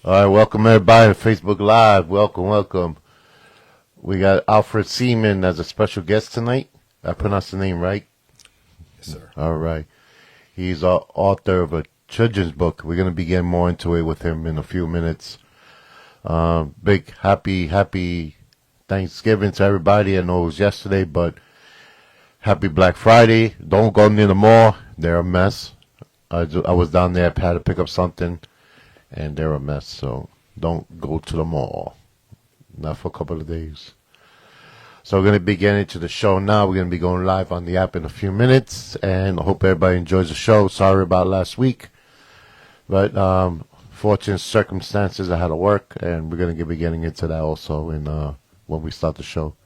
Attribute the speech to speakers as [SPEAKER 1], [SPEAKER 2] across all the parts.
[SPEAKER 1] All right, welcome everybody to Facebook Live. Welcome. We got AlFred Seaman as a special guest tonight. I pronounced the name right?
[SPEAKER 2] Yes, sir.
[SPEAKER 1] All right. He's the author of a children's book. We're going to be getting more into it with him in a few minutes. Big happy Thanksgiving to everybody. I know it was yesterday, but happy Black Friday. Don't go near the mall. They're a mess. I was down there. I had to pick up something, and they're a mess. So don't go to the mall. Not for a couple of days. So we're going to be getting into the show now. We're going to be going live on the app in a few minutes, and I hope everybody enjoys the show. Sorry about last week, but fortunate circumstances, I had to work, and we're going to be getting into that also in when we start the show.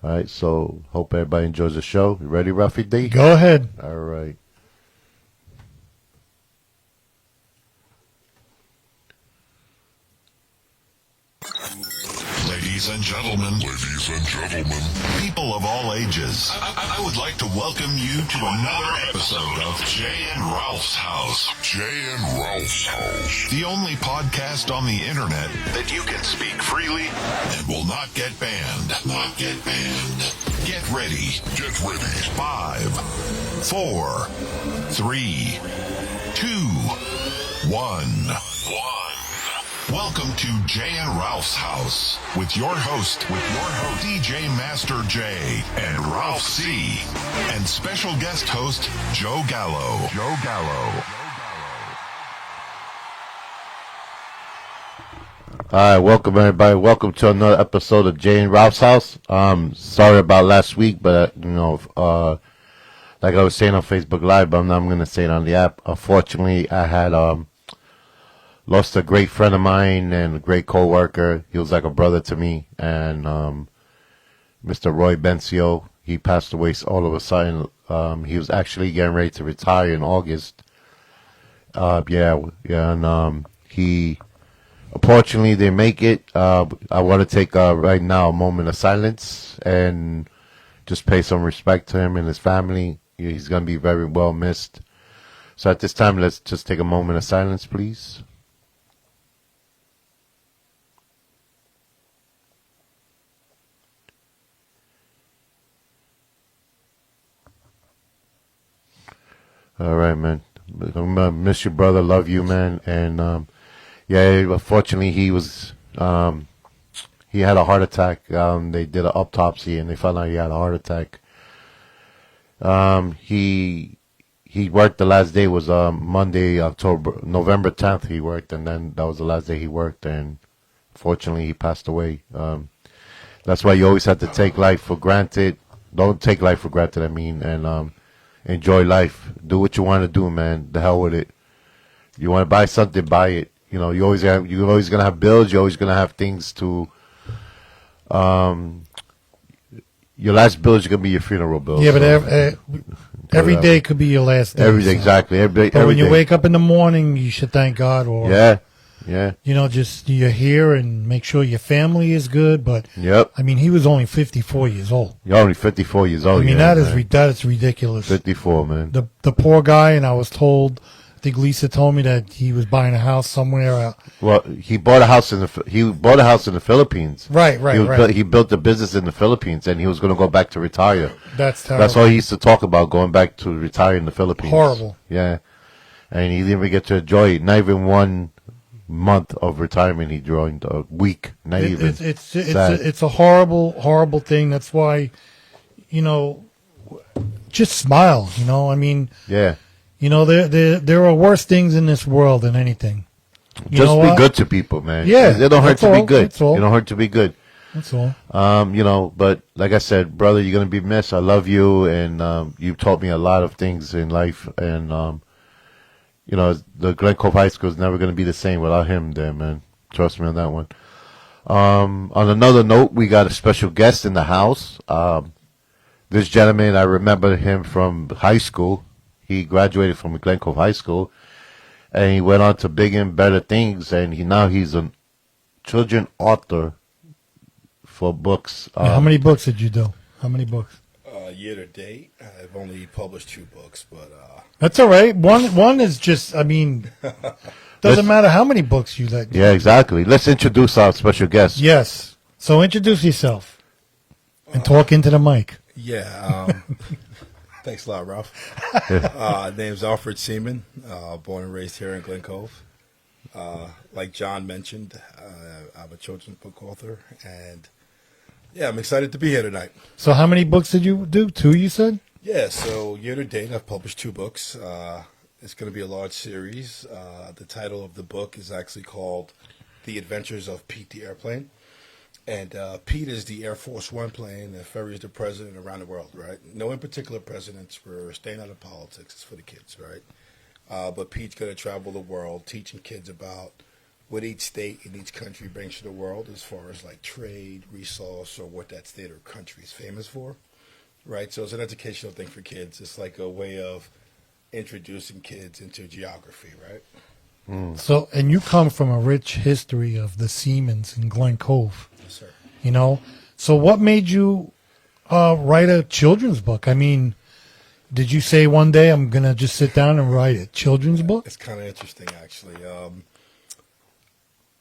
[SPEAKER 1] All right, so hope everybody enjoys the show. You ready, Ruffy D?
[SPEAKER 3] Go ahead.
[SPEAKER 1] All right.
[SPEAKER 4] Ladies and gentlemen, people of all ages, I would like to welcome you to another episode of Jay and Ralph's House. The only podcast on the internet that you can speak freely and will not get banned. Get ready. 5, 4, 3, 2, 1. Welcome to Jay and Ralph's House with your host, DJ Master J and Ralph C, and special guest host Joe Gallo.
[SPEAKER 1] All right, welcome everybody. Welcome to another episode of Jay and Ralph's House. Sorry about last week, but like I was saying on Facebook Live, but I'm going to say it on the app. Unfortunately, I had lost a great friend of mine and a great co-worker. He was like a brother to me. And Mr. Roy Bencio, he passed away all of a sudden. He was actually getting ready to retire in August. And he, unfortunately, didn't make it. I want to take right now a moment of silence and just pay some respect to him and his family. He's going to be very well missed. So at this time, let's just take a moment of silence, please. All right, man. I'm gonna miss you, brother. Love you, man. And unfortunately, he had a heart attack. They did an autopsy, and they found out he had a heart attack. He worked. The last day was Monday, November 10th. He worked, and then that was the last day he worked. And fortunately, he passed away. That's why you always have to take life for granted. Don't take life for granted. And enjoy life. Do what you want to do, man. The hell with it. You want to buy something, buy it. You're always gonna have bills. You're always gonna have things to. Your last bill is gonna be your funeral bill.
[SPEAKER 3] Yeah, but every day could be your last day.
[SPEAKER 1] Every day, exactly. Every
[SPEAKER 3] but when you
[SPEAKER 1] day.
[SPEAKER 3] wake up in the morning, you should thank God. Or
[SPEAKER 1] yeah.
[SPEAKER 3] Just you're here and make sure your family is good. But
[SPEAKER 1] yep.
[SPEAKER 3] He was only 54 years old.
[SPEAKER 1] You're only 54 years old.
[SPEAKER 3] That is ridiculous. 54,
[SPEAKER 1] man.
[SPEAKER 3] The poor guy, and I was told, I think Lisa told me that he was buying a house somewhere.
[SPEAKER 1] Well, he bought a house in the Philippines.
[SPEAKER 3] Right.
[SPEAKER 1] He built a business in the Philippines, and he was going to go back to retire.
[SPEAKER 3] That's terrible.
[SPEAKER 1] That's all he used to talk about, going back to retire in the Philippines.
[SPEAKER 3] Horrible.
[SPEAKER 1] Yeah, and he didn't even get to enjoy it. Not even 1 month of retirement he joined, a week. Not even.
[SPEAKER 3] It's a horrible thing. That's why, just smile.
[SPEAKER 1] Yeah.
[SPEAKER 3] There are worse things in this world than anything.
[SPEAKER 1] Just be good to people, man.
[SPEAKER 3] Yeah,
[SPEAKER 1] it don't hurt to be good.
[SPEAKER 3] That's all.
[SPEAKER 1] It don't hurt to be good.
[SPEAKER 3] That's all.
[SPEAKER 1] But like I said, brother, you're gonna be missed. I love you, and you taught me a lot of things in life, and the Glen Cove High School is never gonna be the same without him there, man. Trust me on that one. On another note, we got a special guest in the house. This gentleman, I remember him from high school. He graduated from Glen Cove High School, and he went on to bigger and better things. And he's a children author for books.
[SPEAKER 3] How many books did you do? How many books?
[SPEAKER 2] Year to date, I've only published 2 books, but
[SPEAKER 3] that's all right. One is just, Doesn't matter how many books you let.
[SPEAKER 1] Yeah, exactly. Let's introduce our special guest.
[SPEAKER 3] Yes. So introduce yourself and talk into the mic.
[SPEAKER 2] Yeah. Thanks a lot, Ralph. Name's AlFred Seaman. Born and raised here in Glen Cove. Like John mentioned, I'm a children's book author, and yeah, I'm excited to be here tonight.
[SPEAKER 3] So how many books did you do? 2, you said?
[SPEAKER 2] Yeah. So year to date, I've published 2 books. It's going to be a large series. The title of the book is actually called "The Adventures of Pete the Airplane." And Pete is the Air Force One plane that ferries the president around the world, right? No in particular presidents. We're staying out of politics. It's for the kids, right? But Pete's going to travel the world teaching kids about what each state and each country brings to the world as far as like trade, resource, or what that state or country is famous for, right? So it's an educational thing for kids. It's like a way of introducing kids into geography, right?
[SPEAKER 3] So, and you come from a rich history of the Seamans in Glen Cove,
[SPEAKER 2] Yes, sir.
[SPEAKER 3] you know? So what made you write a children's book? I mean, did you say one day I'm going to just sit down and write a children's book?
[SPEAKER 2] It's kind of interesting, actually.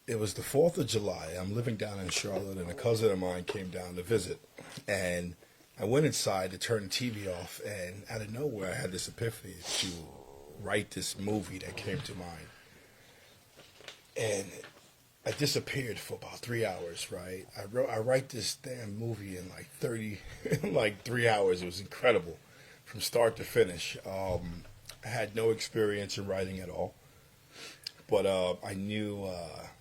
[SPEAKER 2] It was the 4th of July. I'm living down in Charlotte, and a cousin of mine came down to visit. And I went inside to turn the TV off, and out of nowhere, I had this epiphany to write this movie that came to mind. And I disappeared for about 3 hours, right? I write this damn movie in like 3 hours. It was incredible from start to finish. I had no experience in writing at all. But I knew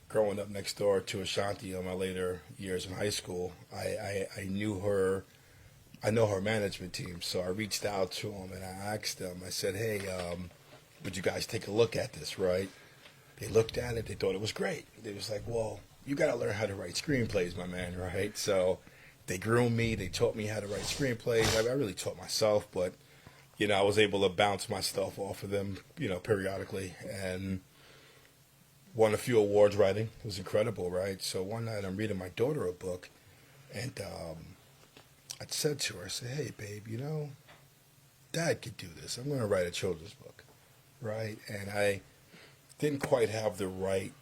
[SPEAKER 2] growing up next door to Ashanti in my later years in high school, I knew her. I know her management team. So I reached out to them and I asked them, I said, hey, would you guys take a look at this, right? They looked at it. They thought it was great. They was like, well, you got to learn how to write screenplays, my man, right? So they groomed me. They taught me how to write screenplays. I really taught myself, but, you know, I was able to bounce my stuff off of them, you know, periodically, and won a few awards writing. It was incredible, right? So one night I'm reading my daughter a book, and I said to her, I said, hey, babe, you know, Dad could do this. I'm going to write a children's book, right? And I didn't quite have the right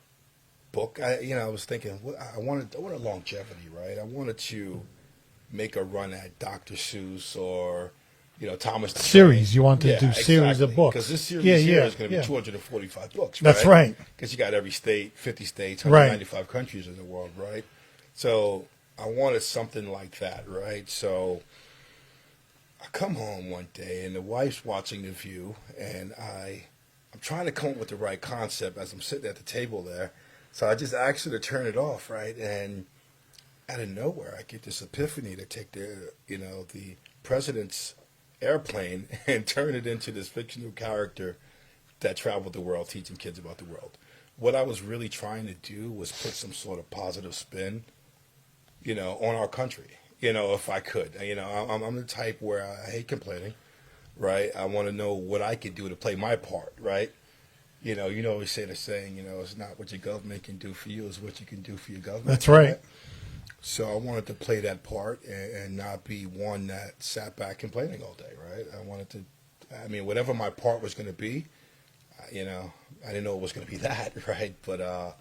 [SPEAKER 2] book. I was thinking, I wanted longevity, right? I wanted to make a run at Dr. Seuss or, you know, Thomas the
[SPEAKER 3] Series. You want to do series of books.
[SPEAKER 2] Because this series
[SPEAKER 3] Yeah,
[SPEAKER 2] here
[SPEAKER 3] yeah,
[SPEAKER 2] is going to be
[SPEAKER 3] yeah.
[SPEAKER 2] 245 books,
[SPEAKER 3] That's right.
[SPEAKER 2] Because you got every state, 50 states,
[SPEAKER 3] Right.
[SPEAKER 2] 195 countries in the world, right? So I wanted something like that, right? So I come home one day and the wife's watching The View, and I'm trying to come up with the right concept as I'm sitting at the table there. So I just asked her to turn it off, right? And out of nowhere, I get this epiphany to take the president's airplane and turn it into this fictional character that traveled the world teaching kids about the world. What I was really trying to do was put some sort of positive spin, you know, on our country, you know, if I could. You know, I'm the type where I hate complaining. Right, I want to know what I could do to play my part. Right, you know, always say the saying, you know, it's not what your government can do for you, it's what you can do for your government.
[SPEAKER 3] That's right.
[SPEAKER 2] So I wanted to play that part and not be one that sat back complaining all day. Right, I wanted to. I mean, whatever my part was going to be, you know, I didn't know it was going to be that. Right, but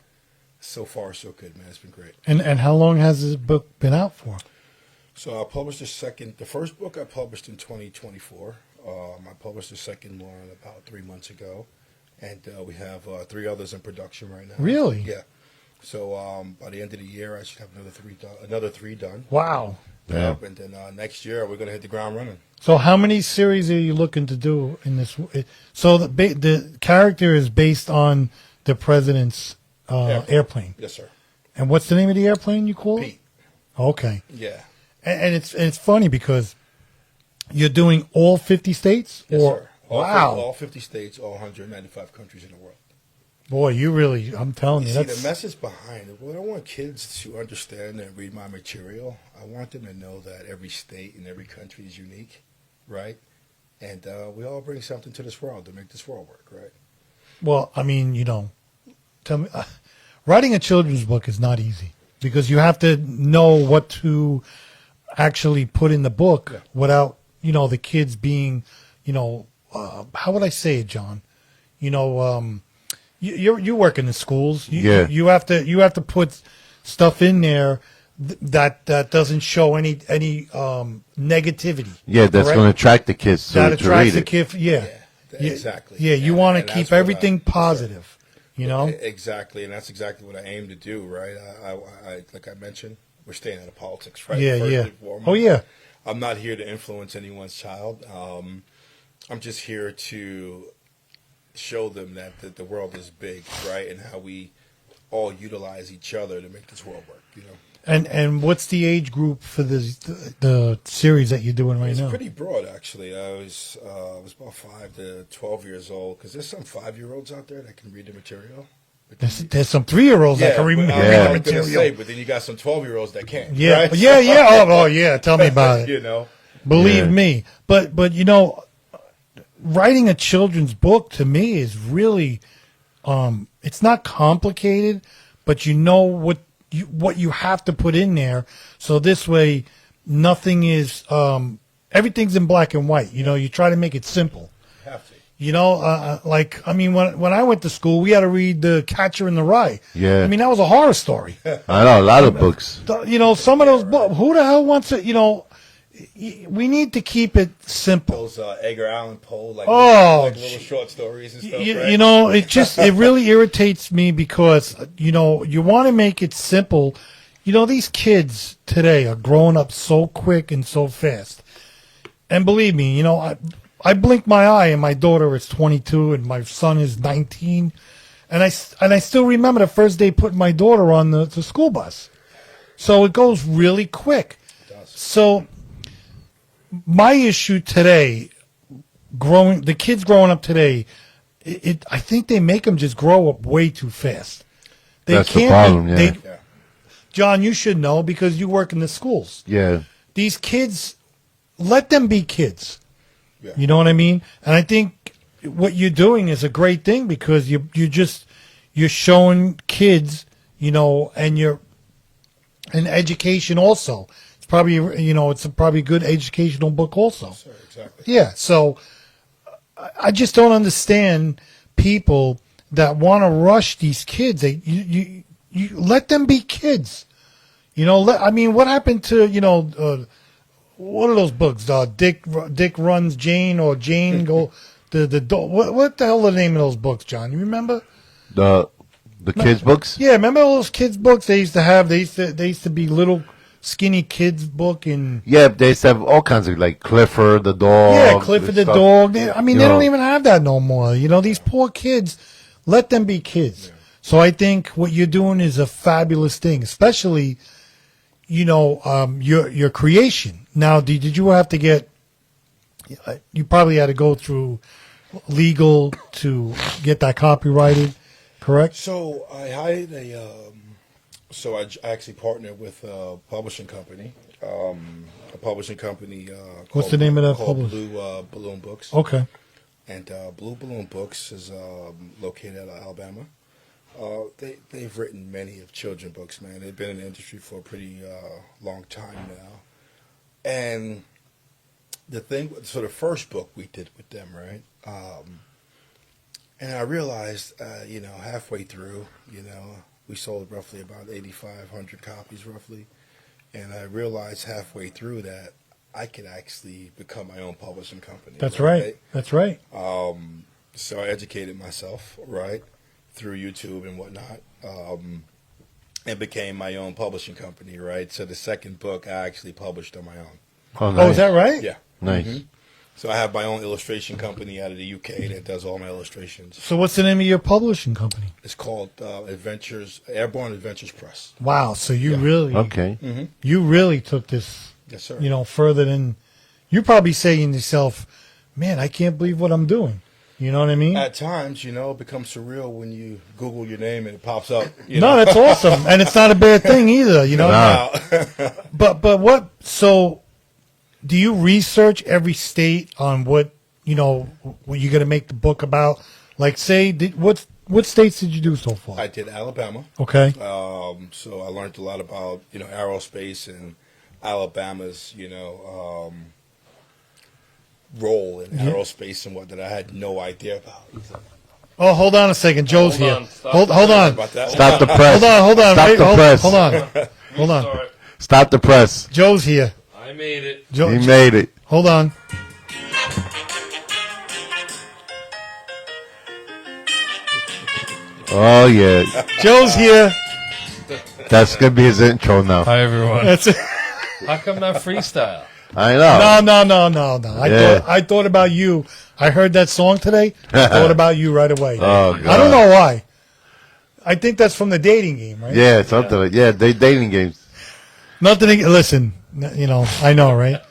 [SPEAKER 2] so far so good, man. It's been great.
[SPEAKER 3] And how long has this book been out for?
[SPEAKER 2] So I published the first book I published in 2024. I published the second one about 3 months ago, and we have 3 others in production right now.
[SPEAKER 3] Really?
[SPEAKER 2] Yeah. So by the end of the year, I should have another three done.
[SPEAKER 3] Wow.
[SPEAKER 1] Yeah.
[SPEAKER 2] And then next year, we're going to hit the ground running.
[SPEAKER 3] So how many series are you looking to do in this? So the character is based on the president's airplane.
[SPEAKER 2] Yes, sir.
[SPEAKER 3] And what's the name of the airplane you call it?
[SPEAKER 2] Pete.
[SPEAKER 3] Okay.
[SPEAKER 2] Yeah.
[SPEAKER 3] And it's funny because you're doing all 50 states?
[SPEAKER 2] Yes, sir.
[SPEAKER 3] Wow.
[SPEAKER 2] All 50 states, all 195 countries in the world.
[SPEAKER 3] Boy, you really, I'm telling you,
[SPEAKER 2] See,
[SPEAKER 3] that's...
[SPEAKER 2] the message behind it, what I want kids to understand and read my material, I want them to know that every state and every country is unique, right? And we all bring something to this world to make this world work, right?
[SPEAKER 3] Well, I mean, you know, tell me, writing a children's book is not easy because you have to know what to actually put in the book without, you know, the kids being, you know, how would I say it, John? You know, you work in the schools.
[SPEAKER 1] Yeah.
[SPEAKER 3] You have to put stuff in there that doesn't show any negativity.
[SPEAKER 1] Yeah, that's
[SPEAKER 3] correct?
[SPEAKER 1] going to attract the kids
[SPEAKER 3] That
[SPEAKER 1] to
[SPEAKER 3] attracts
[SPEAKER 1] read
[SPEAKER 3] the
[SPEAKER 1] it.
[SPEAKER 3] kid. Yeah.
[SPEAKER 2] Exactly.
[SPEAKER 3] Yeah, you
[SPEAKER 2] And-
[SPEAKER 3] want to
[SPEAKER 2] and
[SPEAKER 3] keep
[SPEAKER 2] that's what
[SPEAKER 3] everything positive. You know.
[SPEAKER 2] Exactly, and that's exactly what I aim to do, right? I like I mentioned, we're staying out of politics, right?
[SPEAKER 3] Yeah,
[SPEAKER 2] First
[SPEAKER 3] yeah.
[SPEAKER 2] and foremost.
[SPEAKER 3] Oh yeah.
[SPEAKER 2] I'm not here to influence anyone's child. I'm just here to show them that the world is big, right? And how we all utilize each other to make this world work, you know?
[SPEAKER 3] And what's the age group for the series that you're doing right
[SPEAKER 2] It's
[SPEAKER 3] now?
[SPEAKER 2] pretty broad, actually. I was about 5 to 12 years old, because there's some 5-year-olds out there that can read the material. But
[SPEAKER 3] There's some 3-year-olds that can
[SPEAKER 2] but
[SPEAKER 3] remember
[SPEAKER 2] I was
[SPEAKER 1] Yeah.
[SPEAKER 2] gonna
[SPEAKER 3] material.
[SPEAKER 2] say, but then you got some 12-year-olds that can't.
[SPEAKER 3] Yeah,
[SPEAKER 2] right?
[SPEAKER 3] yeah. Oh, yeah. Tell me about it.
[SPEAKER 2] You know,
[SPEAKER 3] Believe
[SPEAKER 1] Yeah.
[SPEAKER 3] me. But you know, writing a children's book to me is really, it's not complicated, but you know what you have to put in there. So this way, nothing is, everything's in black and white. You know, you try to make it simple.
[SPEAKER 2] have to.
[SPEAKER 3] You know, like, I mean, when I went to school, we had to read The Catcher in the Rye.
[SPEAKER 1] Yeah.
[SPEAKER 3] I mean, that was a horror story.
[SPEAKER 1] I know a lot of books.
[SPEAKER 3] You know, some of those books, who the hell wants it? You know, we need to keep it simple.
[SPEAKER 2] Those Edgar Allan Poe, like,
[SPEAKER 3] Oh,
[SPEAKER 2] like little short stories and stuff,
[SPEAKER 3] You,
[SPEAKER 2] right?
[SPEAKER 3] you know, it really irritates me because, you know, you want to make it simple. You know, these kids today are growing up so quick and so fast. And believe me, you know, I blink my eye and my daughter is 22 and my son is 19. And I still remember the first day putting my daughter on the school bus. So it goes really quick.
[SPEAKER 2] It does.
[SPEAKER 3] So my issue today, the kids growing up today, I think they make them just grow up way too fast. They
[SPEAKER 1] That's the problem, yeah.
[SPEAKER 2] Yeah.
[SPEAKER 3] John, you should know because you work in the schools.
[SPEAKER 1] Yeah.
[SPEAKER 3] These kids, let them be kids.
[SPEAKER 2] Yeah.
[SPEAKER 3] You know what I mean? And I think what you're doing is a great thing because you're showing kids, you know, and education also. It's probably, you know, it's probably a good educational book also.
[SPEAKER 2] Sure, exactly.
[SPEAKER 3] Yeah, so I just don't understand people that want to rush these kids. You let them be kids. You know, I mean, what happened to, you know, what are those books? Dick Runs Jane or Jane Go what the hell are the name of those books, John? You remember?
[SPEAKER 1] The kids' books?
[SPEAKER 3] Yeah, remember all those kids' books they used to have? They used to be little skinny kids book and
[SPEAKER 1] Yeah, they used to have all kinds of, like Clifford the dog.
[SPEAKER 3] yeah, Clifford the
[SPEAKER 1] stuff.
[SPEAKER 3] dog. I mean,
[SPEAKER 1] You
[SPEAKER 3] they
[SPEAKER 1] know.
[SPEAKER 3] don't even have that no more. You know, these poor kids, let them be kids. So I think what you're doing is a fabulous thing, especially, you know, your creation. Now, did you have to get? You probably had to go through legal to get that copyrighted, correct?
[SPEAKER 2] So I hired so I actually partnered with a publishing company. A publishing company.
[SPEAKER 3] What's the name of that
[SPEAKER 2] called
[SPEAKER 3] publisher?
[SPEAKER 2] Blue Balloon Books.
[SPEAKER 3] Okay.
[SPEAKER 2] And Blue Balloon Books is located out of Alabama. They've written many of children books, man. They've been in the industry for a pretty long time now. And the first book we did with them, right? And I realized, you know, halfway through, you know, we sold roughly about 8,500 copies, roughly. And I realized halfway through that I could actually become my own publishing company.
[SPEAKER 3] That's right. That's right.
[SPEAKER 2] So I educated myself, right, through YouTube and whatnot, and became my own publishing company, right? So the second book I actually published on my own.
[SPEAKER 1] Oh, nice.
[SPEAKER 3] Oh, is that right?
[SPEAKER 2] Yeah.
[SPEAKER 1] Nice.
[SPEAKER 2] So I have my own illustration company out of the UK that does all my illustrations.
[SPEAKER 3] So what's the name of your publishing company?
[SPEAKER 2] It's called Airborne Adventures Press.
[SPEAKER 3] Wow. So you really,
[SPEAKER 1] Okay.
[SPEAKER 3] you really took this,
[SPEAKER 2] Yes, sir.
[SPEAKER 3] you know, further than you're probably saying to yourself, man, I can't believe what I'm doing. You know what I mean?
[SPEAKER 2] At times, you know, it becomes surreal when you Google your name and it pops up. You
[SPEAKER 3] No,
[SPEAKER 2] know?
[SPEAKER 3] that's awesome. And it's not a bad thing either, you know?
[SPEAKER 1] Nah.
[SPEAKER 3] But what, so do you research every state on what, you know, what you're going to make the book about? Like say, what states did you do so far?
[SPEAKER 2] I did Alabama.
[SPEAKER 3] Okay.
[SPEAKER 2] So I learned a lot about, you know, aerospace and Alabama's, you know, role in aerospace and what that I had no idea about.
[SPEAKER 3] Oh, hold on a second. Joe's
[SPEAKER 5] Hold
[SPEAKER 3] here.
[SPEAKER 5] on, stop.
[SPEAKER 3] Hold on.
[SPEAKER 2] About that.
[SPEAKER 1] Stop the press.
[SPEAKER 3] Hold on.
[SPEAKER 1] Stop
[SPEAKER 3] Wait,
[SPEAKER 1] the press.
[SPEAKER 3] Hold on. Hold on.
[SPEAKER 5] Sorry.
[SPEAKER 1] Stop the press.
[SPEAKER 3] Joe's here.
[SPEAKER 5] I made it.
[SPEAKER 3] Joe,
[SPEAKER 1] He made it.
[SPEAKER 3] hold on.
[SPEAKER 1] Oh yeah,
[SPEAKER 3] Joe's here.
[SPEAKER 1] that's gonna be his intro now.
[SPEAKER 5] Hi, everyone.
[SPEAKER 3] That's it.
[SPEAKER 5] How come not freestyle?
[SPEAKER 1] I know.
[SPEAKER 3] No.
[SPEAKER 1] Yeah.
[SPEAKER 3] I thought about you. I heard that song today. I thought about you right away.
[SPEAKER 1] Oh, God.
[SPEAKER 3] I don't know why. I think that's from the dating game, right?
[SPEAKER 1] Yeah, something like they dating games.
[SPEAKER 3] Nothing. Listen, I know, right?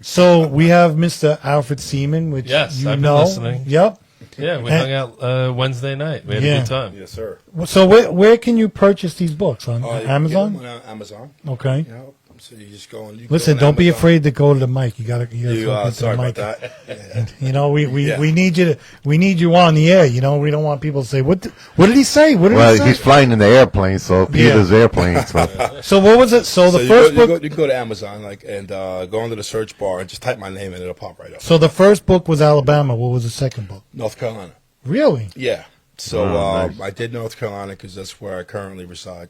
[SPEAKER 3] So we have Mr. AlFred Seaman, which
[SPEAKER 5] Yes,
[SPEAKER 3] you
[SPEAKER 5] I've been
[SPEAKER 3] know.
[SPEAKER 5] listening.
[SPEAKER 3] Yep.
[SPEAKER 5] Yeah, we
[SPEAKER 3] And-
[SPEAKER 5] hung out Wednesday night. We had
[SPEAKER 3] Yeah.
[SPEAKER 5] a good time.
[SPEAKER 2] Yes, sir.
[SPEAKER 3] So where can you purchase these books on
[SPEAKER 2] You can
[SPEAKER 3] Amazon?
[SPEAKER 2] get them on Amazon.
[SPEAKER 3] Okay.
[SPEAKER 2] You know, so you just go and you
[SPEAKER 3] Listen,
[SPEAKER 2] go on
[SPEAKER 3] don't be
[SPEAKER 2] Amazon.
[SPEAKER 3] afraid to go to the mic. You gotta talk into
[SPEAKER 2] Sorry
[SPEAKER 3] the
[SPEAKER 2] about
[SPEAKER 3] mic.
[SPEAKER 2] that.
[SPEAKER 3] We
[SPEAKER 2] Yeah.
[SPEAKER 3] need you to we need you on the air. We don't want people to say what did he say? What did
[SPEAKER 1] Well,
[SPEAKER 3] he say?
[SPEAKER 1] he's flying in the airplane, so Peter's airplane. So
[SPEAKER 3] So what was it? So the
[SPEAKER 2] So
[SPEAKER 3] first
[SPEAKER 2] you
[SPEAKER 3] book.
[SPEAKER 2] can go to Amazon and go into the search bar and just type my name and it'll pop right up.
[SPEAKER 3] So the first book was Alabama. What was the second book?
[SPEAKER 2] North Carolina.
[SPEAKER 3] Really?
[SPEAKER 2] Yeah. So
[SPEAKER 1] Oh, nice.
[SPEAKER 2] I did North Carolina because that's where I currently reside,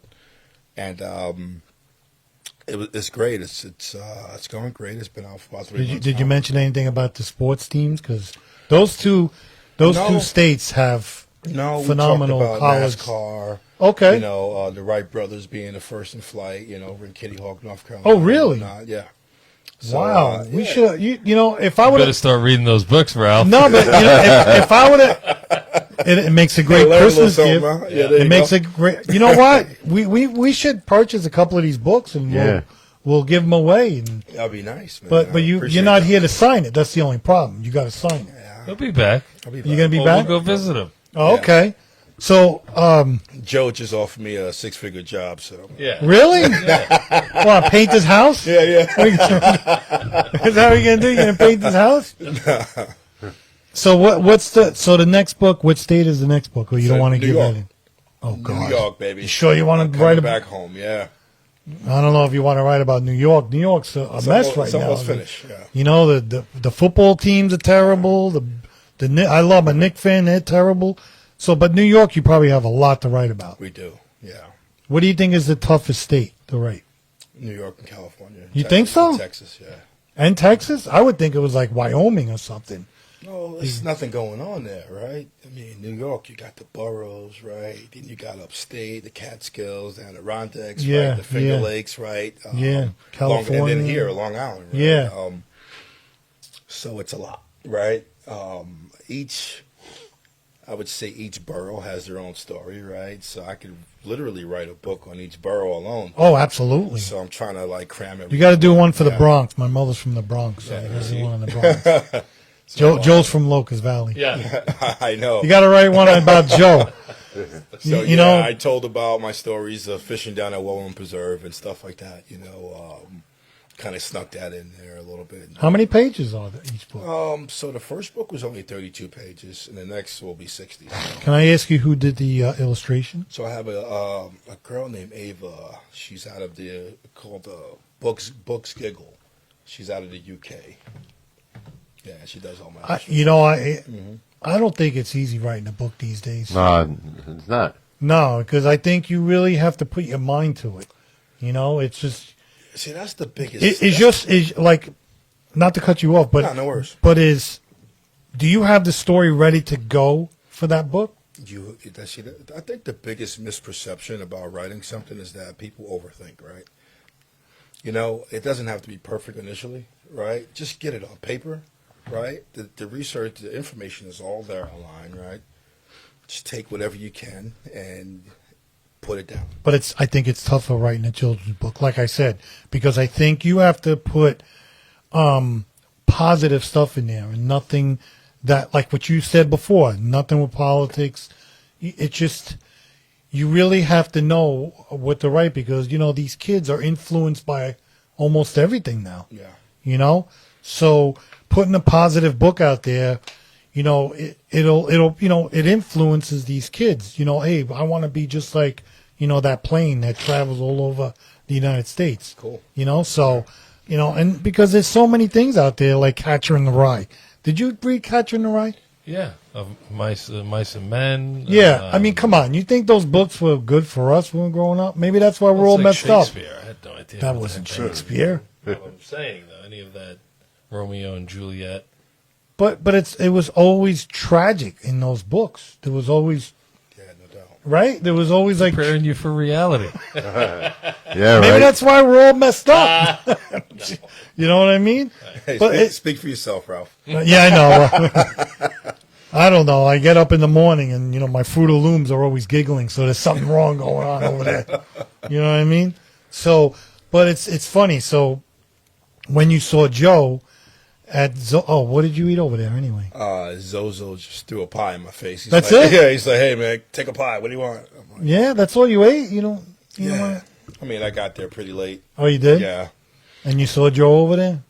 [SPEAKER 2] and it's great. It's going great. It's been out for about 3 months.
[SPEAKER 3] Did you
[SPEAKER 2] now.
[SPEAKER 3] mention anything about the sports teams? Because those two
[SPEAKER 2] No.
[SPEAKER 3] states have
[SPEAKER 2] No,
[SPEAKER 3] phenomenal
[SPEAKER 2] we talked
[SPEAKER 3] college.
[SPEAKER 2] about NASCAR.
[SPEAKER 3] Okay.
[SPEAKER 2] You know, the Wright brothers being the first in flight. Over in Kitty Hawk, North Carolina.
[SPEAKER 3] Oh, really?
[SPEAKER 2] and whatnot. Yeah. So,
[SPEAKER 3] Wow. We
[SPEAKER 2] yeah.
[SPEAKER 3] should. If I would
[SPEAKER 5] Better
[SPEAKER 3] have.
[SPEAKER 5] start reading those books, Ralph.
[SPEAKER 3] No, but if I would have, it makes a great
[SPEAKER 2] Learn a little
[SPEAKER 3] Christmas
[SPEAKER 2] something,
[SPEAKER 3] gift.
[SPEAKER 2] huh? Yeah, there
[SPEAKER 3] It
[SPEAKER 2] you
[SPEAKER 3] makes
[SPEAKER 2] go.
[SPEAKER 3] a great. You know what? We should purchase a couple of these books and
[SPEAKER 1] Yeah.
[SPEAKER 3] we'll give them away. And,
[SPEAKER 2] That'd be nice, man.
[SPEAKER 3] but
[SPEAKER 2] I
[SPEAKER 3] you're
[SPEAKER 2] appreciate
[SPEAKER 3] not
[SPEAKER 2] that.
[SPEAKER 3] here to sign it. That's the only problem. You got to sign it.
[SPEAKER 5] He'll be back.
[SPEAKER 2] I'll be
[SPEAKER 3] You
[SPEAKER 2] back.
[SPEAKER 3] gonna be
[SPEAKER 5] Or
[SPEAKER 3] back?
[SPEAKER 5] we'll go visit him.
[SPEAKER 3] Oh, okay. So,
[SPEAKER 2] Joe just offered me a 6-figure job, so.
[SPEAKER 5] Yeah.
[SPEAKER 3] really? What? Paint this house?
[SPEAKER 2] Yeah, yeah.
[SPEAKER 3] Is that what you're gonna do? You're gonna paint this house? So what's the next book? Which state is the next book? Or you don't
[SPEAKER 2] So,
[SPEAKER 3] want to
[SPEAKER 2] New
[SPEAKER 3] give
[SPEAKER 2] York.
[SPEAKER 3] that in? Oh
[SPEAKER 2] New
[SPEAKER 3] God!
[SPEAKER 2] York, baby.
[SPEAKER 3] You sure you want to
[SPEAKER 2] Coming
[SPEAKER 3] write about?
[SPEAKER 2] back home, yeah.
[SPEAKER 3] I don't know if you want to write about New York. New York's a mess right
[SPEAKER 2] It's
[SPEAKER 3] now.
[SPEAKER 2] almost finished, yeah.
[SPEAKER 3] The football teams are terrible. I love a Knicks fan. They're terrible. So, but New York, you probably have a lot to write about.
[SPEAKER 2] We do, yeah.
[SPEAKER 3] What do you think is the toughest state to write?
[SPEAKER 2] New York and California.
[SPEAKER 3] You
[SPEAKER 2] Texas
[SPEAKER 3] think so?
[SPEAKER 2] and Texas, yeah.
[SPEAKER 3] And Texas? I would think it was like Wyoming or something.
[SPEAKER 2] No, there's nothing going on there, right? I mean, New York, you got the boroughs, right? Then you got upstate, the Catskills, the Adirondacks,
[SPEAKER 3] Yeah,
[SPEAKER 2] right? The Finger
[SPEAKER 3] yeah.
[SPEAKER 2] Lakes, right?
[SPEAKER 3] Yeah, California.
[SPEAKER 2] And then here, Long Island, right?
[SPEAKER 3] Yeah.
[SPEAKER 2] So it's a lot, right? I would say each borough has their own story, right? So I could literally write a book on each borough alone.
[SPEAKER 3] Oh, absolutely.
[SPEAKER 2] So I'm trying to cram it.
[SPEAKER 3] You got to do one for the
[SPEAKER 2] Yeah.
[SPEAKER 3] Bronx. My mother's from the Bronx, so
[SPEAKER 2] Yeah,
[SPEAKER 3] you got to do
[SPEAKER 2] see?
[SPEAKER 3] one in the Bronx. Joe's from Locust Valley.
[SPEAKER 5] Yeah.
[SPEAKER 2] I know.
[SPEAKER 3] You got to write one about Joe.
[SPEAKER 2] So,
[SPEAKER 3] you know-
[SPEAKER 2] I told about my stories of fishing down at Welland Preserve and stuff like that. Kind of snuck that in there a little bit.
[SPEAKER 3] How many pages are there each book?
[SPEAKER 2] So the first book was only 32 pages, and the next will be 60.
[SPEAKER 3] Can I ask you who did the illustration?
[SPEAKER 2] So I have a girl named Ava. She's out of called Books Giggle. She's out of the UK. Yeah, she does all my.
[SPEAKER 3] I don't think it's easy writing a book these days.
[SPEAKER 1] No, it's not.
[SPEAKER 3] No, because I think you really have to put your mind to it. It's just
[SPEAKER 2] See, that's the biggest.
[SPEAKER 3] is like, not to cut you off, but
[SPEAKER 2] No worries.
[SPEAKER 3] But do you have the story ready to go for that book?
[SPEAKER 2] I think the biggest misperception about writing something is that people overthink, right? It doesn't have to be perfect initially, right? Just get it on paper, right? The research, the information is all there online, right? Just take whatever you can and put it down.
[SPEAKER 3] But I think it's tougher writing a children's book, like I said, because I think you have to put positive stuff in there and nothing that, like what you said before, nothing with politics. It just, you really have to know what to write because, these kids are influenced by almost everything now.
[SPEAKER 2] Yeah.
[SPEAKER 3] So putting a positive book out there, it influences these kids. Hey, I want to be just like, that plane that travels all over the United States.
[SPEAKER 2] Cool.
[SPEAKER 3] And because there's so many things out there like Catcher in the Rye. Did you read Catcher in the Rye?
[SPEAKER 5] Yeah, of Mice and Men.
[SPEAKER 3] Yeah, I mean, come on. You think those books were good for us when we were growing up? Maybe that's why we're all
[SPEAKER 5] like
[SPEAKER 3] messed up.
[SPEAKER 5] Shakespeare. I had no idea.
[SPEAKER 3] That
[SPEAKER 5] what
[SPEAKER 3] wasn't
[SPEAKER 5] that thing-
[SPEAKER 3] Shakespeare.
[SPEAKER 5] What I'm saying, though, any of that Romeo and Juliet.
[SPEAKER 3] But it was always tragic in those books. There was always,
[SPEAKER 2] Yeah, no doubt.
[SPEAKER 3] right? There was always like,
[SPEAKER 5] Preparing you for reality.
[SPEAKER 1] Yeah,
[SPEAKER 3] maybe
[SPEAKER 1] right.
[SPEAKER 3] that's why we're all messed up. You know what I mean?
[SPEAKER 2] Hey,
[SPEAKER 3] But
[SPEAKER 2] speak for yourself, Ralph.
[SPEAKER 3] Yeah, I know. I don't know. I get up in the morning and, my Fruit of Looms are always giggling, so there's something wrong going on over there. You know what I mean? So, but it's funny. So when you saw Joe at what did you eat over there anyway?
[SPEAKER 2] Zozo just threw a pie in my face. He's
[SPEAKER 3] That's
[SPEAKER 2] like,
[SPEAKER 3] it?
[SPEAKER 2] Yeah, he's like, hey, man, take a pie. What do you want? I'm like,
[SPEAKER 3] Yeah, that's all you ate? You know
[SPEAKER 2] yeah.
[SPEAKER 3] what?
[SPEAKER 2] I mean, I got there pretty late.
[SPEAKER 3] Oh, you did?
[SPEAKER 2] Yeah.
[SPEAKER 3] And you saw Joe over there?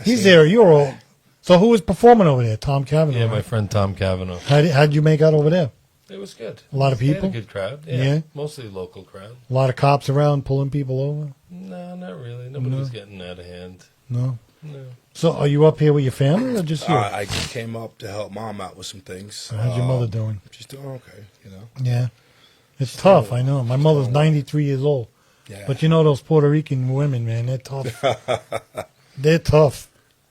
[SPEAKER 3] He's
[SPEAKER 2] seen
[SPEAKER 3] there. You're all. So who was performing over there? Tom Cavanaugh.
[SPEAKER 5] Yeah,
[SPEAKER 3] right?
[SPEAKER 5] my friend Tom Cavanaugh.
[SPEAKER 3] How'd you make out over there?
[SPEAKER 5] It was good.
[SPEAKER 3] A lot of
[SPEAKER 5] They had
[SPEAKER 3] people?
[SPEAKER 5] a good crowd.
[SPEAKER 3] Yeah.
[SPEAKER 5] Yeah, mostly local crowd.
[SPEAKER 3] A lot of cops around pulling people over?
[SPEAKER 5] No, not really. Nobody was getting out of hand.
[SPEAKER 3] No.
[SPEAKER 5] No.
[SPEAKER 3] So are you up here with your family or just you?
[SPEAKER 2] I came up to help Mom out with some things.
[SPEAKER 3] How's your mother doing?
[SPEAKER 2] She's doing okay,
[SPEAKER 3] Yeah. It's tough, I know. My mother's 93 years old.
[SPEAKER 2] Yeah.
[SPEAKER 3] But those Puerto Rican women, man, they're tough. They're tough.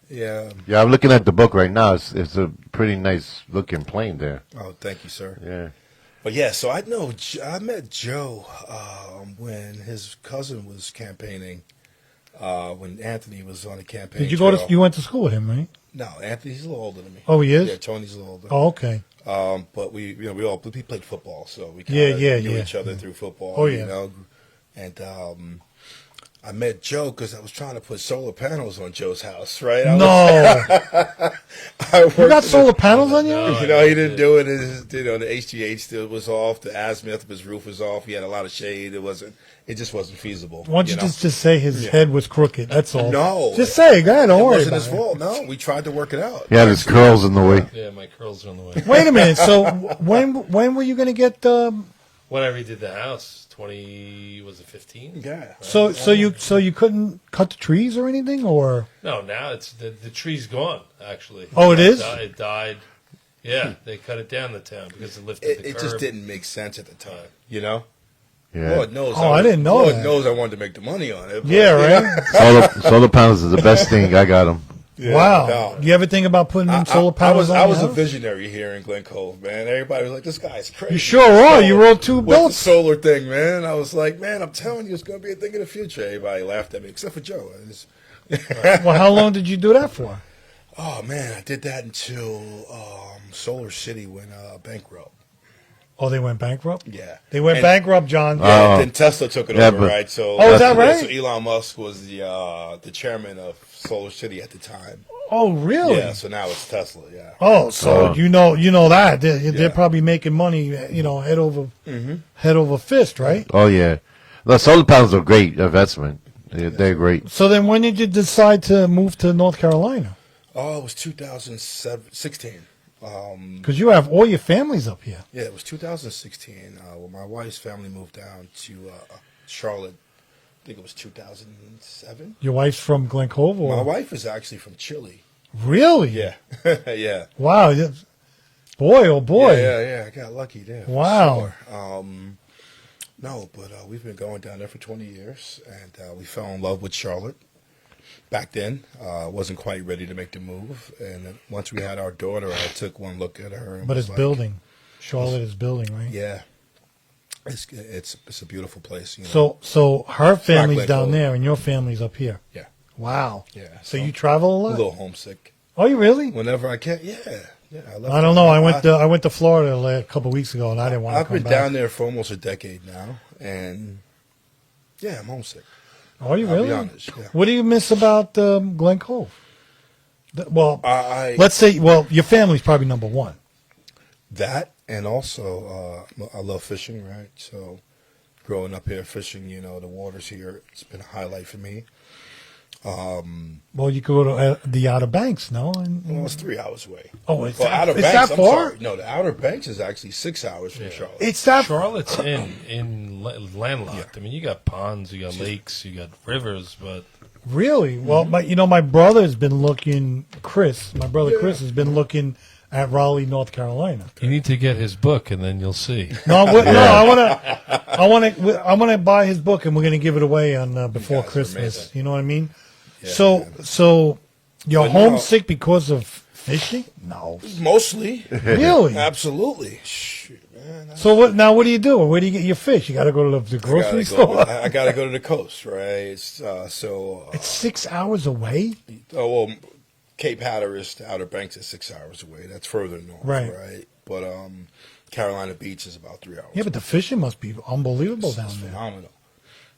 [SPEAKER 2] Yeah.
[SPEAKER 1] Yeah, I'm looking at the book right now. It's a pretty nice looking plane there.
[SPEAKER 2] Oh, thank you, sir.
[SPEAKER 1] Yeah.
[SPEAKER 2] But yeah, so I met Joe when his cousin was campaigning. When Anthony was on the campaign.
[SPEAKER 3] Did you
[SPEAKER 2] trail.
[SPEAKER 3] you went to school with him, right?
[SPEAKER 2] No, Anthony's a little older than me.
[SPEAKER 3] Oh, he is?
[SPEAKER 2] Yeah, Tony's a little older.
[SPEAKER 3] Oh, okay.
[SPEAKER 2] But we played football, so we
[SPEAKER 3] Yeah,
[SPEAKER 2] knew
[SPEAKER 3] yeah.
[SPEAKER 2] each other through football.
[SPEAKER 3] Oh, yeah.
[SPEAKER 2] And I met Joe because I was trying to put solar panels on Joe's house. Right?
[SPEAKER 3] No. You got solar panels on
[SPEAKER 5] No.
[SPEAKER 3] you?
[SPEAKER 2] He didn't do it. The HGH still was off. The azimuth of his roof was off. He had a lot of shade. It just wasn't feasible.
[SPEAKER 3] Why don't you just say his head was crooked? That's all.
[SPEAKER 2] No.
[SPEAKER 3] Just say, go ahead, don't
[SPEAKER 2] It
[SPEAKER 3] worry
[SPEAKER 2] wasn't
[SPEAKER 3] about
[SPEAKER 2] his
[SPEAKER 3] it.
[SPEAKER 2] fault. No, we tried to work it out.
[SPEAKER 1] Yeah, there's curls in the way.
[SPEAKER 5] Yeah, my curls are on the way.
[SPEAKER 3] Wait a minute. So when were you going to get
[SPEAKER 5] When I redid the house, 15?
[SPEAKER 2] Yeah.
[SPEAKER 3] so you couldn't cut the trees or anything, or
[SPEAKER 5] No, now it's the tree's gone. Actually.
[SPEAKER 3] Oh, it is?
[SPEAKER 5] It died. Yeah, they cut it down the town because it lifted the
[SPEAKER 2] It
[SPEAKER 5] curb.
[SPEAKER 2] just didn't make sense at the time.
[SPEAKER 1] Yeah.
[SPEAKER 2] Lord knows.
[SPEAKER 3] Oh, I didn't know
[SPEAKER 2] Lord
[SPEAKER 3] that.
[SPEAKER 2] knows I wanted to make the money on it. But,
[SPEAKER 3] yeah, right?
[SPEAKER 1] Solar panels is the best thing. I got them.
[SPEAKER 2] Yeah,
[SPEAKER 3] Wow.
[SPEAKER 2] no.
[SPEAKER 3] You ever think about putting in solar panels
[SPEAKER 2] I
[SPEAKER 3] on
[SPEAKER 2] was
[SPEAKER 3] your
[SPEAKER 2] a
[SPEAKER 3] house?
[SPEAKER 2] visionary here in Glen Cove, man. Everybody was like, "This guy's crazy."
[SPEAKER 3] You sure are. You wrote 2
[SPEAKER 2] What's
[SPEAKER 3] books.
[SPEAKER 2] the solar thing, man? I was like, "Man, I'm telling you, it's going to be a thing in the future." Everybody laughed at me, except for Joe.
[SPEAKER 3] Well, how long did you do that for?
[SPEAKER 2] Oh man, I did that until Solar City went bankrupt.
[SPEAKER 3] Oh, they went bankrupt?
[SPEAKER 2] Yeah,
[SPEAKER 3] They went
[SPEAKER 2] And-
[SPEAKER 3] bankrupt, John.
[SPEAKER 2] Yeah, then Tesla took it
[SPEAKER 1] Yeah,
[SPEAKER 2] over,
[SPEAKER 1] but-
[SPEAKER 2] right? So,
[SPEAKER 3] Oh, is that
[SPEAKER 2] yeah,
[SPEAKER 3] right?
[SPEAKER 2] So Elon Musk was the chairman of Solar City at the time.
[SPEAKER 3] Oh, really?
[SPEAKER 2] Yeah, so now it's Tesla. Yeah.
[SPEAKER 3] Oh, so
[SPEAKER 1] Oh.
[SPEAKER 3] you know that they're
[SPEAKER 2] Yeah.
[SPEAKER 3] probably making money, head over fist, right?
[SPEAKER 1] Oh, yeah. The solar panels are great investment. They're great.
[SPEAKER 3] So then, when did you decide to move to North Carolina?
[SPEAKER 2] Oh, it was 2016.
[SPEAKER 3] Because you have all your families up here.
[SPEAKER 2] Yeah, it was 2016. When my wife's family moved down to Charlotte, I think it was 2007.
[SPEAKER 3] Your wife's from Glen Cove, or
[SPEAKER 2] My wife is actually from Chile.
[SPEAKER 3] really?
[SPEAKER 2] Yeah, yeah.
[SPEAKER 3] Wow. Boy, oh boy.
[SPEAKER 2] Yeah. I got lucky there. for
[SPEAKER 3] Wow.
[SPEAKER 2] sure. No, but we've been going down there for 20 years, and we fell in love with Charlotte. Back then, wasn't quite ready to make the move, and then once we had our daughter, I took one look at her. And
[SPEAKER 3] But
[SPEAKER 2] was
[SPEAKER 3] it's
[SPEAKER 2] like,
[SPEAKER 3] building. Charlotte is building, right?
[SPEAKER 2] Yeah, it's a beautiful place. You know?
[SPEAKER 3] So her family's
[SPEAKER 2] Glen
[SPEAKER 3] down
[SPEAKER 2] Cove.
[SPEAKER 3] there, and your family's up here.
[SPEAKER 2] Yeah.
[SPEAKER 3] Wow.
[SPEAKER 2] Yeah,
[SPEAKER 3] So
[SPEAKER 2] so-
[SPEAKER 3] you travel a
[SPEAKER 2] a
[SPEAKER 3] lot?
[SPEAKER 2] little homesick
[SPEAKER 3] Oh, you really?
[SPEAKER 2] whenever I can. Yeah.
[SPEAKER 3] I don't know. I went to Florida a couple of weeks ago, and I didn't want to
[SPEAKER 2] I've
[SPEAKER 3] come
[SPEAKER 2] been
[SPEAKER 3] back.
[SPEAKER 2] down there for almost a decade now, and yeah, I'm homesick.
[SPEAKER 3] Oh, you
[SPEAKER 2] I'll be
[SPEAKER 3] really?
[SPEAKER 2] honest, yeah.
[SPEAKER 3] What do you miss about Glen Cove? Well,
[SPEAKER 2] I
[SPEAKER 3] let's say, your family's probably number one.
[SPEAKER 2] that, and also I love fishing, right? So growing up here fishing, the waters here, it's been a highlight for me.
[SPEAKER 3] Well, you could go to the Outer Banks, no?
[SPEAKER 2] Well, it's 3 hours away.
[SPEAKER 3] Oh, it's
[SPEAKER 2] Well,
[SPEAKER 3] that,
[SPEAKER 2] Outer
[SPEAKER 3] it's
[SPEAKER 2] Banks,
[SPEAKER 3] that
[SPEAKER 2] I'm
[SPEAKER 3] far?
[SPEAKER 2] sorry. No, the Outer Banks is actually 6 hours from Charlotte.
[SPEAKER 3] It's that
[SPEAKER 5] Charlotte's landlocked. I mean, you got ponds, you got lakes, you got rivers, but
[SPEAKER 3] Really? Well, my brother's been looking. Chris, my brother Chris has been looking at Raleigh, North Carolina.
[SPEAKER 5] You need to get his book, and then you'll see.
[SPEAKER 3] No, I want to buy his book, and we're going to give it away on before
[SPEAKER 2] guys are
[SPEAKER 3] Christmas.
[SPEAKER 2] amazing.
[SPEAKER 3] You know what I mean?
[SPEAKER 2] Yeah,
[SPEAKER 3] So you're
[SPEAKER 2] But no.
[SPEAKER 3] homesick because of fishing? No,
[SPEAKER 2] Mostly.
[SPEAKER 3] really.
[SPEAKER 2] Absolutely. Shoot, man.
[SPEAKER 3] So what? Now what do you do? Where do you get your fish? You got to go to the grocery store.
[SPEAKER 2] I got to go to the coast, right?
[SPEAKER 3] It's 6 hours away.
[SPEAKER 2] Well, Cape Hatteras to Outer Banks is 6 hours away. That's further north,
[SPEAKER 3] Right.
[SPEAKER 2] right? But Carolina Beach is about 3 hours.
[SPEAKER 3] Yeah, but the fishing must be unbelievable down
[SPEAKER 2] It's
[SPEAKER 3] there.
[SPEAKER 2] phenomenal.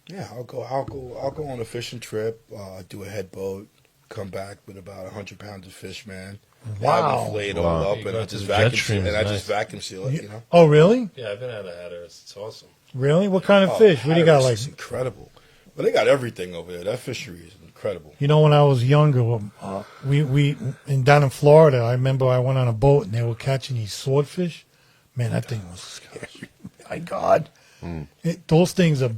[SPEAKER 2] Yeah, I'll go on a fishing trip, do a head boat, come back with about 100 pounds of fish, man.
[SPEAKER 3] Wow.
[SPEAKER 2] Have it flayed
[SPEAKER 1] Wow.
[SPEAKER 2] all up,
[SPEAKER 5] You
[SPEAKER 2] and
[SPEAKER 5] go
[SPEAKER 2] I
[SPEAKER 5] to
[SPEAKER 2] just
[SPEAKER 5] the jet
[SPEAKER 2] vacuum
[SPEAKER 5] stream
[SPEAKER 2] seal,
[SPEAKER 5] is nice.
[SPEAKER 2] vacuum seal it. You know.
[SPEAKER 3] Oh, really?
[SPEAKER 5] Yeah, I've been out of Hatteras. It's awesome.
[SPEAKER 3] Really? What kind of fish? What do you got?
[SPEAKER 2] Hatteras
[SPEAKER 3] Like,
[SPEAKER 2] is incredible. But they got everything over there. That fishery is incredible.
[SPEAKER 3] you know, when I was younger, down in Florida, I remember I went on a boat and they were catching these swordfish. Man, that thing was scary. My God, those things are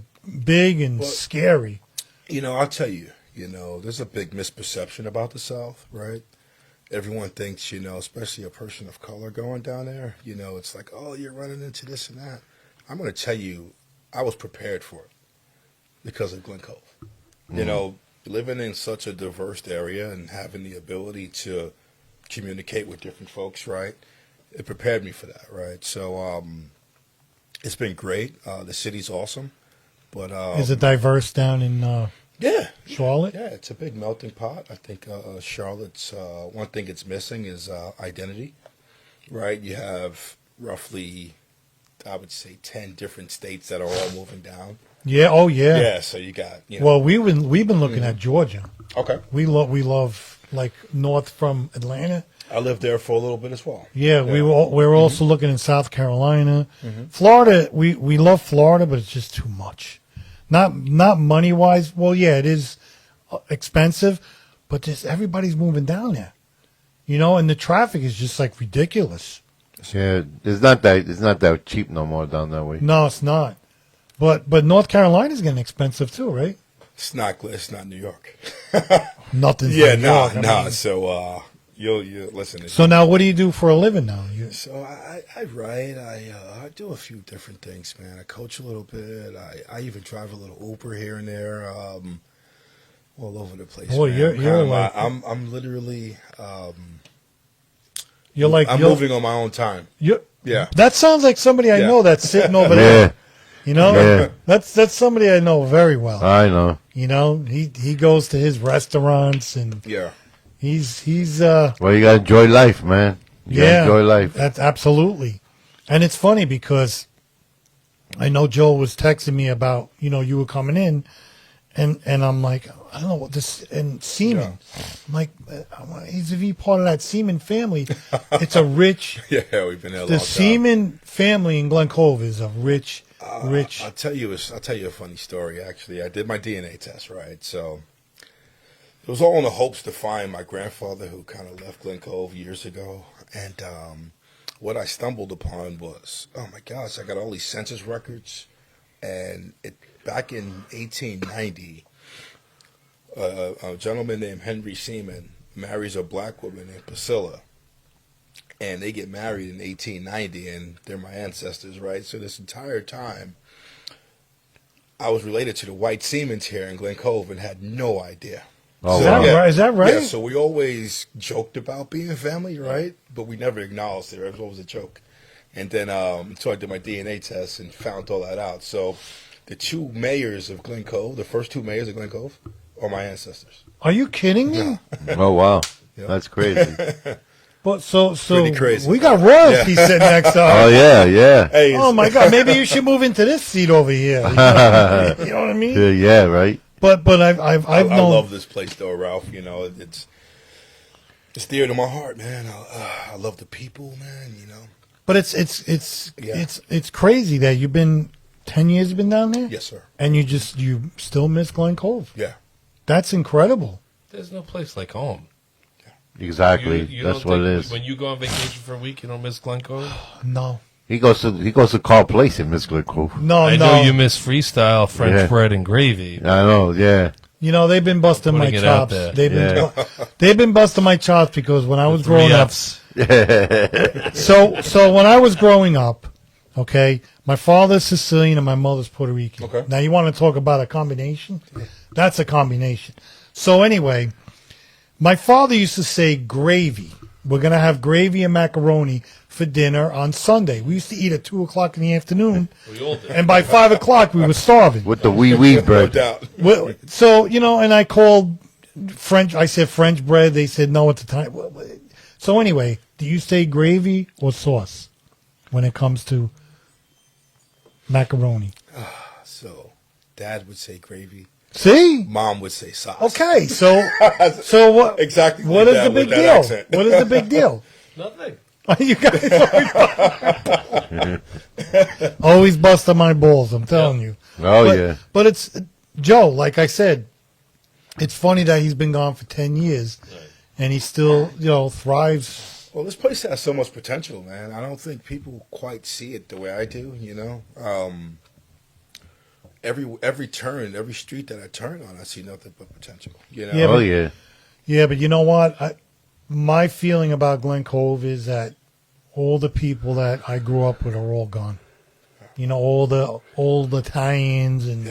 [SPEAKER 3] big and scary.
[SPEAKER 2] You know, I'll tell you. You know, there's a big misperception about the South, right? Everyone thinks, you know, especially a person of color going down there, you know, it's like, oh, you're running into this and that. I'm going to tell you, I was prepared for it because of Glen Cove. You know, living in such a diverse area and having the ability to communicate with different folks, right? It prepared me for that, right? So it's been great. The city's awesome. But
[SPEAKER 3] Is it diverse down in
[SPEAKER 2] yeah.
[SPEAKER 3] Charlotte?
[SPEAKER 2] Yeah, it's a big melting pot. I think Charlotte's one thing it's missing is identity, right? You have roughly, I would say, 10 different states that are all moving down.
[SPEAKER 3] Yeah. Oh, yeah.
[SPEAKER 2] Yeah, so you got, you know.
[SPEAKER 3] Well, we've been looking at Georgia.
[SPEAKER 2] Okay.
[SPEAKER 3] We love like north from Atlanta.
[SPEAKER 2] I lived there for a little bit as well.
[SPEAKER 3] Yeah, we were also looking in South Carolina, Florida. We love Florida, but it's just too much. Not money wise. Well, yeah, it is expensive, but just everybody's moving down there, you know, and the traffic is just like ridiculous.
[SPEAKER 1] Yeah, it's not that cheap no more down that way.
[SPEAKER 3] No, it's not. But North Carolina's getting expensive too, right?
[SPEAKER 2] It's not New York.
[SPEAKER 3] Nothing's
[SPEAKER 2] Yeah,
[SPEAKER 3] New
[SPEAKER 2] nah,
[SPEAKER 3] York. I
[SPEAKER 2] nah.
[SPEAKER 3] mean,
[SPEAKER 2] So you listen.
[SPEAKER 3] so now, what do you do for a living now?
[SPEAKER 2] So I write. I do a few different things, man. I coach a little bit. I even drive a little Uber here and there, all over the place.
[SPEAKER 3] Boy,
[SPEAKER 2] man.
[SPEAKER 3] you're like
[SPEAKER 2] I'm literally
[SPEAKER 3] you're like
[SPEAKER 2] I'm
[SPEAKER 3] you're-
[SPEAKER 2] moving on my own time.
[SPEAKER 3] you're-
[SPEAKER 2] Yeah.
[SPEAKER 3] That sounds like somebody I
[SPEAKER 2] Yeah.
[SPEAKER 3] know that's sitting over
[SPEAKER 1] Yeah,
[SPEAKER 3] there. You know,
[SPEAKER 1] Yeah.
[SPEAKER 3] that's somebody I know very well.
[SPEAKER 1] I know.
[SPEAKER 3] You know, he goes to his restaurants and
[SPEAKER 2] Yeah.
[SPEAKER 3] he's
[SPEAKER 1] Well, you gotta enjoy life, man. You gotta enjoy life.
[SPEAKER 3] That's absolutely. And it's funny because I know Joe was texting me about, you know, you were coming in and I'm like, I don't know what this, and Seaman. I'm like, he's a part of that Seaman family. It's a rich,
[SPEAKER 2] Yeah, we've been there a long
[SPEAKER 3] the
[SPEAKER 2] time.
[SPEAKER 3] Seaman family in Glen Cove is a rich.
[SPEAKER 2] I'll tell you a funny story. Actually, I did my DNA test, right? So it was all in the hopes to find my grandfather, who kind of left Glen Cove years ago. And what I stumbled upon was, oh my gosh, I got all these census records, and back in 1890, a gentleman named Henry Seaman marries a black woman named Priscilla. And they get married in 1890, and they're my ancestors, right? So this entire time, I was related to the white Seamans here in Glen Cove and had no idea.
[SPEAKER 1] Oh,
[SPEAKER 3] Is
[SPEAKER 1] wow.
[SPEAKER 3] that right? Is that right?
[SPEAKER 2] Yeah, so we always joked about being family, right? But we never acknowledged it. It was always a joke. And then so I did my DNA test and found all that out. So the two mayors of Glen Cove, the first two mayors of Glen Cove, are my ancestors.
[SPEAKER 3] Are you kidding me?
[SPEAKER 1] Oh wow,
[SPEAKER 2] Yeah.
[SPEAKER 1] that's crazy.
[SPEAKER 3] But so
[SPEAKER 2] Pretty crazy.
[SPEAKER 3] we got royalty sitting next to us.
[SPEAKER 1] Oh yeah.
[SPEAKER 2] Hey,
[SPEAKER 3] Oh my God! Maybe you should move into this seat over here. You know what I mean?
[SPEAKER 1] Yeah, right.
[SPEAKER 3] But I've
[SPEAKER 2] I
[SPEAKER 3] known.
[SPEAKER 2] love this place, though, Ralph. You know, it's dear to my heart, man. I love the people, man. You know.
[SPEAKER 3] But it's
[SPEAKER 2] Yeah.
[SPEAKER 3] crazy that you've been 10 years. You've been down there.
[SPEAKER 2] Yes, sir.
[SPEAKER 3] And you still miss Glen Cove.
[SPEAKER 2] Yeah.
[SPEAKER 3] That's incredible.
[SPEAKER 5] There's no place like home.
[SPEAKER 1] Exactly.
[SPEAKER 5] You
[SPEAKER 1] That's
[SPEAKER 5] don't
[SPEAKER 1] what it
[SPEAKER 5] think
[SPEAKER 1] is.
[SPEAKER 5] When you go on vacation for a week, you don't miss Glen Cove?
[SPEAKER 3] No,
[SPEAKER 1] He goes to Carl Place in Miss Glen Cove.
[SPEAKER 3] no,
[SPEAKER 5] I
[SPEAKER 3] no.
[SPEAKER 5] know you miss freestyle, French
[SPEAKER 1] Yeah.
[SPEAKER 5] bread, and gravy.
[SPEAKER 1] I know. Yeah.
[SPEAKER 3] You know they've been busting my
[SPEAKER 5] Putting it out
[SPEAKER 3] chops.
[SPEAKER 5] there.
[SPEAKER 3] They've been busting my chops because when I was growing up,
[SPEAKER 5] Fs.
[SPEAKER 3] So when I was growing up, okay, my father's Sicilian and my mother's Puerto Rican.
[SPEAKER 2] Okay.
[SPEAKER 3] Now you want to talk about a combination? That's a combination. So anyway, my father used to say gravy. We're going to have gravy and macaroni for dinner on Sunday. We used to eat at 2 o'clock in the afternoon.
[SPEAKER 5] We all did.
[SPEAKER 3] And by 5 o'clock, we were starving.
[SPEAKER 1] With the wee
[SPEAKER 2] No
[SPEAKER 1] bread.
[SPEAKER 2] doubt.
[SPEAKER 3] Well, so, and I called French. I said French bread. They said no at the time. So anyway, do you say gravy or sauce when it comes to macaroni?
[SPEAKER 2] So, Dad would say gravy.
[SPEAKER 3] See?
[SPEAKER 2] Mom would say sauce.
[SPEAKER 3] Okay, so what?
[SPEAKER 2] Exactly
[SPEAKER 3] What
[SPEAKER 2] like
[SPEAKER 3] is
[SPEAKER 2] that
[SPEAKER 3] the big
[SPEAKER 2] with that
[SPEAKER 3] deal?
[SPEAKER 2] accent.
[SPEAKER 3] What is the big deal?
[SPEAKER 5] Nothing.
[SPEAKER 3] You guys always busting my balls. I'm telling you.
[SPEAKER 1] Oh,
[SPEAKER 3] But-
[SPEAKER 1] yeah.
[SPEAKER 3] But it's Joe. Like I said, it's funny that he's been gone for 10 years, and he still, thrives.
[SPEAKER 2] Well, this place has so much potential, man. I don't think people quite see it the way I do. Every turn, every street that I turn on, I see nothing but potential.
[SPEAKER 3] Yeah,
[SPEAKER 1] Oh, yeah.
[SPEAKER 3] Yeah, but you know what? My feeling about Glen Cove is that all the people that I grew up with are all gone. All the old Italians and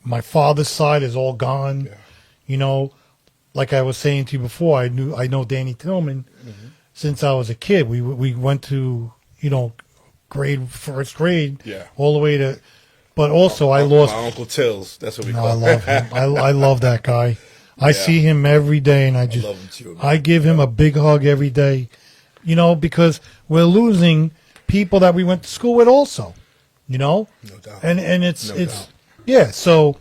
[SPEAKER 3] my father's side is all gone.
[SPEAKER 2] Yeah.
[SPEAKER 3] Like I was saying to you before, I know Danny Tillman since I was a kid. We went to first grade,
[SPEAKER 2] Yeah.
[SPEAKER 3] all the way to. But also, I lost.
[SPEAKER 2] My Uncle Tills. That's what we
[SPEAKER 3] No,
[SPEAKER 2] call
[SPEAKER 3] I
[SPEAKER 2] him.
[SPEAKER 3] love him. I love that guy. I
[SPEAKER 2] Yeah.
[SPEAKER 3] see him every day, and I
[SPEAKER 2] love him too, man.
[SPEAKER 3] I give him a big hug every day. Because we're losing people that we went to school with, also.
[SPEAKER 2] No doubt.
[SPEAKER 3] And it's
[SPEAKER 2] No
[SPEAKER 3] it's
[SPEAKER 2] doubt.
[SPEAKER 3] yeah. So,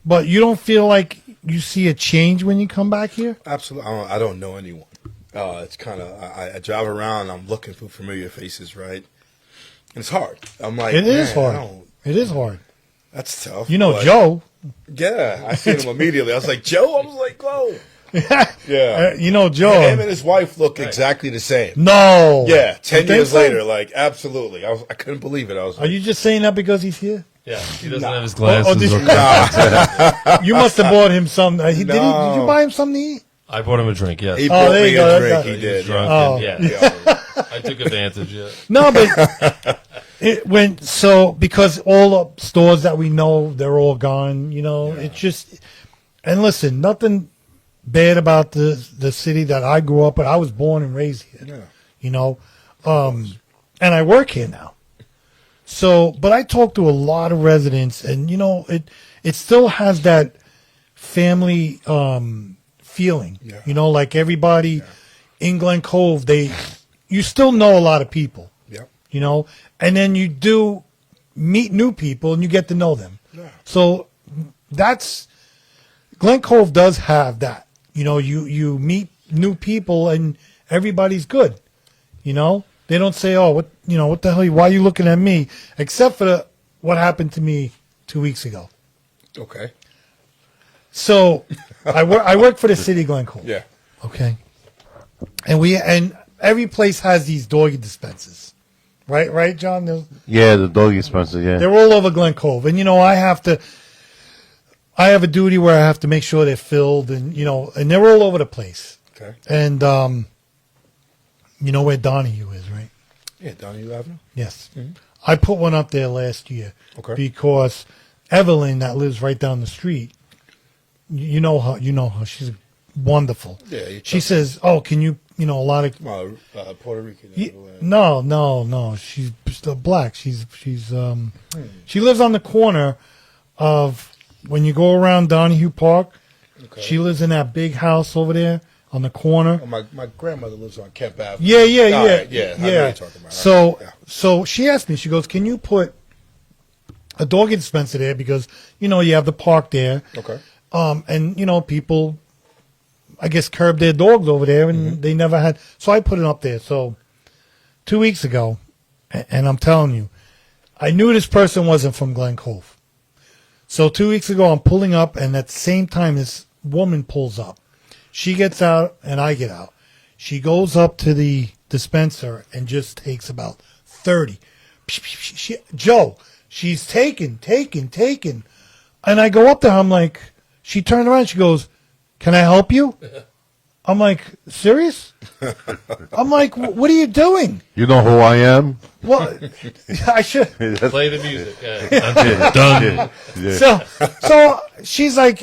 [SPEAKER 3] but you don't feel like you see a change when you come back here?
[SPEAKER 2] Absolutely. I don't know anyone. It's kind of, I drive around, I'm looking for familiar faces, right? And it's hard. I'm like,
[SPEAKER 3] It is
[SPEAKER 2] man,
[SPEAKER 3] hard. It is hard.
[SPEAKER 2] That's tough. but-
[SPEAKER 3] Joe.
[SPEAKER 2] Yeah, I seen him immediately. I was like, Joe? I was like, whoa. Yeah.
[SPEAKER 3] Joe.
[SPEAKER 2] Him and his wife look exactly the same.
[SPEAKER 3] No.
[SPEAKER 2] Yeah, 10
[SPEAKER 3] You think
[SPEAKER 2] years
[SPEAKER 3] so?
[SPEAKER 2] later, like, absolutely. I couldn't believe it. I was
[SPEAKER 3] Are you just saying that because he's here?
[SPEAKER 5] Yeah, he doesn't have his
[SPEAKER 3] Oh,
[SPEAKER 5] glasses.
[SPEAKER 3] did you-
[SPEAKER 5] or-
[SPEAKER 3] You must have bought him some. Did you
[SPEAKER 2] No.
[SPEAKER 3] buy him something to eat?
[SPEAKER 5] I bought him a drink. Yes.
[SPEAKER 2] He
[SPEAKER 3] Oh,
[SPEAKER 2] brought
[SPEAKER 3] there
[SPEAKER 2] me
[SPEAKER 3] you go.
[SPEAKER 2] a drink.
[SPEAKER 3] That's-
[SPEAKER 2] He
[SPEAKER 5] He was
[SPEAKER 2] did.
[SPEAKER 5] drunk.
[SPEAKER 3] Oh.
[SPEAKER 5] And, yeah.
[SPEAKER 2] Yeah.
[SPEAKER 5] I took advantage. Yeah.
[SPEAKER 3] No, but because all the stores that we know, they're all gone. It's just. And listen, nothing bad about the city that I grew up in. I was born and raised here.
[SPEAKER 2] Yeah.
[SPEAKER 3] And I work here now. So, but I talk to a lot of residents, and it still has that family feeling.
[SPEAKER 2] Yeah.
[SPEAKER 3] Like everybody in Glen Cove, you still know a lot of people.
[SPEAKER 2] Yep.
[SPEAKER 3] And then you do meet new people and you get to know them.
[SPEAKER 2] Yeah.
[SPEAKER 3] So Glen Cove does have that. You meet new people and everybody's good. They don't say, "Oh, what the hell? Why are you looking at me?" Except for what happened to me 2 weeks ago.
[SPEAKER 2] Okay.
[SPEAKER 3] So I work for the city of Glen Cove.
[SPEAKER 2] Yeah.
[SPEAKER 3] Okay. And every place has these doggy dispensers. Right, John?
[SPEAKER 1] Yeah, the doggy Spencer, yeah.
[SPEAKER 3] They're all over Glen Cove. And I have a duty where I have to make sure they're filled, and and they're all over the place.
[SPEAKER 2] Okay.
[SPEAKER 3] And you know where Donahue is, right?
[SPEAKER 2] Yeah, Donahue Avenue.
[SPEAKER 3] Yes. I put one up there last year.
[SPEAKER 2] Okay.
[SPEAKER 3] Because Evelyn, that lives right down the street, you know her. She's wonderful.
[SPEAKER 2] Yeah, you
[SPEAKER 3] She
[SPEAKER 2] talk-
[SPEAKER 3] says, "Oh, can you, a lot of
[SPEAKER 2] Puerto Rican.
[SPEAKER 3] no, she's still black. She's she lives on the corner of when you go around Donahue Park.
[SPEAKER 2] Okay.
[SPEAKER 3] She lives in that big house over there on the corner.
[SPEAKER 2] Oh, my grandmother lives on Kemp Avenue.
[SPEAKER 3] Yeah.
[SPEAKER 2] All right, yeah. I know what you're talking about.
[SPEAKER 3] So
[SPEAKER 2] Yeah.
[SPEAKER 3] so she asked me. She goes, "Can you put a doggy dispenser there because you have the park there,
[SPEAKER 2] Okay.
[SPEAKER 3] and people, I guess, curb their dogs over there, and they never had. So I put it up there. So 2 weeks ago, and I'm telling you, I knew this person wasn't from Glen Cove. So 2 weeks ago, I'm pulling up, and at the same time, this woman pulls up. She gets out, and I get out. She goes up to the dispenser and just takes about 30. Joe, she's taking. And I go up to her. I'm like, she turned around. She goes, "Can I help you?" I'm like, serious? I'm like, what are you doing?
[SPEAKER 1] You know who I am?
[SPEAKER 3] Well, I should.
[SPEAKER 5] Play the music. Yeah. Done.
[SPEAKER 1] Yeah.
[SPEAKER 3] So she's like,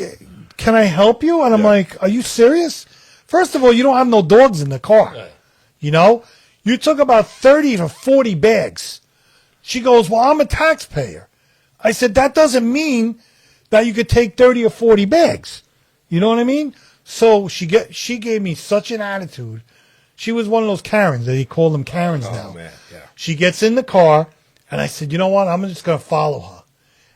[SPEAKER 3] can I help you? And I'm like, are you serious? First of all, you don't have no dogs in the car.
[SPEAKER 5] Right.
[SPEAKER 3] You know, you took about 30 to 40 bags. She goes, well, I'm a taxpayer. I said, that doesn't mean that you could take 30 or 40 bags. You know what I mean? So she gave me such an attitude. She was one of those Karens. They call them Karens now.
[SPEAKER 2] Man, yeah.
[SPEAKER 3] She gets in the car, and I said, you know what? I'm just going to follow her.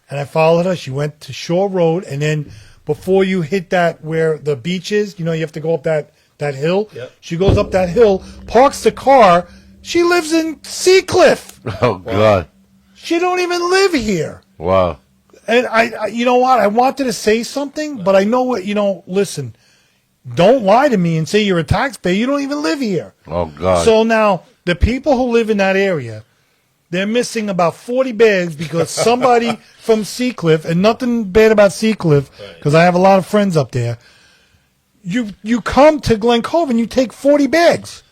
[SPEAKER 3] And I followed her. She went to Shore Road, and then before you hit that where the beach is, you know, you have to go up that hill.
[SPEAKER 5] Yep.
[SPEAKER 3] She goes up that hill, parks the car. She lives in Seacliff.
[SPEAKER 1] Oh, God.
[SPEAKER 3] She don't even live here.
[SPEAKER 1] Wow.
[SPEAKER 3] And I you know what? I wanted to say something, but I know what, you know, listen, don't lie to me and say you're a taxpayer. You don't even live here.
[SPEAKER 1] Oh, God.
[SPEAKER 3] So now, the people who live in that area, they're missing about 40 bags because somebody from Seacliff, and nothing bad about Seacliff, because I have a lot of friends up there, you come to Glen Cove and you take 40 bags.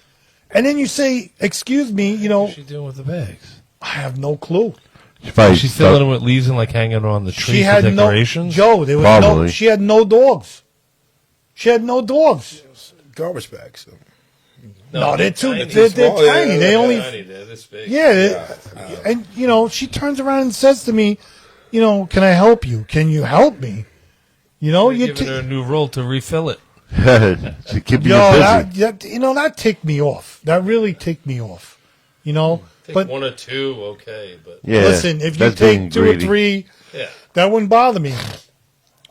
[SPEAKER 3] And then you say, excuse me, you know,
[SPEAKER 5] What's she doing with the bags?
[SPEAKER 3] I have no clue.
[SPEAKER 5] She's filling them with leaves and like hanging on the tree
[SPEAKER 3] She
[SPEAKER 5] for
[SPEAKER 3] had no,
[SPEAKER 5] decorations?
[SPEAKER 3] Joe, there was
[SPEAKER 1] Probably.
[SPEAKER 3] no, she had no dogs. She had no dogs.
[SPEAKER 2] Garbage bags. So.
[SPEAKER 3] No, they're
[SPEAKER 5] tiny.
[SPEAKER 3] they're
[SPEAKER 2] Small, yeah,
[SPEAKER 3] tiny.
[SPEAKER 2] yeah,
[SPEAKER 3] They
[SPEAKER 2] yeah.
[SPEAKER 3] only,
[SPEAKER 5] Tiny, they're this big.
[SPEAKER 3] yeah. And, you know, she turns around and says to me, you know, can I help you? Can you help me? You know,
[SPEAKER 5] You're
[SPEAKER 3] you
[SPEAKER 5] giving her a new roll to refill it.
[SPEAKER 1] She keep you
[SPEAKER 3] yo,
[SPEAKER 1] busy.
[SPEAKER 3] that, you know, that ticked me off. That really ticked me off. You know,
[SPEAKER 5] Take
[SPEAKER 3] but
[SPEAKER 5] one or two, okay, but
[SPEAKER 1] Yeah,
[SPEAKER 3] listen, if you
[SPEAKER 1] that's being
[SPEAKER 3] take two or
[SPEAKER 1] greedy.
[SPEAKER 3] three,
[SPEAKER 5] yeah.
[SPEAKER 3] that wouldn't bother me.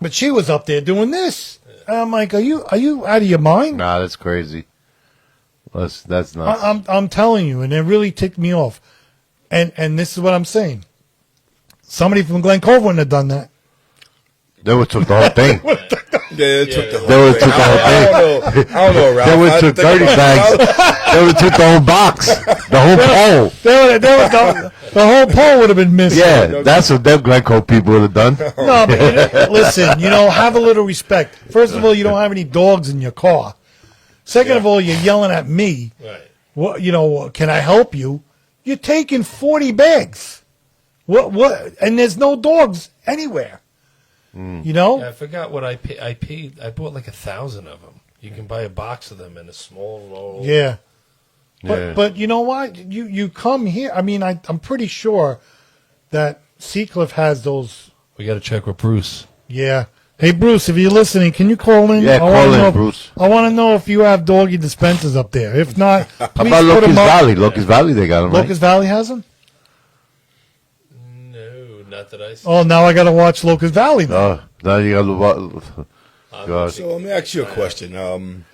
[SPEAKER 3] But she was up there doing this. And I'm like, are you out of your mind?
[SPEAKER 1] Nah, that's crazy. That's not.
[SPEAKER 3] I'm telling you, and it really ticked me off. And this is what I'm saying. Somebody from Glen Cove wouldn't have done that.
[SPEAKER 1] They would took the whole thing.
[SPEAKER 2] Yeah, it took the whole
[SPEAKER 1] They would
[SPEAKER 2] thing.
[SPEAKER 1] took the whole thing.
[SPEAKER 2] I don't know, Ralph.
[SPEAKER 1] They would
[SPEAKER 2] I
[SPEAKER 1] took
[SPEAKER 2] think
[SPEAKER 1] 30
[SPEAKER 2] about-
[SPEAKER 1] bags. They would took the whole box, the whole pole.
[SPEAKER 3] The whole pole would have been missing.
[SPEAKER 1] Yeah, that's what them Glencoe people would have done.
[SPEAKER 3] No, but listen, you know, have a little respect. First of all, you don't have any dogs in your car. Second of all, you're yelling at me.
[SPEAKER 5] Right.
[SPEAKER 3] What, you know, can I help you? You're taking 40 bags. What? And there's no dogs anywhere. You know?
[SPEAKER 5] Yeah, I forgot what I paid. I bought like 1,000 of them. You can buy a box of them in a small roll.
[SPEAKER 3] Yeah.
[SPEAKER 1] Yeah.
[SPEAKER 3] But you know what? You come here. I mean, I'm pretty sure that Seacliff has those.
[SPEAKER 5] We got to check with Bruce.
[SPEAKER 3] Yeah. Hey, Bruce, if you're listening, can you call in?
[SPEAKER 1] Yeah,
[SPEAKER 3] I
[SPEAKER 1] call
[SPEAKER 3] wanna
[SPEAKER 1] in,
[SPEAKER 3] know
[SPEAKER 1] Bruce.
[SPEAKER 3] I want to know if you have doggy dispensers up there. If not,
[SPEAKER 1] How
[SPEAKER 3] please
[SPEAKER 1] about
[SPEAKER 3] put
[SPEAKER 1] Locust
[SPEAKER 3] them up.
[SPEAKER 1] Valley? Locust Valley, they got them, right?
[SPEAKER 3] Locust Valley has them?
[SPEAKER 5] No, not that I see.
[SPEAKER 3] Oh, now I got to watch Locust Valley. Then.
[SPEAKER 1] Now you got to. God.
[SPEAKER 2] So let me ask you a question.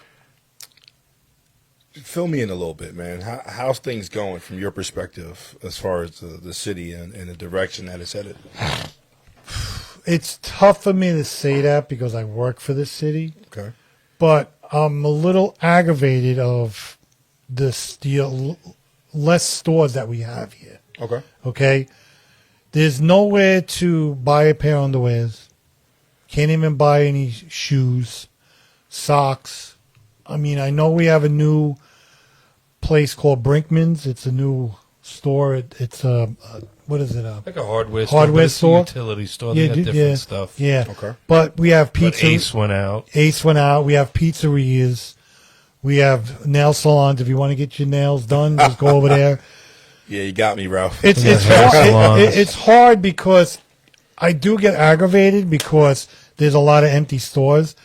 [SPEAKER 2] Fill me in a little bit, man. How's things going from your perspective as far as the city and the direction that it's headed?
[SPEAKER 3] It's tough for me to say that because I work for the city,
[SPEAKER 2] Okay.
[SPEAKER 3] but I'm a little aggravated of the less stores that we have here.
[SPEAKER 2] Okay.
[SPEAKER 3] Okay, there's nowhere to buy a pair of underwears. Can't even buy any shoes, socks. I mean, I know we have a new place called Brinkman's. It's a new store. It's what is it?
[SPEAKER 5] Like a hardware
[SPEAKER 3] Hardware
[SPEAKER 5] store.
[SPEAKER 3] store?
[SPEAKER 5] But it's a utility store. They got different stuff.
[SPEAKER 3] Yeah.
[SPEAKER 2] Okay.
[SPEAKER 3] But we have
[SPEAKER 5] But
[SPEAKER 3] pizza.
[SPEAKER 5] Ace went out.
[SPEAKER 3] Ace went out. We have pizzerias. We have nail salons. If you want to get your nails done, just go over there.
[SPEAKER 2] Yeah, you got me, Ralph.
[SPEAKER 3] It's
[SPEAKER 5] hair
[SPEAKER 3] hard.
[SPEAKER 5] salons.
[SPEAKER 3] It's hard because I do get aggravated because there's a lot of empty stores,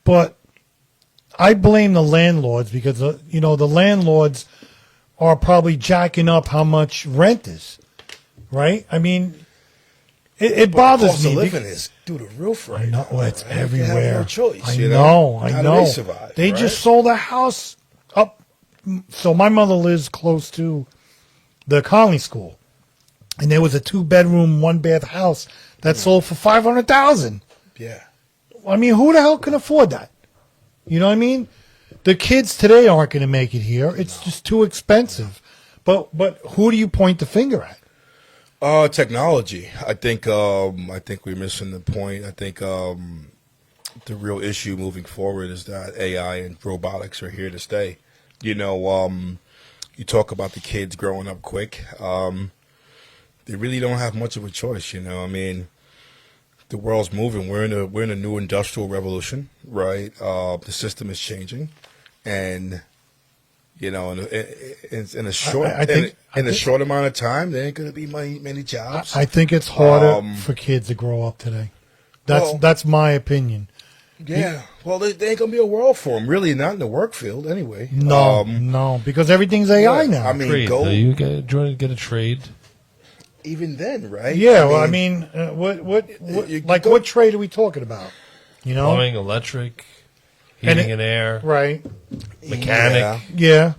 [SPEAKER 3] but I blame the landlords because the landlords are probably jacking up how much rent is, right? I mean, it bothers
[SPEAKER 2] cost
[SPEAKER 3] me.
[SPEAKER 2] of living is through the roof right
[SPEAKER 3] No,
[SPEAKER 2] now.
[SPEAKER 3] it's
[SPEAKER 2] Right? They
[SPEAKER 3] everywhere.
[SPEAKER 2] have no choice.
[SPEAKER 3] I
[SPEAKER 2] you
[SPEAKER 3] know.
[SPEAKER 2] How do
[SPEAKER 3] know.
[SPEAKER 2] they survive?
[SPEAKER 3] They
[SPEAKER 2] right?
[SPEAKER 3] just sold a house up. So my mother lives close to the Conley School, and there was a 2-bedroom, 1-bath house that sold for $500,000.
[SPEAKER 2] Yeah.
[SPEAKER 3] I mean, who the hell can afford that? You know what I mean? The kids today aren't going to make it here. It's just too expensive. But who do you point the finger at?
[SPEAKER 2] Technology. I think we're missing the point. I think the real issue moving forward is that AI and robotics are here to stay. You talk about the kids growing up quick. They really don't have much of a choice. I mean, the world's moving. We're in a new industrial revolution, right? The system is changing, and in a short in a short amount of time, there ain't going to be many jobs.
[SPEAKER 3] I think it's harder for kids to grow up today. That's my opinion.
[SPEAKER 2] Yeah. Well, there ain't going to be a world for them, really, not in the work field anyway.
[SPEAKER 3] No, because everything's AI now.
[SPEAKER 2] I mean,
[SPEAKER 5] Trade, though. You trying to get a trade?
[SPEAKER 2] Even then, right?
[SPEAKER 3] Yeah, what trade are we talking about?
[SPEAKER 5] Plumbing, electric, heating and air,
[SPEAKER 3] right?
[SPEAKER 5] Mechanic,
[SPEAKER 3] Yeah.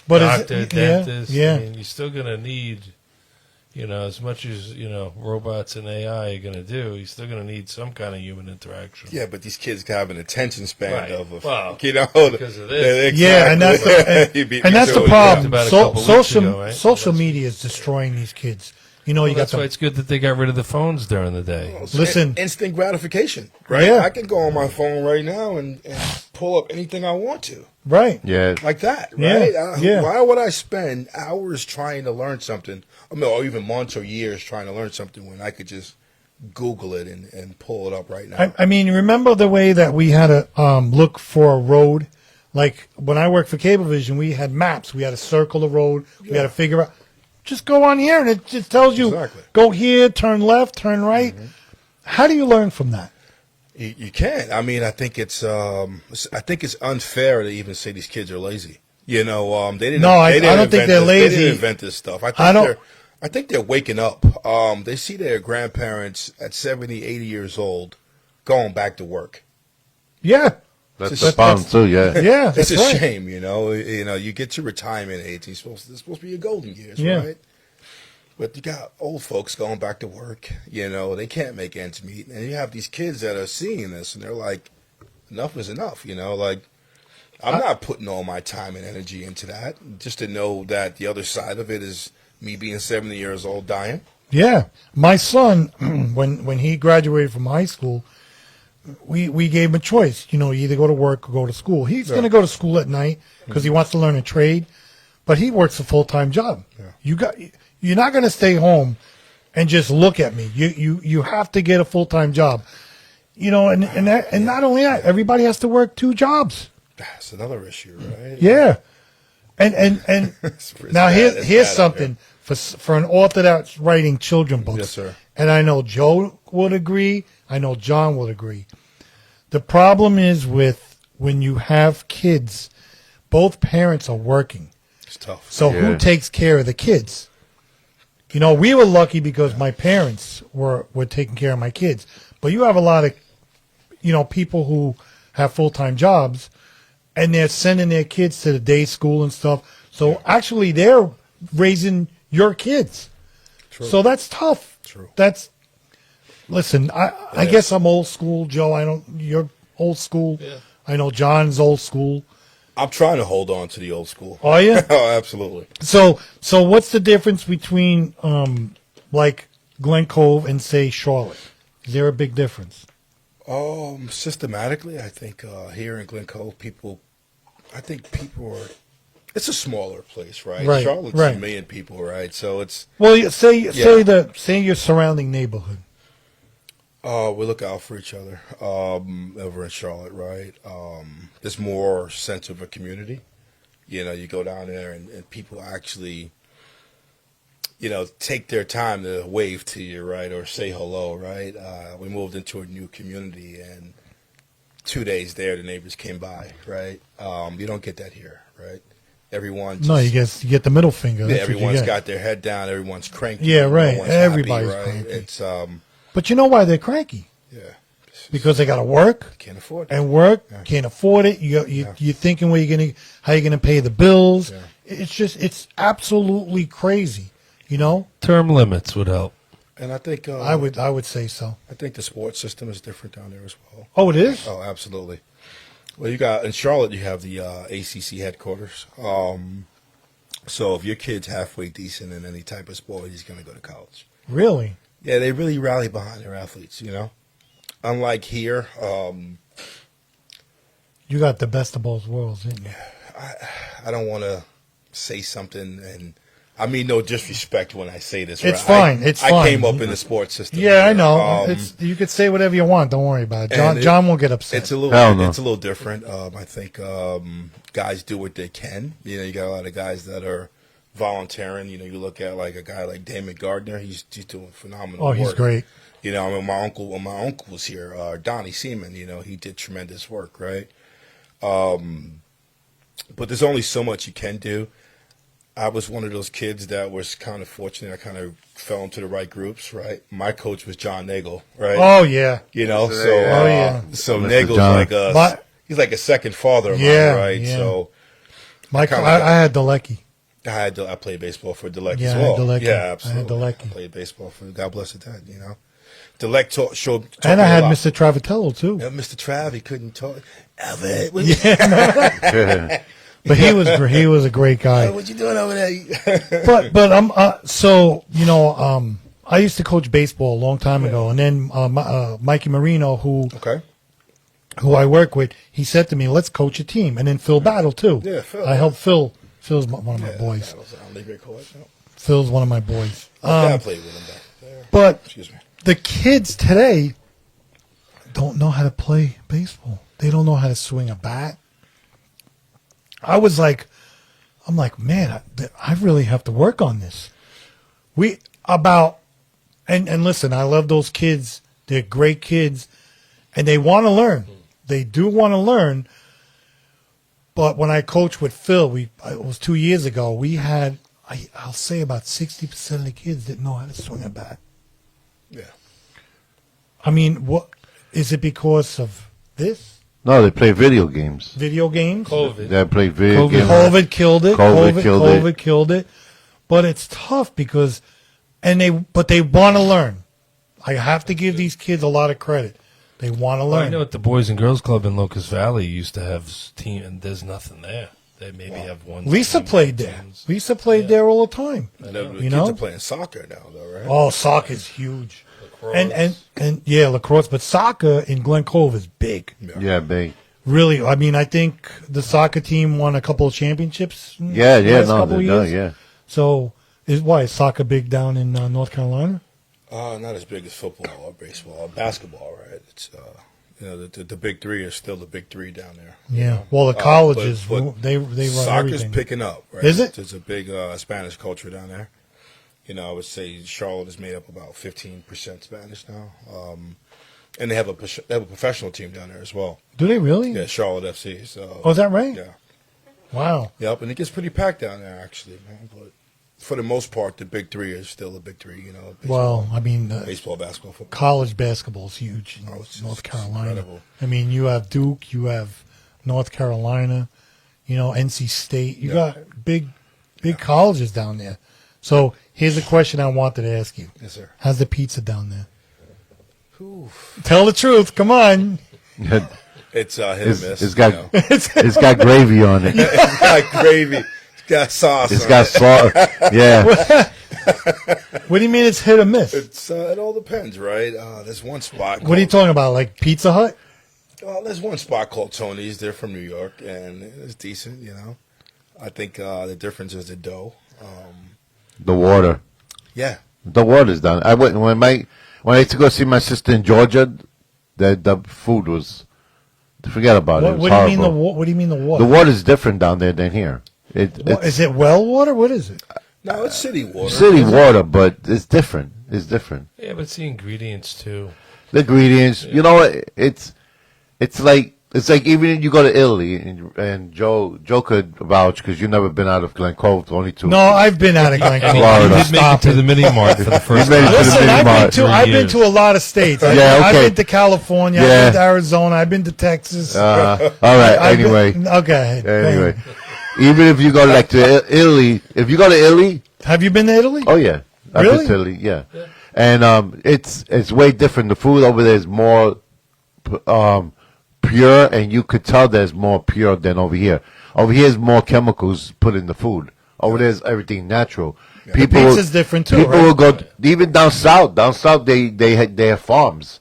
[SPEAKER 3] But
[SPEAKER 5] doctor, dentist.
[SPEAKER 3] Yeah.
[SPEAKER 5] I mean, you're still gonna need, as much as robots and AI are gonna do. You're still gonna need some kind of human interaction.
[SPEAKER 2] Yeah, but these kids have an attention span
[SPEAKER 5] Right. Because of this.
[SPEAKER 2] Exactly.
[SPEAKER 3] Yeah, and that's the problem.
[SPEAKER 5] About a couple weeks ago, right?
[SPEAKER 3] Social media is destroying these kids. You got
[SPEAKER 5] That's why it's good that they got rid of the phones during the day.
[SPEAKER 3] Listen.
[SPEAKER 2] Instant gratification, right?
[SPEAKER 3] Yeah.
[SPEAKER 2] I can go on my phone right now and pull up anything I want to.
[SPEAKER 3] right.
[SPEAKER 1] Yeah.
[SPEAKER 2] Like that,
[SPEAKER 3] Yeah,
[SPEAKER 2] right?
[SPEAKER 3] yeah.
[SPEAKER 2] Why would I spend hours trying to learn something, or even months or years trying to learn something when I could just Google it and pull it up right now?
[SPEAKER 3] I mean, remember the way that we had to look for a road? Like when I worked for Cablevision, we had maps. We had to circle the road. We had to figure out. Just go on here, and it just tells you,
[SPEAKER 2] Exactly.
[SPEAKER 3] go here, turn left, turn right.
[SPEAKER 2] Mm-hmm.
[SPEAKER 3] How do you learn from that?
[SPEAKER 2] You can. I mean, I think it's unfair to even say these kids are lazy. They didn't.
[SPEAKER 3] No, I don't think they're lazy.
[SPEAKER 2] They didn't invent this stuff. I think they're waking up. They see their grandparents at 70, 80 years old going back to work.
[SPEAKER 3] Yeah.
[SPEAKER 1] That's the problem too. Yeah.
[SPEAKER 3] Yeah,
[SPEAKER 2] It's
[SPEAKER 3] that's
[SPEAKER 2] a
[SPEAKER 3] right.
[SPEAKER 2] shame, you get to retirement age. It's supposed to be your golden years,
[SPEAKER 3] Yeah.
[SPEAKER 2] right? But you got old folks going back to work. They can't make ends meet, and you have these kids that are seeing this, and they're like, "Enough is enough." Like I'm not putting all my time and energy into that just to know that the other side of it is me being 70 years old dying.
[SPEAKER 3] Yeah. My son, when he graduated from high school, we gave him a choice. You either go to work or go to school. He's going to go to school at night because he wants to learn a trade, but he works a full-time job. Yeah. You're not going to stay home and just look at me. You have to get a full-time job. And not only that, everybody has to work 2 jobs.
[SPEAKER 2] That's another issue, right?
[SPEAKER 3] Yeah. And now here's
[SPEAKER 2] bad
[SPEAKER 3] something for an author that's writing children books.
[SPEAKER 2] Yes, sir.
[SPEAKER 3] And I know Joe would agree. I know John would agree. The problem is with when you have kids, both parents are working.
[SPEAKER 2] It's tough.
[SPEAKER 3] So who takes care of the kids? We were lucky because my parents were taking care of my kids. But you have a lot of, people who have full-time jobs, and they're sending their kids to the day school and stuff. So actually, they're raising your kids.
[SPEAKER 2] True.
[SPEAKER 3] So that's tough.
[SPEAKER 2] True.
[SPEAKER 3] Listen, I guess I'm old school, Joe. You're old school.
[SPEAKER 5] Yeah.
[SPEAKER 3] I know John's old school.
[SPEAKER 2] I'm trying to hold on to the old school.
[SPEAKER 3] Are you?
[SPEAKER 2] Oh, absolutely.
[SPEAKER 3] So what's the difference between like Glen Cove and say Charlotte? Is there a big difference?
[SPEAKER 2] Systematically, I think here in Glen Cove, people are. It's a smaller place, right?
[SPEAKER 3] Right,
[SPEAKER 2] Charlotte's
[SPEAKER 3] right.
[SPEAKER 2] a million people, right? So it's.
[SPEAKER 3] Well, say your surrounding neighborhood.
[SPEAKER 2] We look out for each other over in Charlotte, right? There's more sense of a community. You go down there and people actually, take their time to wave to you, right, or say hello, right? We moved into a new community, and 2 days there, the neighbors came by, right? You don't get that here, right? Everyone.
[SPEAKER 3] No, you get the middle finger.
[SPEAKER 2] Yeah,
[SPEAKER 3] That's what you
[SPEAKER 2] everyone's
[SPEAKER 3] get.
[SPEAKER 2] got their head down. Everyone's cranky.
[SPEAKER 3] Yeah, right.
[SPEAKER 2] No one's
[SPEAKER 3] Everybody's
[SPEAKER 2] happy, right?
[SPEAKER 3] cranky.
[SPEAKER 2] It's
[SPEAKER 3] But you know why they're cranky?
[SPEAKER 2] yeah,
[SPEAKER 3] Because they got to work
[SPEAKER 2] can't afford it.
[SPEAKER 3] and work, can't afford it. You're thinking how you're gonna pay the bills.
[SPEAKER 2] Yeah.
[SPEAKER 3] It's absolutely crazy.
[SPEAKER 5] Term limits would help.
[SPEAKER 2] And I think
[SPEAKER 3] I would say so.
[SPEAKER 2] I think the sports system is different down there as well.
[SPEAKER 3] Oh, it is.
[SPEAKER 2] Oh, absolutely. Well, you got in Charlotte, you have the ACC headquarters. So if your kid's halfway decent in any type of sport, he's going to go to college.
[SPEAKER 3] Really?
[SPEAKER 2] Yeah, they really rally behind their athletes. unlike here,
[SPEAKER 3] You got the best of both worlds, didn't you?
[SPEAKER 2] I don't want to say something, and I mean no disrespect when I say this.
[SPEAKER 3] It's
[SPEAKER 2] right?
[SPEAKER 3] fine. It's
[SPEAKER 2] I
[SPEAKER 3] fine.
[SPEAKER 2] came up in the sports system.
[SPEAKER 3] Yeah, I know.
[SPEAKER 2] Um,
[SPEAKER 3] You could say whatever you want. Don't worry about it.
[SPEAKER 2] And
[SPEAKER 3] John won't get upset.
[SPEAKER 2] It's a little,
[SPEAKER 1] Hell no.
[SPEAKER 2] it's a little different. I think guys do what they can. You know, you got a lot of guys that are volunteering. You know, you look at like a guy like Damon Gardner. He's doing phenomenal.
[SPEAKER 3] Oh, he's
[SPEAKER 2] work.
[SPEAKER 3] great.
[SPEAKER 2] You know, I mean, when my uncle was here, Donnie Seaman. You know, he did tremendous work, right? But there's only so much you can do. I was one of those kids that was kind of fortunate. I kind of fell into the right groups, right? My coach was John Nagel, right?
[SPEAKER 3] Oh yeah.
[SPEAKER 2] You know,
[SPEAKER 1] Yes,
[SPEAKER 2] so
[SPEAKER 3] Oh, yeah.
[SPEAKER 2] so
[SPEAKER 1] Mr.
[SPEAKER 2] Nagel's
[SPEAKER 1] John.
[SPEAKER 2] like a
[SPEAKER 3] But-
[SPEAKER 2] he's like a second father of
[SPEAKER 3] Yeah,
[SPEAKER 2] mine, right?
[SPEAKER 3] yeah.
[SPEAKER 2] So
[SPEAKER 3] Michael,
[SPEAKER 2] kinda
[SPEAKER 3] I had Delecki.
[SPEAKER 2] I played baseball for Delec
[SPEAKER 3] Yeah,
[SPEAKER 2] as
[SPEAKER 3] I
[SPEAKER 2] well.
[SPEAKER 3] had Delecki.
[SPEAKER 2] Yeah,
[SPEAKER 3] I had
[SPEAKER 2] absolutely.
[SPEAKER 3] Delecki.
[SPEAKER 2] Played baseball for God bless the dead, you know. Delec showed
[SPEAKER 3] And
[SPEAKER 2] me
[SPEAKER 3] I
[SPEAKER 2] a
[SPEAKER 3] had
[SPEAKER 2] lot.
[SPEAKER 3] Mr. Travatello too.
[SPEAKER 2] Yeah, Mr. Trav, he couldn't talk. AlFred,
[SPEAKER 3] But he was he was a great guy.
[SPEAKER 2] what you doing over there?
[SPEAKER 3] But so you know I used to coach baseball a long time ago, and then Mikey Marino, who
[SPEAKER 2] Okay.
[SPEAKER 3] I work with, he said to me, "Let's coach a team." And then Phil Battle too.
[SPEAKER 2] Yeah, Phil.
[SPEAKER 3] I helped Phil. Phil's one of my
[SPEAKER 2] Yeah,
[SPEAKER 3] boys.
[SPEAKER 2] that was a great coach. No.
[SPEAKER 3] Phil's one of my boys.
[SPEAKER 2] I played with him back there.
[SPEAKER 3] But
[SPEAKER 2] Excuse me.
[SPEAKER 3] the kids today don't know how to play baseball. They don't know how to swing a bat. I'm like, man, I really have to work on this. And listen, I love those kids. They're great kids, and they want to learn. They do want to learn. But when I coached with Phil, it was 2 years ago. We had, I'll say, about 60% of the kids didn't know how to swing a bat.
[SPEAKER 2] Yeah.
[SPEAKER 3] I mean, what is it because of this?
[SPEAKER 1] No, they play video games.
[SPEAKER 3] Video games?
[SPEAKER 5] COVID.
[SPEAKER 1] They play video games.
[SPEAKER 3] COVID killed it.
[SPEAKER 1] COVID killed it.
[SPEAKER 3] COVID killed it. But it's tough because, they want to learn. I have to give these kids a lot of credit. They want to
[SPEAKER 5] Well, I
[SPEAKER 3] learn.
[SPEAKER 5] know at the Boys and Girls Club in Locust Valley used to have team, and there's nothing there. They maybe have one.
[SPEAKER 3] Lisa
[SPEAKER 5] team,
[SPEAKER 3] played
[SPEAKER 5] two
[SPEAKER 3] there.
[SPEAKER 5] teams.
[SPEAKER 3] Lisa played there all the time.
[SPEAKER 2] The
[SPEAKER 3] You
[SPEAKER 2] kids
[SPEAKER 3] know?
[SPEAKER 2] are playing soccer now, though, right?
[SPEAKER 3] Oh, soccer's huge.
[SPEAKER 5] Lacrosse.
[SPEAKER 3] And yeah, lacrosse, but soccer in Glen Cove is big.
[SPEAKER 1] Yeah, big.
[SPEAKER 3] Really, I mean, I think the soccer team won a couple of championships. In
[SPEAKER 1] Yeah,
[SPEAKER 3] the
[SPEAKER 1] yeah,
[SPEAKER 3] last
[SPEAKER 1] no,
[SPEAKER 3] couple
[SPEAKER 1] they
[SPEAKER 3] of
[SPEAKER 1] do,
[SPEAKER 3] years.
[SPEAKER 1] yeah.
[SPEAKER 3] So, is soccer big down in North Carolina?
[SPEAKER 2] Not as big as football or baseball or basketball, right? It's the big three are still the big three down there.
[SPEAKER 3] Yeah. Well, the colleges
[SPEAKER 2] but
[SPEAKER 3] they run
[SPEAKER 2] soccer's
[SPEAKER 3] everything.
[SPEAKER 2] picking up, right?
[SPEAKER 3] Is it?
[SPEAKER 2] There's a big Spanish culture down there. You know, I would say Charlotte is made up about 15% Spanish now, and they have a professional team down there as well.
[SPEAKER 3] Do they really?
[SPEAKER 2] Yeah, Charlotte FC. So,
[SPEAKER 3] Oh, is that right?
[SPEAKER 2] yeah,
[SPEAKER 3] Wow.
[SPEAKER 2] yep, and it gets pretty packed down there actually, man. But for the most part, the big three is still the big three. You know,
[SPEAKER 3] Well, I mean,
[SPEAKER 2] baseball, basketball, football.
[SPEAKER 3] college basketball is huge in
[SPEAKER 2] it's
[SPEAKER 3] North Carolina.
[SPEAKER 2] incredible.
[SPEAKER 3] I mean, you have Duke, you have North Carolina, NC State. You
[SPEAKER 2] Yeah.
[SPEAKER 3] got big colleges down there. So here's a question I wanted to ask you.
[SPEAKER 2] Yes, sir.
[SPEAKER 3] How's the pizza down there?
[SPEAKER 2] Whew.
[SPEAKER 3] Tell the truth. Come on.
[SPEAKER 2] It's hit and miss.
[SPEAKER 1] It's got
[SPEAKER 2] you know.
[SPEAKER 1] it's got gravy on it.
[SPEAKER 2] It's got gravy. It's got sauce.
[SPEAKER 1] It's
[SPEAKER 2] on
[SPEAKER 1] got
[SPEAKER 2] it.
[SPEAKER 1] salt. Yeah.
[SPEAKER 3] What do you mean it's hit or miss?
[SPEAKER 2] It all depends, right? There's one spot.
[SPEAKER 3] What are you talking about? Like Pizza Hut?
[SPEAKER 2] There's one spot called Tony's. They're from New York, and it's decent. You know, I think the difference is the dough.
[SPEAKER 1] The water.
[SPEAKER 2] Yeah,
[SPEAKER 1] The water's done. I went when I used to go see my sister in Georgia. The food was. Forget about it. It was
[SPEAKER 3] What do you mean
[SPEAKER 1] horrible.
[SPEAKER 3] what do you mean the water?
[SPEAKER 1] The water's different down there than here.
[SPEAKER 3] Is it well water? What is it?
[SPEAKER 2] no, it's city water.
[SPEAKER 1] City water, but it's different. It's different.
[SPEAKER 5] Yeah, but it's the ingredients too.
[SPEAKER 1] The ingredients, you know what? It's like even if you go to Italy and Joe could vouch because you've never been out of Glen Cove. Only two.
[SPEAKER 3] No, I've been out of Glen Cove.
[SPEAKER 1] Florida.
[SPEAKER 5] You did make it to the mini mart for the first
[SPEAKER 1] made it
[SPEAKER 5] time.
[SPEAKER 1] to the
[SPEAKER 3] Listen,
[SPEAKER 1] mini
[SPEAKER 3] I've been
[SPEAKER 1] mart.
[SPEAKER 3] to I've been to a lot of states. I've
[SPEAKER 1] okay.
[SPEAKER 3] been to California.
[SPEAKER 1] Yeah.
[SPEAKER 3] I've been to Arizona. I've been to Texas.
[SPEAKER 1] All right.
[SPEAKER 3] I've been-
[SPEAKER 1] Anyway.
[SPEAKER 3] okay.
[SPEAKER 1] Anyway. Even if you go to Italy,
[SPEAKER 3] Have you been to Italy?
[SPEAKER 1] oh yeah, I've
[SPEAKER 3] Really?
[SPEAKER 1] been to Italy, yeah. And it's way different. The food over there is more pure, and you could tell there's more pure than over here. Over here is more chemicals put in the food. Over there's everything natural. People
[SPEAKER 3] pizza's different too,
[SPEAKER 1] People
[SPEAKER 3] right?
[SPEAKER 1] will go even down south. Down south, they have farms.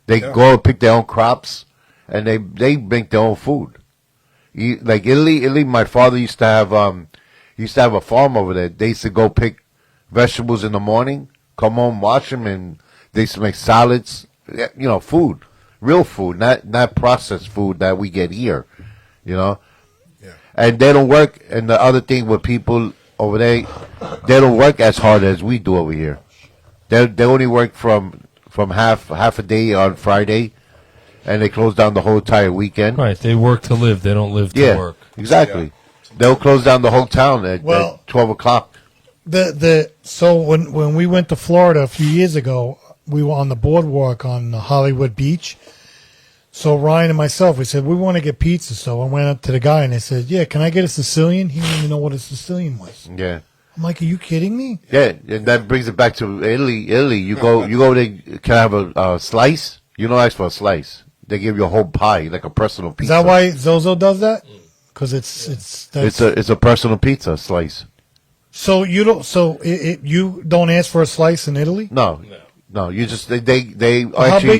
[SPEAKER 1] They go and pick their own crops, and they make their own food. Like Italy, my father used to have a farm over there. They used to go pick vegetables in the morning, come home, wash them, and they used to make salads. Food, real food, not processed food that we get here. Yeah. And they don't work. And the other thing with people over there, they don't work as hard as we do over here. They only work from half a day on Friday, and they close down the whole entire weekend.
[SPEAKER 5] Right, they work to live. They don't live to work.
[SPEAKER 1] Exactly. Yeah. They'll close down the whole town at 12 o'clock.
[SPEAKER 3] So when we went to Florida a few years ago, we were on the boardwalk on Hollywood Beach. So Ryan and myself, we said, we want to get pizza. So I went up to the guy and I said, yeah, can I get a Sicilian? He didn't even know what a Sicilian was.
[SPEAKER 1] Yeah.
[SPEAKER 3] I'm like, are you kidding me?
[SPEAKER 1] Yeah, and that brings it back to Italy. You go there, can I have a slice? You don't ask for a slice. They give you a whole pie, like a personal pizza.
[SPEAKER 3] Is that why Zozo does that? Because it's
[SPEAKER 1] a personal pizza slice.
[SPEAKER 3] So you don't ask for a slice in Italy?
[SPEAKER 1] No. You just they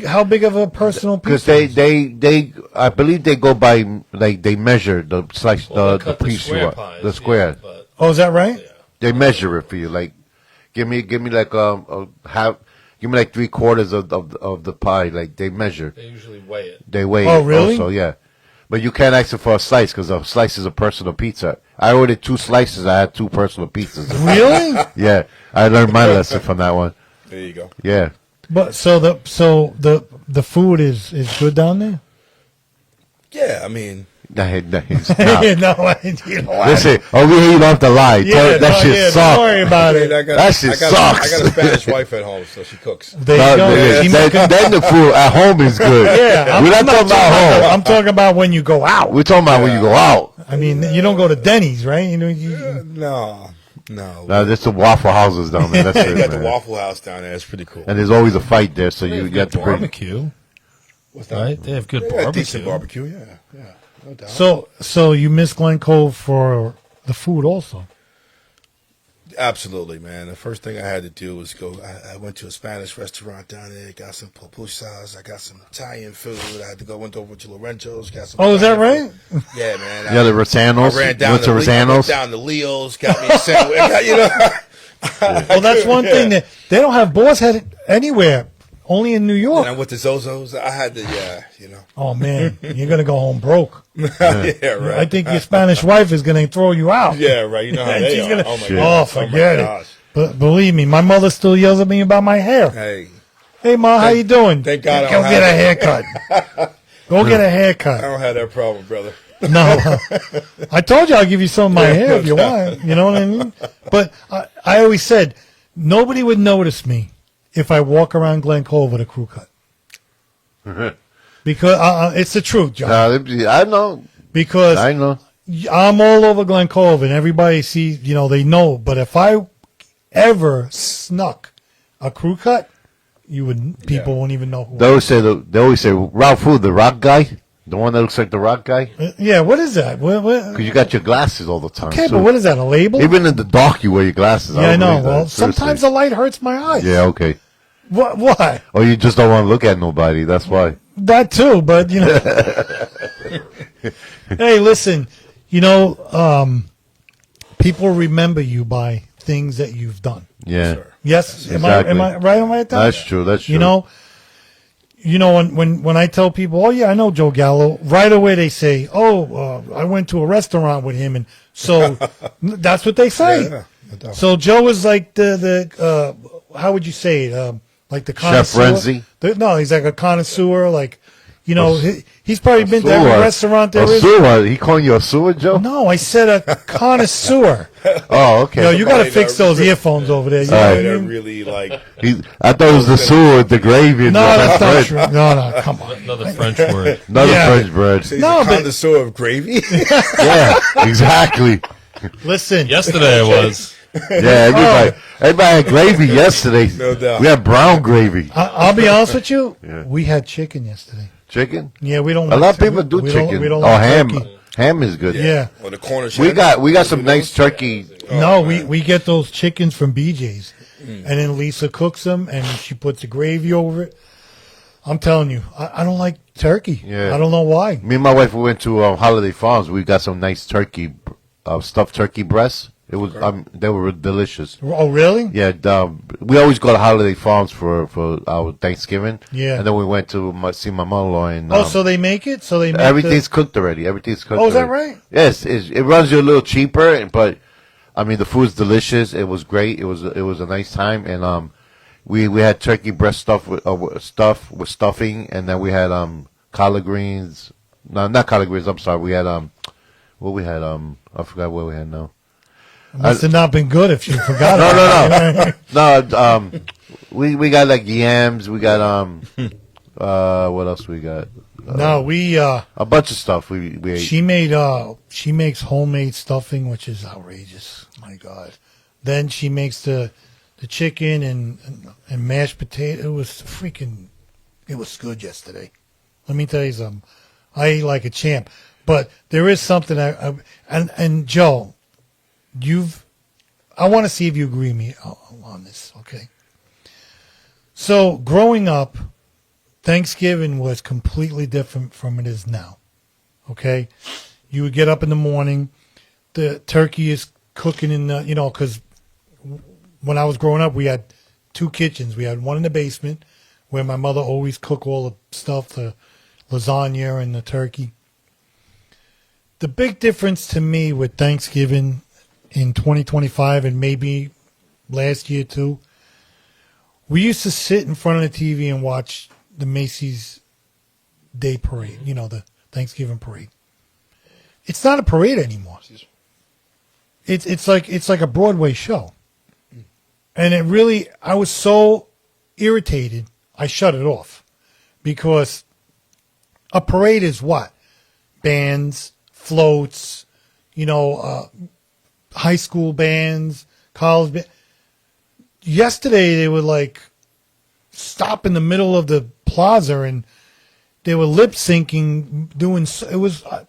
[SPEAKER 3] how big of a personal pizza?
[SPEAKER 1] Because they I believe they go by, like, they measure the slice, the piece you want, the square.
[SPEAKER 3] Oh, is that right?
[SPEAKER 5] Yeah.
[SPEAKER 1] They measure it for you. Like, give me like a half. Give me like 3/4 of the pie. Like, they measure.
[SPEAKER 5] They usually weigh it.
[SPEAKER 1] They weigh
[SPEAKER 3] Oh,
[SPEAKER 1] it
[SPEAKER 3] really?
[SPEAKER 1] also, yeah. But you can't ask for a slice because a slice is a personal pizza. I ordered 2 slices. I had 2 personal pizzas.
[SPEAKER 3] Really?
[SPEAKER 1] Yeah, I learned my lesson from that one.
[SPEAKER 2] There you go.
[SPEAKER 1] Yeah.
[SPEAKER 3] But so the food is good down there?
[SPEAKER 2] Yeah, I mean,
[SPEAKER 1] It's not.
[SPEAKER 3] No, you know what?
[SPEAKER 1] Listen, over here you don't have to lie. That shit sucks.
[SPEAKER 3] Don't worry about it.
[SPEAKER 1] That shit sucks.
[SPEAKER 2] I got a Spanish wife at home, so she cooks.
[SPEAKER 3] There you go.
[SPEAKER 1] Then the food at home is good.
[SPEAKER 3] Yeah,
[SPEAKER 1] we're not talking about home.
[SPEAKER 3] I'm talking about when you go out.
[SPEAKER 1] We're talking about when you go out.
[SPEAKER 3] I mean, you don't go to Denny's, right? You
[SPEAKER 2] No.
[SPEAKER 1] There's some Waffle Houses down there. That's
[SPEAKER 2] You
[SPEAKER 1] it,
[SPEAKER 2] got the
[SPEAKER 1] man.
[SPEAKER 2] Waffle House down there. It's pretty cool.
[SPEAKER 1] And there's always a fight there, so you
[SPEAKER 5] They
[SPEAKER 1] get
[SPEAKER 5] have
[SPEAKER 1] to
[SPEAKER 5] good
[SPEAKER 1] bring.
[SPEAKER 5] barbecue.
[SPEAKER 2] What's that?
[SPEAKER 5] Right? They have good
[SPEAKER 2] They got
[SPEAKER 5] barbecue.
[SPEAKER 2] decent barbecue, yeah. No doubt.
[SPEAKER 3] So you miss Glen Cove for the food also?
[SPEAKER 2] Absolutely, man. The first thing I had to do was go. I went to a Spanish restaurant down there, got some pupusas, I got some Italian food. I had to went over to Lorenzo's, got some.
[SPEAKER 3] Oh, is that
[SPEAKER 2] Italian
[SPEAKER 3] right?
[SPEAKER 2] food. Yeah, man.
[SPEAKER 1] Yeah, the Rosanos.
[SPEAKER 2] I ran down
[SPEAKER 1] Went to
[SPEAKER 2] I went
[SPEAKER 1] Rosanos.
[SPEAKER 2] down to Leo's, got me a sandwich. You know.
[SPEAKER 3] Well, that's one thing that they don't have Boar's Head anywhere, only in New York.
[SPEAKER 2] And I went to Zozo's. I had to,
[SPEAKER 3] Oh man, you're gonna go home broke.
[SPEAKER 2] yeah, right.
[SPEAKER 3] I think your Spanish wife is gonna throw you out.
[SPEAKER 2] Yeah, right. You know how they
[SPEAKER 3] She's
[SPEAKER 2] are.
[SPEAKER 3] gonna-
[SPEAKER 2] Oh my
[SPEAKER 1] Shit.
[SPEAKER 2] gosh.
[SPEAKER 3] forget
[SPEAKER 2] oh
[SPEAKER 3] it.
[SPEAKER 2] my gosh.
[SPEAKER 3] But believe me, my mother still yells at me about my hair.
[SPEAKER 2] Hey,
[SPEAKER 3] Ma, how you doing?
[SPEAKER 2] thank God I
[SPEAKER 3] Go
[SPEAKER 2] don't
[SPEAKER 3] get a
[SPEAKER 2] have
[SPEAKER 3] haircut. Go get a
[SPEAKER 2] I
[SPEAKER 3] haircut.
[SPEAKER 2] don't have that problem, brother.
[SPEAKER 3] No, I told you I'll give you some of my hair if you want. You know what I mean? But I always said nobody would notice me if I walk around Glen Cove with a crew cut. Because it's the truth, John.
[SPEAKER 1] I know.
[SPEAKER 3] Because
[SPEAKER 1] I know.
[SPEAKER 3] I'm all over Glen Cove, and everybody sees, they know. But if I ever snuck a crew cut, people won't even know who.
[SPEAKER 1] They always say Ralph, who, the rock guy, the one that looks like the rock guy.
[SPEAKER 3] Yeah, what is that?
[SPEAKER 1] Because you got your glasses all the time.
[SPEAKER 3] Okay,
[SPEAKER 1] too.
[SPEAKER 3] but what is that? A label?
[SPEAKER 1] Even in the dark, you wear your glasses.
[SPEAKER 3] Yeah, I
[SPEAKER 1] don't
[SPEAKER 3] know.
[SPEAKER 1] believe that.
[SPEAKER 3] Well, sometimes the light hurts my eyes.
[SPEAKER 1] Yeah, okay.
[SPEAKER 3] What? Why?
[SPEAKER 1] Or you just don't want to look at nobody. That's why.
[SPEAKER 3] That too, but Hey, listen. People remember you by things that you've done.
[SPEAKER 1] Yeah.
[SPEAKER 2] Sure.
[SPEAKER 3] Yes,
[SPEAKER 1] Exactly.
[SPEAKER 3] am I right on that?
[SPEAKER 1] That's true. That's true.
[SPEAKER 3] When I tell people, oh yeah, I know Joe Gallo, right away they say, oh, I went to a restaurant with him, and so that's what they say.
[SPEAKER 2] Yeah, no doubt.
[SPEAKER 3] So Joe is like the how would you say it? Like the connoisseur.
[SPEAKER 1] Renzi?
[SPEAKER 3] No, he's like a connoisseur. Like, he's probably been to every restaurant there
[SPEAKER 1] a
[SPEAKER 3] is.
[SPEAKER 1] sewer. He calling you a sewer, Joe?
[SPEAKER 3] No, I said a connoisseur.
[SPEAKER 1] Oh, okay.
[SPEAKER 3] No, you got to
[SPEAKER 2] Somebody
[SPEAKER 3] fix
[SPEAKER 2] that
[SPEAKER 3] those
[SPEAKER 2] really-
[SPEAKER 3] earphones over there. You
[SPEAKER 1] All
[SPEAKER 3] know
[SPEAKER 1] right.
[SPEAKER 3] what I
[SPEAKER 2] They're
[SPEAKER 3] mean?
[SPEAKER 2] really like.
[SPEAKER 1] I thought it was the sewer with the gravy. And
[SPEAKER 3] No, that's not
[SPEAKER 1] bread.
[SPEAKER 3] true. No, come on.
[SPEAKER 5] Another French word.
[SPEAKER 1] Another
[SPEAKER 3] Yeah.
[SPEAKER 1] French bread.
[SPEAKER 2] He's
[SPEAKER 3] No,
[SPEAKER 2] a
[SPEAKER 3] but-
[SPEAKER 2] connoisseur of gravy.
[SPEAKER 1] Yeah, exactly.
[SPEAKER 3] Listen,
[SPEAKER 5] Yesterday I was.
[SPEAKER 1] Yeah, everybody had gravy yesterday.
[SPEAKER 2] No doubt.
[SPEAKER 1] We had brown gravy.
[SPEAKER 3] I'll be honest with you.
[SPEAKER 1] Yeah.
[SPEAKER 3] We had chicken yesterday.
[SPEAKER 1] Chicken?
[SPEAKER 3] Yeah, we don't.
[SPEAKER 1] A
[SPEAKER 3] like
[SPEAKER 1] lot of
[SPEAKER 3] turkey.
[SPEAKER 1] people do
[SPEAKER 3] We
[SPEAKER 1] chicken.
[SPEAKER 3] We don't
[SPEAKER 1] Oh,
[SPEAKER 3] like
[SPEAKER 1] ham.
[SPEAKER 3] turkey.
[SPEAKER 1] Ham is good.
[SPEAKER 3] Yeah.
[SPEAKER 2] Or the corner.
[SPEAKER 1] We got some nice turkey.
[SPEAKER 3] No, we get those chickens from BJ's, and then Lisa cooks them, and she puts the gravy over it. I'm telling you, I don't like turkey.
[SPEAKER 1] Yeah.
[SPEAKER 3] I don't know why.
[SPEAKER 1] Me and my wife, we went to Holiday Farms. We got some nice turkey, stuffed turkey breasts. It was they were delicious.
[SPEAKER 3] Oh, really?
[SPEAKER 1] Yeah, we always go to Holiday Farms for our Thanksgiving.
[SPEAKER 3] Yeah.
[SPEAKER 1] And then we went to see my mother-in-law. And,
[SPEAKER 3] So they make it? So they make
[SPEAKER 1] everything's cooked already. Everything's cooked.
[SPEAKER 3] Oh, is that
[SPEAKER 1] already.
[SPEAKER 3] right?
[SPEAKER 1] Yes, it runs you a little cheaper, but I mean the food's delicious. It was great. It was a nice time, and we had turkey breast stuff with stuffing, and then we had collard greens. No, not collard greens. I'm sorry. We had what we had I forgot what we had now.
[SPEAKER 3] It must have not been good if you forgot.
[SPEAKER 1] No. We got like yams. We got what else we got?
[SPEAKER 3] No, we
[SPEAKER 1] A bunch of stuff. We ate.
[SPEAKER 3] she makes homemade stuffing, which is outrageous. My God. Then she makes the chicken and mashed potato. It was good yesterday. Let me tell you something. I ate like a champ. But there is something and Joe, I want to see if you agree with me on this, okay? So growing up, Thanksgiving was completely different from it is now, okay? You would get up in the morning, the turkey is cooking in the, because when I was growing up, we had 2 kitchens. We had one in the basement where my mother always cooked all the stuff, the lasagna and the turkey. The big difference to me with Thanksgiving in 2025 and maybe last year too, we used to sit in front of the TV and watch the Macy's Day Parade, the Thanksgiving parade. It's not a parade anymore. It's like a Broadway show. And I was so irritated, I shut it off. Because a parade is what? Bands, floats, high school bands, college bands. Yesterday they would like stop in the middle of the plaza and they were lip syncing,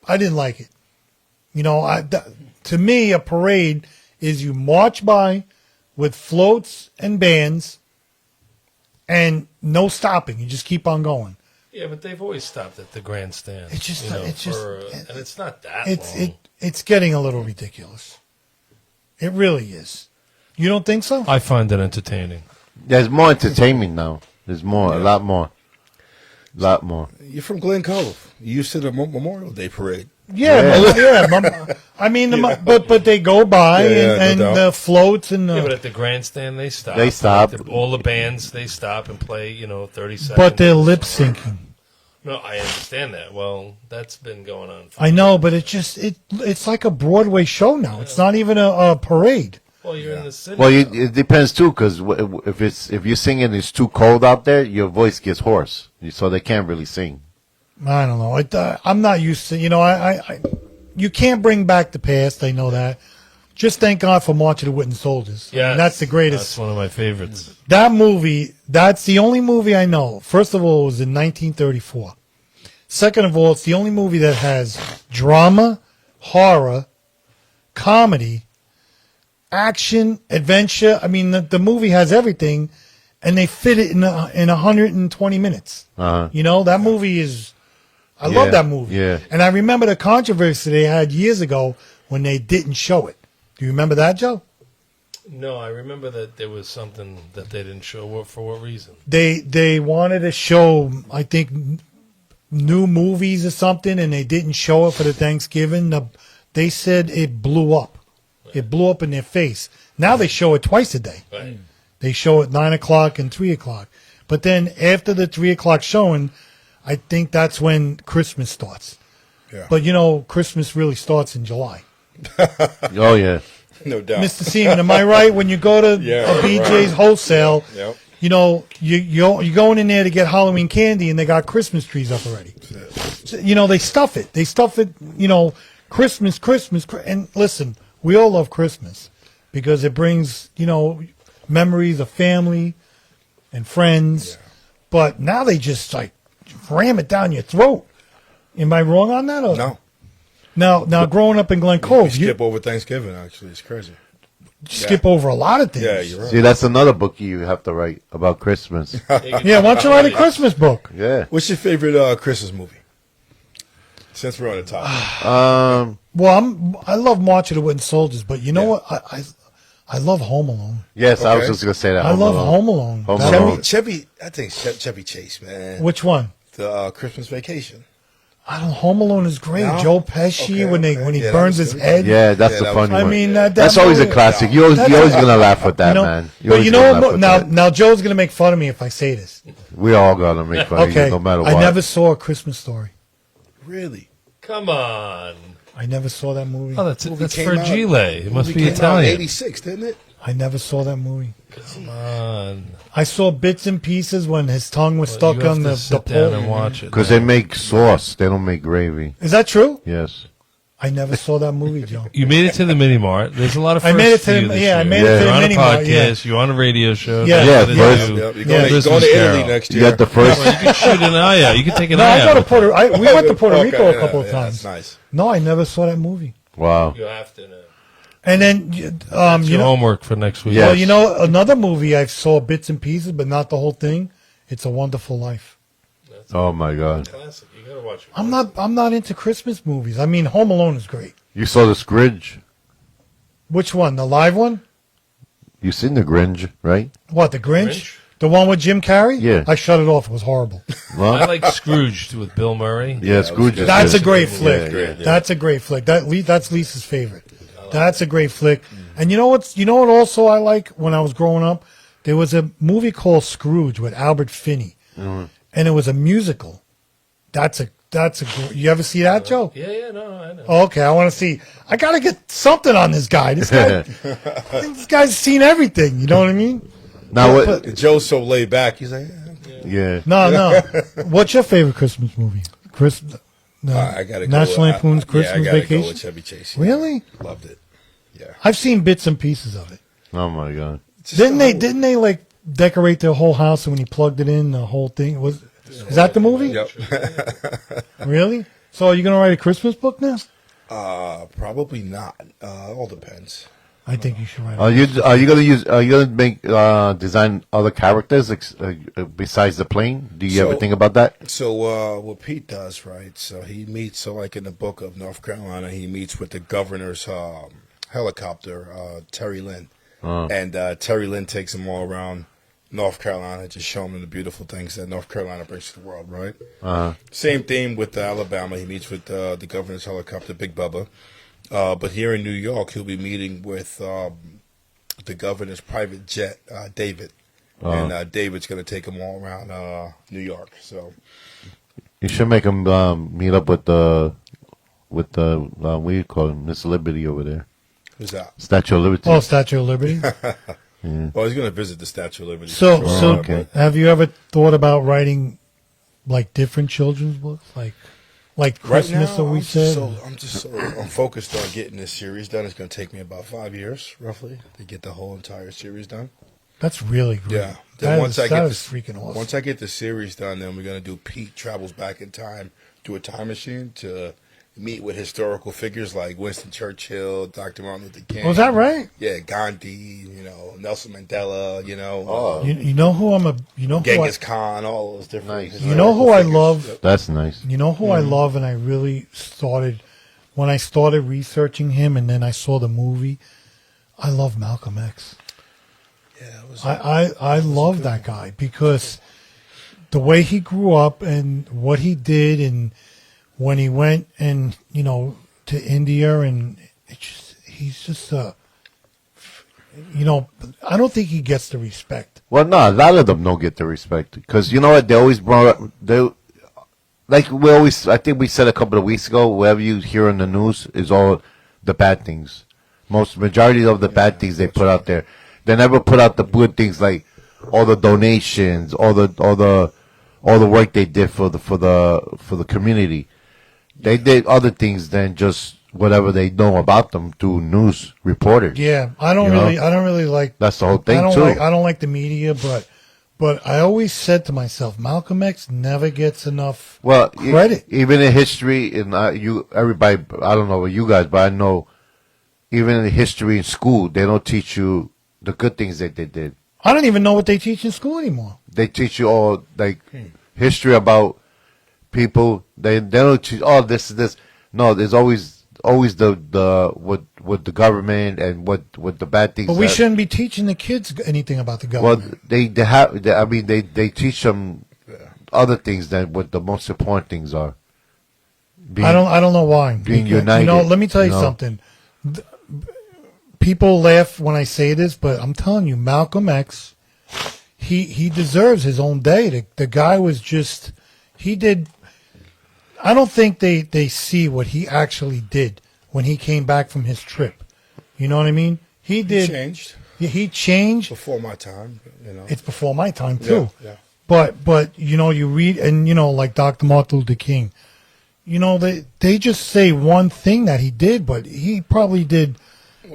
[SPEAKER 3] I didn't like it. To me, a parade is you march by with floats and bands and no stopping. You just keep on going.
[SPEAKER 5] Yeah, but they've always stopped at the grandstand.
[SPEAKER 3] It's just,
[SPEAKER 5] and it's not that long.
[SPEAKER 3] It's getting a little ridiculous. It really is. You don't think so?
[SPEAKER 5] I find it entertaining.
[SPEAKER 1] There's more entertainment now. There's more, a lot more.
[SPEAKER 2] You're from Glen Cove. You used to the Memorial Day parade.
[SPEAKER 3] Yeah. But they go by and
[SPEAKER 2] no doubt.
[SPEAKER 3] the floats and
[SPEAKER 5] Yeah, but at the grandstand they stop.
[SPEAKER 1] They stop.
[SPEAKER 5] All the bands they stop and play. 30 seconds.
[SPEAKER 3] but they're lip syncing.
[SPEAKER 5] No, I understand that. Well, that's been going on.
[SPEAKER 3] I know, but it's like a Broadway show now. It's not even a parade.
[SPEAKER 5] Well, you're in the city.
[SPEAKER 1] Well, it depends too, because if you're singing, it's too cold out there, your voice gets hoarse, so they can't really sing.
[SPEAKER 3] I don't know. I'm not used to. You can't bring back the past. I know that. Just thank God for March of the Wooden Soldiers.
[SPEAKER 5] Yeah,
[SPEAKER 3] that's the greatest.
[SPEAKER 5] That's one of my favorites.
[SPEAKER 3] That movie. That's the only movie I know. First of all, it was in 1934. Second of all, it's the only movie that has drama, horror, comedy, action, adventure. I mean, the movie has everything, and they fit it in 120 minutes.
[SPEAKER 1] Uh-huh.
[SPEAKER 3] That movie is. I love that movie.
[SPEAKER 1] Yeah.
[SPEAKER 3] And I remember the controversy they had years ago when they didn't show it. Do you remember that, Joe?
[SPEAKER 5] No, I remember that there was something that they didn't show. For what reason?
[SPEAKER 3] They wanted to show, I think, new movies or something, and they didn't show it for the Thanksgiving. They said it blew up. It blew up in their face. Now they show it twice a day.
[SPEAKER 5] Right.
[SPEAKER 3] They show it 9 o'clock and 3 o'clock. But then after the 3 o'clock showing, I think that's when Christmas starts.
[SPEAKER 2] Yeah.
[SPEAKER 3] But, Christmas really starts in July.
[SPEAKER 1] Oh, yeah.
[SPEAKER 2] No doubt.
[SPEAKER 3] Mr. Seaman, am I right? When you go to a BJ's wholesale,
[SPEAKER 2] Yep.
[SPEAKER 3] you're going in there to get Halloween candy, and they got Christmas trees up already. So, they stuff it. They stuff it, Christmas. And listen, we all love Christmas because it brings, memories of family and friends.
[SPEAKER 2] Yeah.
[SPEAKER 3] But now they just, ram it down your throat. Am I wrong on that? Or?
[SPEAKER 2] No.
[SPEAKER 3] Now, growing up in Glen
[SPEAKER 2] We
[SPEAKER 3] Cove,
[SPEAKER 2] skip over Thanksgiving, actually. It's crazy.
[SPEAKER 3] skip over a lot of things.
[SPEAKER 2] Yeah, you're right.
[SPEAKER 1] See, that's another book you have to write about Christmas.
[SPEAKER 3] Yeah, why don't you write a Christmas book?
[SPEAKER 1] Yeah.
[SPEAKER 2] What's your favorite Christmas movie? Since we're on the topic.
[SPEAKER 3] Well, I love March of the Wooden Soldiers, but you know what? I love Home Alone.
[SPEAKER 1] Yes, I was
[SPEAKER 2] Okay.
[SPEAKER 1] just gonna say that.
[SPEAKER 3] I love Home Alone.
[SPEAKER 1] Home
[SPEAKER 3] That-
[SPEAKER 1] Alone.
[SPEAKER 2] I think Chevy Chase, man.
[SPEAKER 3] Which one?
[SPEAKER 2] The Christmas Vacation.
[SPEAKER 3] I don't. Home Alone is great.
[SPEAKER 2] No?
[SPEAKER 3] Joe Pesci
[SPEAKER 2] Okay,
[SPEAKER 3] when
[SPEAKER 2] okay.
[SPEAKER 3] he
[SPEAKER 2] Yeah, that
[SPEAKER 3] burns
[SPEAKER 2] was
[SPEAKER 3] his
[SPEAKER 2] good.
[SPEAKER 3] head.
[SPEAKER 1] Yeah, that's
[SPEAKER 2] Yeah,
[SPEAKER 1] the
[SPEAKER 2] that
[SPEAKER 1] funny
[SPEAKER 2] was-
[SPEAKER 3] I
[SPEAKER 1] one.
[SPEAKER 3] mean
[SPEAKER 1] That's always a
[SPEAKER 3] movie-
[SPEAKER 1] classic. You're always gonna laugh with that,
[SPEAKER 3] You know,
[SPEAKER 1] man. You're
[SPEAKER 3] but
[SPEAKER 1] always
[SPEAKER 3] you
[SPEAKER 1] gonna
[SPEAKER 3] know
[SPEAKER 1] laugh
[SPEAKER 3] what?
[SPEAKER 1] with
[SPEAKER 3] Now,
[SPEAKER 1] that.
[SPEAKER 3] now Joe's gonna make fun of me if I say this.
[SPEAKER 1] We all gonna make fun of
[SPEAKER 3] Okay,
[SPEAKER 1] you, no matter what.
[SPEAKER 3] I never saw A Christmas Story.
[SPEAKER 2] Really?
[SPEAKER 5] Come on.
[SPEAKER 3] I never saw that movie.
[SPEAKER 5] Oh, that's
[SPEAKER 2] Movie came
[SPEAKER 5] Fragile.
[SPEAKER 2] out-
[SPEAKER 5] It must
[SPEAKER 2] movie
[SPEAKER 5] be
[SPEAKER 2] came out in
[SPEAKER 5] Italian.
[SPEAKER 2] '86, didn't it?
[SPEAKER 3] I never saw that movie.
[SPEAKER 5] Come on.
[SPEAKER 3] I saw bits and pieces when his tongue was
[SPEAKER 5] Well,
[SPEAKER 3] stuck
[SPEAKER 5] you have
[SPEAKER 3] on
[SPEAKER 5] to
[SPEAKER 3] the
[SPEAKER 5] sit
[SPEAKER 3] pole.
[SPEAKER 5] down and watch it.
[SPEAKER 1] Because they make sauce. They don't make gravy.
[SPEAKER 3] Is that true?
[SPEAKER 1] Yes.
[SPEAKER 3] I never saw that movie, Joe.
[SPEAKER 5] You made it to the mini mart. There's a lot of
[SPEAKER 3] I
[SPEAKER 5] firsts
[SPEAKER 3] made it to
[SPEAKER 5] for you
[SPEAKER 3] the-
[SPEAKER 5] this
[SPEAKER 3] yeah, I
[SPEAKER 5] year.
[SPEAKER 3] made
[SPEAKER 1] it to
[SPEAKER 5] You're
[SPEAKER 3] the
[SPEAKER 5] on
[SPEAKER 3] mini
[SPEAKER 5] a
[SPEAKER 3] mart, yeah.
[SPEAKER 5] podcast. You're on a radio show.
[SPEAKER 3] Yeah.
[SPEAKER 1] Yeah,
[SPEAKER 5] Nothing to
[SPEAKER 1] first-
[SPEAKER 5] do.
[SPEAKER 2] Yep. You're
[SPEAKER 3] Yeah.
[SPEAKER 2] going, to
[SPEAKER 5] Christmas
[SPEAKER 2] Italy
[SPEAKER 5] Carol.
[SPEAKER 2] next
[SPEAKER 1] You
[SPEAKER 2] year.
[SPEAKER 1] got the first.
[SPEAKER 5] You can shoot an eye out. You can take an
[SPEAKER 3] No,
[SPEAKER 5] eye
[SPEAKER 3] I go
[SPEAKER 5] out.
[SPEAKER 3] to Puerto. We went to Puerto
[SPEAKER 2] Okay,
[SPEAKER 3] Rico a
[SPEAKER 2] yeah,
[SPEAKER 3] couple of
[SPEAKER 2] yeah,
[SPEAKER 3] times.
[SPEAKER 2] That's nice.
[SPEAKER 3] No, I never saw that movie.
[SPEAKER 1] Wow.
[SPEAKER 5] You have to know.
[SPEAKER 3] And then,
[SPEAKER 5] That's
[SPEAKER 3] you
[SPEAKER 5] your
[SPEAKER 3] know,
[SPEAKER 5] homework for next week.
[SPEAKER 1] Yeah.
[SPEAKER 3] well, you know, another movie I saw bits and pieces, but not the whole thing. It's A Wonderful Life.
[SPEAKER 1] Oh my God.
[SPEAKER 5] Classic. You gotta watch it.
[SPEAKER 3] I'm not into Christmas movies. I mean, Home Alone is great.
[SPEAKER 1] You saw the Scringe.
[SPEAKER 3] Which one? The live one?
[SPEAKER 1] You seen the Grinch, right?
[SPEAKER 3] What? The Grinch?
[SPEAKER 5] Grinch?
[SPEAKER 3] The one with Jim Carrey?
[SPEAKER 1] Yeah.
[SPEAKER 3] I shut it off. It was horrible.
[SPEAKER 1] Well,
[SPEAKER 5] I like Scrooged with Bill Murray.
[SPEAKER 1] yeah, Scrooge. is
[SPEAKER 3] That's a
[SPEAKER 1] good.
[SPEAKER 3] great
[SPEAKER 1] Yeah,
[SPEAKER 3] flick.
[SPEAKER 1] yeah.
[SPEAKER 3] That's a great flick. That's Lisa's favorite. That's a great flick. And you know what also I like when I was growing up? There was a movie called Scrooge with Albert Finney. And it was a musical. You ever see that, Joe?
[SPEAKER 5] Yeah, no, I know.
[SPEAKER 3] Okay, I want to see. I got to get something on this guy. This guy's seen everything. You know what I mean?
[SPEAKER 1] Now what?
[SPEAKER 2] Joe's so laid back. He's like,
[SPEAKER 1] Yeah.
[SPEAKER 3] No. What's your favorite Christmas movie?
[SPEAKER 2] I gotta go.
[SPEAKER 3] National Lampoon's Christmas
[SPEAKER 2] I gotta
[SPEAKER 3] Vacation.
[SPEAKER 2] go with Chevy Chase.
[SPEAKER 3] Really?
[SPEAKER 2] Loved it. Yeah.
[SPEAKER 3] I've seen bits and pieces of it.
[SPEAKER 1] Oh my God.
[SPEAKER 3] Didn't they like decorate their whole house, and when he plugged it in, the whole thing is that the movie?
[SPEAKER 2] Yep.
[SPEAKER 3] Really? So are you gonna write a Christmas book now?
[SPEAKER 2] Probably not. All depends.
[SPEAKER 3] I think you should write.
[SPEAKER 1] Are you gonna make design other characters besides the plane? Do you ever
[SPEAKER 2] So-
[SPEAKER 1] think about that?
[SPEAKER 2] So what Pete does, right? So he meets. So like in the book of North Carolina, he meets with the governor's helicopter, Terry Lynn, and Terry Lynn takes him all around North Carolina, just showing him the beautiful things that North Carolina brings to the world, right? Same theme with Alabama. He meets with the governor's helicopter, Big Bubba. But here in New York, he'll be meeting with the governor's private jet, David. And David's going to take him all around New York. So
[SPEAKER 1] You should make them meet up with the what do you call him, Miss Liberty over there,
[SPEAKER 2] who's that?
[SPEAKER 1] Statue of Liberty.
[SPEAKER 3] Oh, Statue of Liberty.
[SPEAKER 2] Well, he's going to visit the Statue of Liberty.
[SPEAKER 3] So,
[SPEAKER 2] for sure,
[SPEAKER 3] so
[SPEAKER 1] okay.
[SPEAKER 3] have you ever thought about writing like different children's books, like
[SPEAKER 2] Right
[SPEAKER 3] Christmas?
[SPEAKER 2] now,
[SPEAKER 3] that we said.
[SPEAKER 2] I'm focused on getting this series done. It's going to take me about 5 years, roughly, to get the whole entire series done.
[SPEAKER 3] That's really great.
[SPEAKER 2] Yeah. Then once I get
[SPEAKER 3] that
[SPEAKER 2] this,
[SPEAKER 3] is freaking awesome.
[SPEAKER 2] once I get the series done, then we're going to do Pete travels back in time to a time machine to meet with historical figures like Winston Churchill, Dr. Martin Luther King.
[SPEAKER 3] Was that right?
[SPEAKER 2] Yeah, Gandhi, Nelson Mandela,
[SPEAKER 3] You know who I'm a. You know who
[SPEAKER 2] Genghis Khan, all those different.
[SPEAKER 1] Nice.
[SPEAKER 3] You know who I
[SPEAKER 2] figures.
[SPEAKER 3] love?
[SPEAKER 1] That's nice.
[SPEAKER 3] You know who I love, and I really started when I started researching him, and then I saw the movie. I love Malcolm X.
[SPEAKER 2] Yeah, it was,
[SPEAKER 3] I love that guy because the way he grew up and what he did, and when he went and to India, and he's just I don't think he gets the respect.
[SPEAKER 1] Well, no, a lot of them don't get the respect because you know what? They always brought up I think we said a couple of weeks ago. Whatever you hear in the news is all the bad things. Majority of the bad things they put out there. They never put out the good things like all the donations, all the work they did for the community. They did other things than just whatever they know about them through news reporters.
[SPEAKER 3] Yeah, I don't really like.
[SPEAKER 1] That's the whole thing
[SPEAKER 3] I don't
[SPEAKER 1] too.
[SPEAKER 3] I don't like the media, but I always said to myself, Malcolm X never gets enough
[SPEAKER 1] Well,
[SPEAKER 3] credit.
[SPEAKER 1] even in history, and everybody, I don't know about you guys, but I know even in history in school, they don't teach you the good things that they did.
[SPEAKER 3] I don't even know what they teach in school anymore.
[SPEAKER 1] They teach you all like history about people. They don't teach. Oh, this is this. No, there's always the what the government and what the bad things.
[SPEAKER 3] But we shouldn't be teaching the kids anything about the government.
[SPEAKER 1] Well, they have. I mean, they teach them other things than what the most important things are.
[SPEAKER 3] I don't know why.
[SPEAKER 1] Being
[SPEAKER 3] Because,
[SPEAKER 1] united.
[SPEAKER 3] let me tell you something. People laugh when I say this, but I'm telling you, Malcolm X, he deserves his own day. The guy was just, he did. I don't think they see what he actually did when he came back from his trip. You know what I mean? He did.
[SPEAKER 2] Changed.
[SPEAKER 3] He changed.
[SPEAKER 2] Before my time,
[SPEAKER 3] It's before my time too.
[SPEAKER 2] Yeah.
[SPEAKER 3] But you read, and like Dr. Martin Luther King, they just say one thing that he did, but he probably did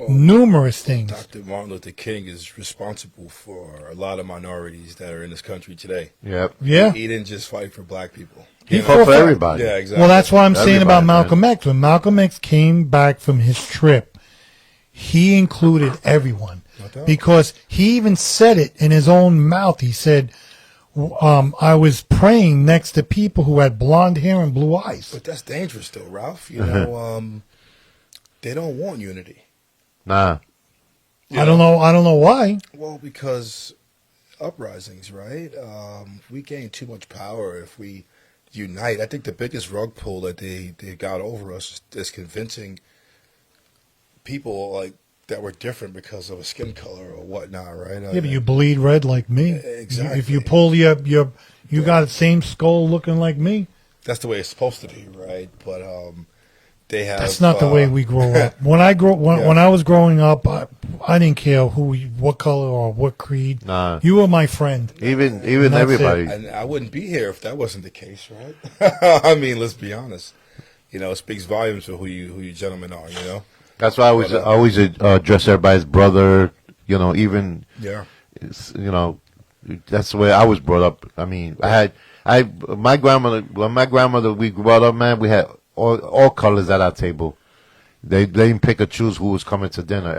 [SPEAKER 3] numerous things.
[SPEAKER 2] Dr. Martin Luther King is responsible for a lot of minorities that are in this country today.
[SPEAKER 1] Yep.
[SPEAKER 3] Yeah.
[SPEAKER 2] He didn't just fight for black people.
[SPEAKER 1] He fought for everybody.
[SPEAKER 2] Yeah, exactly.
[SPEAKER 3] Well, that's what I'm saying about
[SPEAKER 1] Everybody,
[SPEAKER 3] Malcolm X. When Malcolm X came back from his trip, he included everyone.
[SPEAKER 2] No doubt.
[SPEAKER 3] Because he even said it in his own mouth. He said, I was praying next to people who had blonde hair and blue eyes.
[SPEAKER 2] But that's dangerous, though, Ralph. They don't want unity.
[SPEAKER 1] Nah.
[SPEAKER 3] I don't know why.
[SPEAKER 2] Well, because uprisings, right? We gain too much power if we unite. I think the biggest rug pull that they got over us is convincing people like that we're different because of a skin color or whatnot, right?
[SPEAKER 3] Yeah, but you bleed red like me.
[SPEAKER 2] Exactly.
[SPEAKER 3] If you pull you got the same skull looking like me.
[SPEAKER 2] That's the way it's supposed to be, right? But they have.
[SPEAKER 3] That's not the way we grow up. When I was growing up, I didn't care what color or what creed.
[SPEAKER 1] Nah.
[SPEAKER 3] You were my friend.
[SPEAKER 1] Even
[SPEAKER 3] That's
[SPEAKER 1] everybody.
[SPEAKER 2] And I wouldn't be here if that wasn't the case, right? I mean, let's be honest. It speaks volumes for who you gentlemen are.
[SPEAKER 1] That's why I always address everybody as brother. Even
[SPEAKER 2] Yeah.
[SPEAKER 1] That's the way I was brought up. I mean, my grandmother. When my grandmother we grew up, man, we had all colors at our table. They didn't pick or choose who was coming to dinner.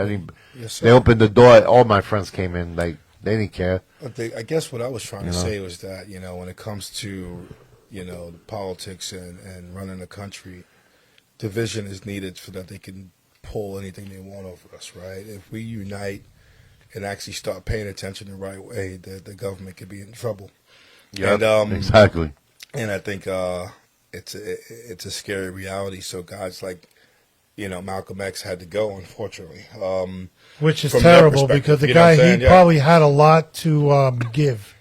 [SPEAKER 2] Yes, sir.
[SPEAKER 1] They opened the door. All my friends came in. Like they didn't care.
[SPEAKER 2] I guess what I was trying to say was that when it comes to politics and running a country, division is needed so that they can pull anything they want over us, right? If we unite and actually start paying attention the right way, the government could be in trouble.
[SPEAKER 1] Yeah, exactly.
[SPEAKER 2] And I think it's a scary reality. So guys like Malcolm X had to go, unfortunately.
[SPEAKER 3] Which is
[SPEAKER 2] From their
[SPEAKER 3] terrible
[SPEAKER 2] perspective,
[SPEAKER 3] because the
[SPEAKER 2] you know what I'm
[SPEAKER 3] guy,
[SPEAKER 2] saying?
[SPEAKER 3] he
[SPEAKER 2] Yeah.
[SPEAKER 3] probably had a lot to give.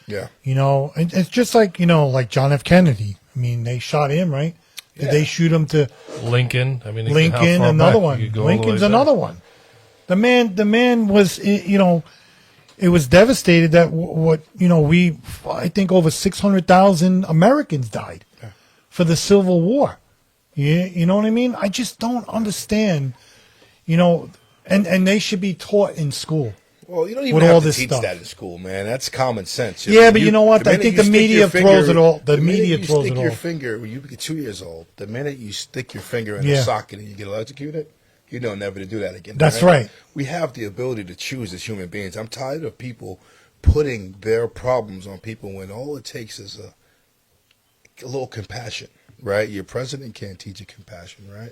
[SPEAKER 2] Yeah.
[SPEAKER 3] And it's just like, like John F. Kennedy. I mean, they shot him, right? Did
[SPEAKER 2] Yeah.
[SPEAKER 3] they shoot him to
[SPEAKER 5] Lincoln. I mean, how
[SPEAKER 3] Lincoln?
[SPEAKER 5] far
[SPEAKER 3] Another
[SPEAKER 5] back
[SPEAKER 3] one.
[SPEAKER 5] you could go all the way
[SPEAKER 3] Lincoln's
[SPEAKER 5] back.
[SPEAKER 3] another one. The man was, it was devastated that I think over 600,000 Americans died for the Civil War. You know what I mean? I just don't understand, and they should be taught in school.
[SPEAKER 2] Well, you don't even
[SPEAKER 3] With
[SPEAKER 2] have
[SPEAKER 3] all
[SPEAKER 2] to
[SPEAKER 3] this
[SPEAKER 2] teach
[SPEAKER 3] stuff.
[SPEAKER 2] that in school, man. That's common sense.
[SPEAKER 3] Yeah, but you know what? I
[SPEAKER 2] minute
[SPEAKER 3] think
[SPEAKER 2] you
[SPEAKER 3] the
[SPEAKER 2] stick
[SPEAKER 3] media
[SPEAKER 2] your
[SPEAKER 3] throws it all- the
[SPEAKER 2] minute
[SPEAKER 3] media
[SPEAKER 2] you
[SPEAKER 3] throws
[SPEAKER 2] stick
[SPEAKER 3] it
[SPEAKER 2] your
[SPEAKER 3] all.
[SPEAKER 2] finger when you get 2 years old. The minute you stick your finger in
[SPEAKER 3] Yeah.
[SPEAKER 2] the socket and you get electrocuted, you know never to do that again.
[SPEAKER 3] That's right.
[SPEAKER 2] We have the ability to choose as human beings. I'm tired of people putting their problems on people when all it takes is a little compassion, right? Your president can't teach you compassion, right?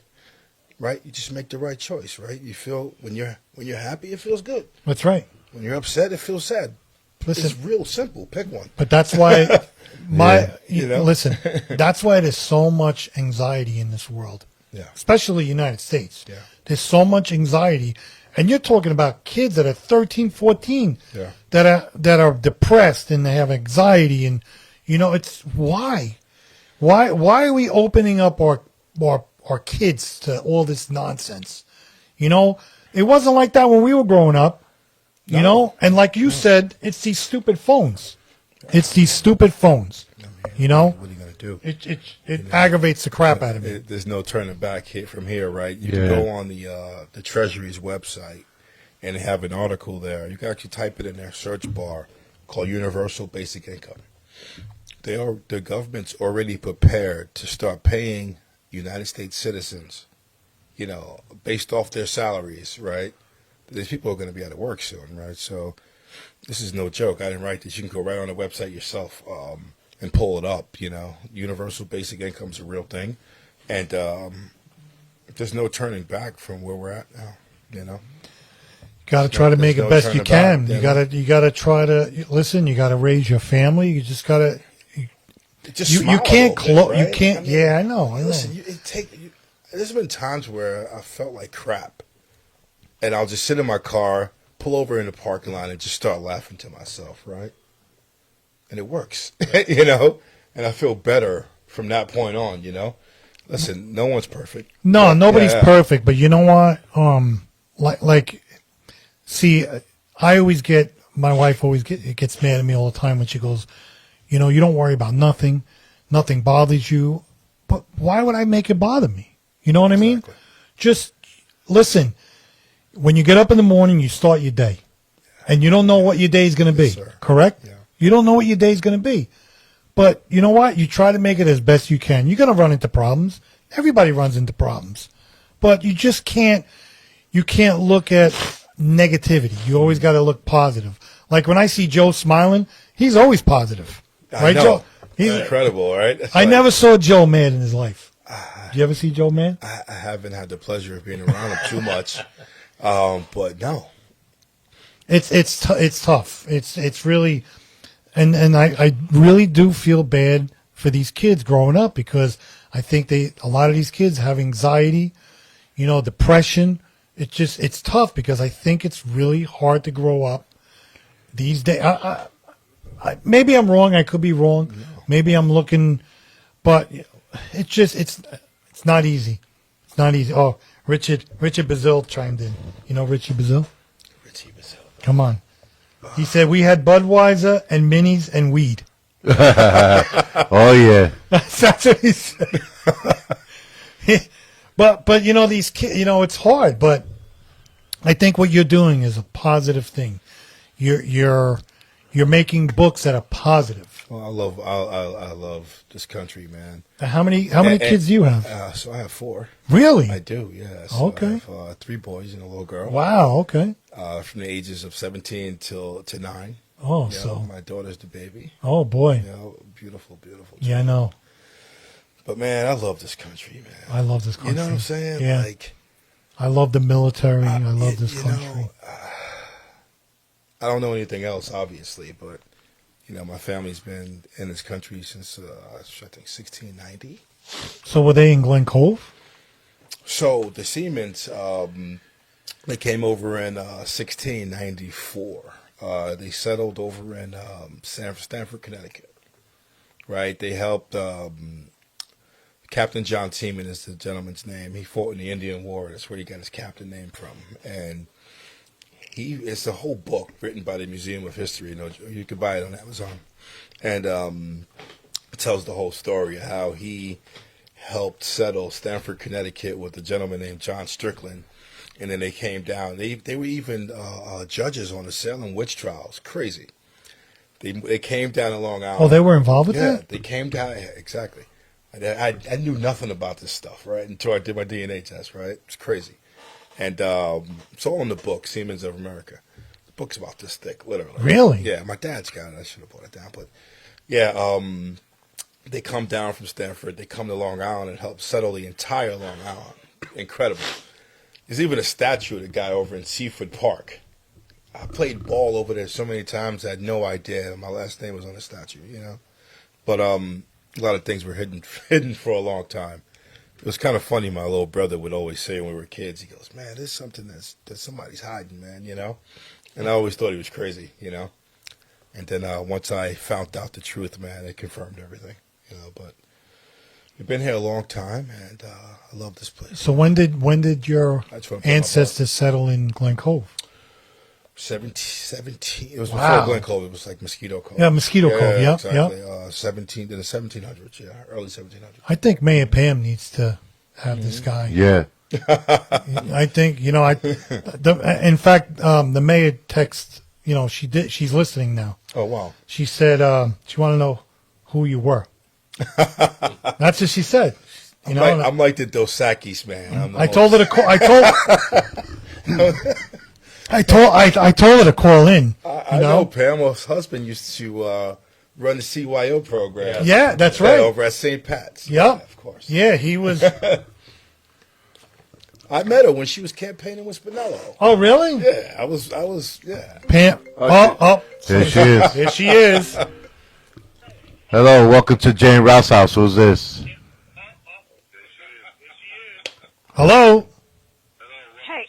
[SPEAKER 2] Right? You just make the right choice, right? You feel when you're happy, it feels good.
[SPEAKER 3] That's right.
[SPEAKER 2] When you're upset, it feels sad.
[SPEAKER 3] Listen,
[SPEAKER 2] It's real simple. Pick one.
[SPEAKER 3] but that's why
[SPEAKER 2] you know?
[SPEAKER 3] listen, that's why there's so much anxiety in this world.
[SPEAKER 2] Yeah.
[SPEAKER 3] Especially the United States.
[SPEAKER 2] Yeah.
[SPEAKER 3] There's so much anxiety. And you're talking about kids that are 13, 14
[SPEAKER 2] Yeah.
[SPEAKER 3] that are depressed and they have anxiety and it's why are we opening up our kids to all this nonsense? It wasn't like that when we were growing up. And like you said, it's these stupid phones. It's these stupid phones.
[SPEAKER 2] What are you gonna do?
[SPEAKER 3] It aggravates the crap out of me.
[SPEAKER 2] There's no turning back here from here, right? You
[SPEAKER 1] Yeah.
[SPEAKER 2] can go on the Treasury's website and have an article there. You can actually type it in their search bar called Universal Basic Income. The government's already prepared to start paying United States citizens based off their salaries, right? These people are going to be out of work soon, right? So this is no joke. I didn't write this. You can go right on the website yourself and pull it up. Universal basic income is a real thing, and there's no turning back from where we're at now.
[SPEAKER 3] Got to try to make it best you can.
[SPEAKER 2] back,
[SPEAKER 3] You got to try to listen. You got to raise your family. You just got to. You can't close. You can't. I know.
[SPEAKER 2] Listen, there's been times where I felt like crap, and I'll just sit in my car, pull over in the parking lot, and just start laughing to myself, right? And it works, and I feel better from that point on, Listen, no one's perfect.
[SPEAKER 3] No, nobody's perfect, but you know what? See, I always my wife always gets mad at me all the time when she goes, you don't worry about nothing. Nothing bothers you. But why would I make it bother me? You know what I mean? Just listen. When you get up in the morning, you start your day. And you don't know what your day is going to be.
[SPEAKER 2] Sir.
[SPEAKER 3] Correct?
[SPEAKER 2] Yeah.
[SPEAKER 3] You don't know what your day is going to be. But you know what? You try to make it as best you can. You're going to run into problems. Everybody runs into problems. But you just can't look at negativity. You always got to look positive. Like when I see Joe smiling, he's always positive.
[SPEAKER 2] I
[SPEAKER 3] Right,
[SPEAKER 2] know.
[SPEAKER 3] Joe?
[SPEAKER 2] He's incredible, right?
[SPEAKER 3] I never saw Joe mad in his life. Did you ever see Joe mad?
[SPEAKER 2] I haven't had the pleasure of being around him too much, but no.
[SPEAKER 3] It's tough. It's really, and I really do feel bad for these kids growing up because I think a lot of these kids have anxiety, depression. It's tough because I think it's really hard to grow up these days. Maybe I'm wrong. I could be wrong. No. Maybe I'm looking, but it's not easy. It's not easy. Oh, Richard Bazil chimed in. You know Richie Bazil?
[SPEAKER 2] Richie Bazil.
[SPEAKER 3] Come on. He said we had Budweiser and minis and weed.
[SPEAKER 1] Oh yeah.
[SPEAKER 3] That's what he said. But these kids, it's hard. But I think what you're doing is a positive thing. You're making books that are positive.
[SPEAKER 2] Well, I love this country, man.
[SPEAKER 3] How many kids do you have?
[SPEAKER 2] So I have 4.
[SPEAKER 3] Really?
[SPEAKER 2] I do, yeah. So
[SPEAKER 3] Okay.
[SPEAKER 2] I have 3 boys and a little girl.
[SPEAKER 3] Wow. Okay.
[SPEAKER 2] From the ages of 17 to 9.
[SPEAKER 3] Oh,
[SPEAKER 2] my daughter's the baby.
[SPEAKER 3] Oh boy.
[SPEAKER 2] Beautiful, beautiful.
[SPEAKER 3] Yeah, I know.
[SPEAKER 2] But man, I love this country, man.
[SPEAKER 3] I love this country.
[SPEAKER 2] You know what I'm saying?
[SPEAKER 3] Yeah. I love the military. I love this country.
[SPEAKER 2] I don't know anything else, obviously, but my family's been in this country since I think 1690.
[SPEAKER 3] So were they in Glen Cove?
[SPEAKER 2] So the Seamans, they came over in 1694. They settled over in Stamford, Connecticut. Right? They helped. Captain John Seaman is the gentleman's name. He fought in the Indian War. That's where he got his captain name from. And it's a whole book written by the Museum of History. You can buy it on Amazon. And it tells the whole story of how he helped settle Stamford, Connecticut with a gentleman named John Strickland. And then they came down. They were even judges on the Salem witch trials. Crazy. They came down to Long Island.
[SPEAKER 3] Oh, they were involved with that?
[SPEAKER 2] Yeah, they came down. Yeah, exactly. I knew nothing about this stuff, right, until I did my DNA test, right? It's crazy. And it's all in the book, Seamans of America. The book's about this thick, literally.
[SPEAKER 3] Really?
[SPEAKER 2] Yeah, my dad's got it. I should have brought it down. But, yeah, they come down from Stanford. They come to Long Island and help settle the entire Long Island. Incredible. There's even a statue of the guy over in Seaford Park. I played ball over there so many times I had no idea my last name was on the statue, But a lot of things were hidden for a long time. It was kind of funny. My little brother would always say when we were kids, he goes, "Man, there's something that somebody's hiding, man," And I always thought he was crazy, And then once I found out the truth, man, it confirmed everything, But we've been here a long time, and I love this place.
[SPEAKER 3] So when did your ancestors settle in Glen Cove?
[SPEAKER 2] 17. It was
[SPEAKER 3] Wow.
[SPEAKER 2] before Glen Cove. It was like Mosquito Cove.
[SPEAKER 3] Yeah, Mosquito Cove. Yeah,
[SPEAKER 2] exactly.
[SPEAKER 3] yeah.
[SPEAKER 2] 17 in the 1700s. Yeah, early 1700s.
[SPEAKER 3] I think Mayor Pam needs to have this guy.
[SPEAKER 1] Yeah.
[SPEAKER 3] I think in fact, the mayor text. She's listening now.
[SPEAKER 2] Oh wow.
[SPEAKER 3] She said she wanted to know who you were. That's what she said. You know,
[SPEAKER 2] I'm like the Dos Equis man.
[SPEAKER 3] I told her to call. I told her to call in.
[SPEAKER 2] I know Pamela's husband used to run the CYO program.
[SPEAKER 3] Yeah, that's right.
[SPEAKER 2] Over at St. Pat's.
[SPEAKER 3] Yeah,
[SPEAKER 2] of course.
[SPEAKER 3] Yeah, he was.
[SPEAKER 2] I met her when she was campaigning with Spinello.
[SPEAKER 3] Oh, really?
[SPEAKER 2] Yeah, I was. Yeah.
[SPEAKER 3] Pam.
[SPEAKER 1] There she is.
[SPEAKER 3] There she is.
[SPEAKER 1] Hello, welcome to Jane Rouse House. Who's this?
[SPEAKER 3] Hello.
[SPEAKER 6] Hey,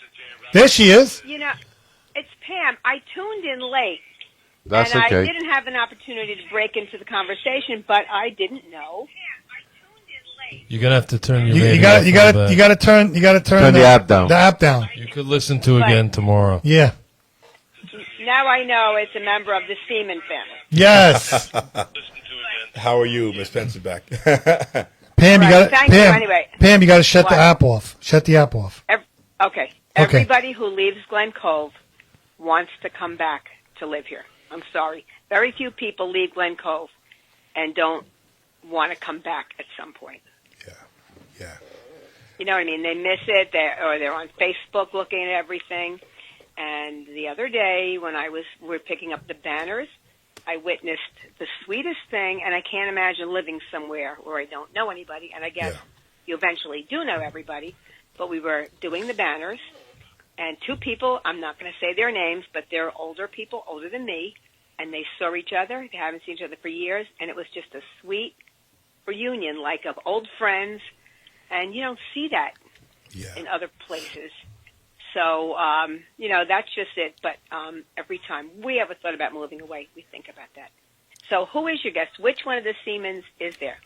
[SPEAKER 3] There she is.
[SPEAKER 6] you know, it's Pam. I tuned in late,
[SPEAKER 1] That's
[SPEAKER 6] and
[SPEAKER 1] okay.
[SPEAKER 6] I didn't have an opportunity to break into the conversation, but I didn't know.
[SPEAKER 5] You're gonna have to turn your
[SPEAKER 3] You
[SPEAKER 5] radio
[SPEAKER 3] got
[SPEAKER 5] off
[SPEAKER 3] you
[SPEAKER 5] a
[SPEAKER 3] got
[SPEAKER 5] bit.
[SPEAKER 3] you got to turn
[SPEAKER 1] the app down.
[SPEAKER 3] The app down.
[SPEAKER 5] You could listen to again tomorrow.
[SPEAKER 3] Yeah.
[SPEAKER 6] Now I know it's a member of the Seaman family.
[SPEAKER 3] Yes.
[SPEAKER 2] How are you, Miss Pensiback?
[SPEAKER 3] Pam, you
[SPEAKER 6] Right,
[SPEAKER 3] got
[SPEAKER 6] thank you,
[SPEAKER 3] Pam.
[SPEAKER 6] anyway.
[SPEAKER 3] Pam, you got to shut
[SPEAKER 6] What?
[SPEAKER 3] the app off. Shut the app off.
[SPEAKER 6] Okay. Everybody who leaves Glen Cove wants to come back to live here. I'm sorry. Very few people leave Glen Cove and don't want to come back at some point.
[SPEAKER 2] Yeah.
[SPEAKER 6] You know what I mean? They miss it, they're on Facebook looking at everything. And the other day, when we're picking up the banners, I witnessed the sweetest thing, and I can't imagine living somewhere where I don't know anybody. And I guess you eventually do know everybody. But we were doing the banners, and two people, I'm not going to say their names, but they're older people, older than me, and they saw each other. They haven't seen each other for years, and it was just a sweet reunion, like of old friends. And you don't see that in other places. So, that's just it. But every time we ever thought about moving away, we think about that. So who is your guest? Which one of the Seamans is there?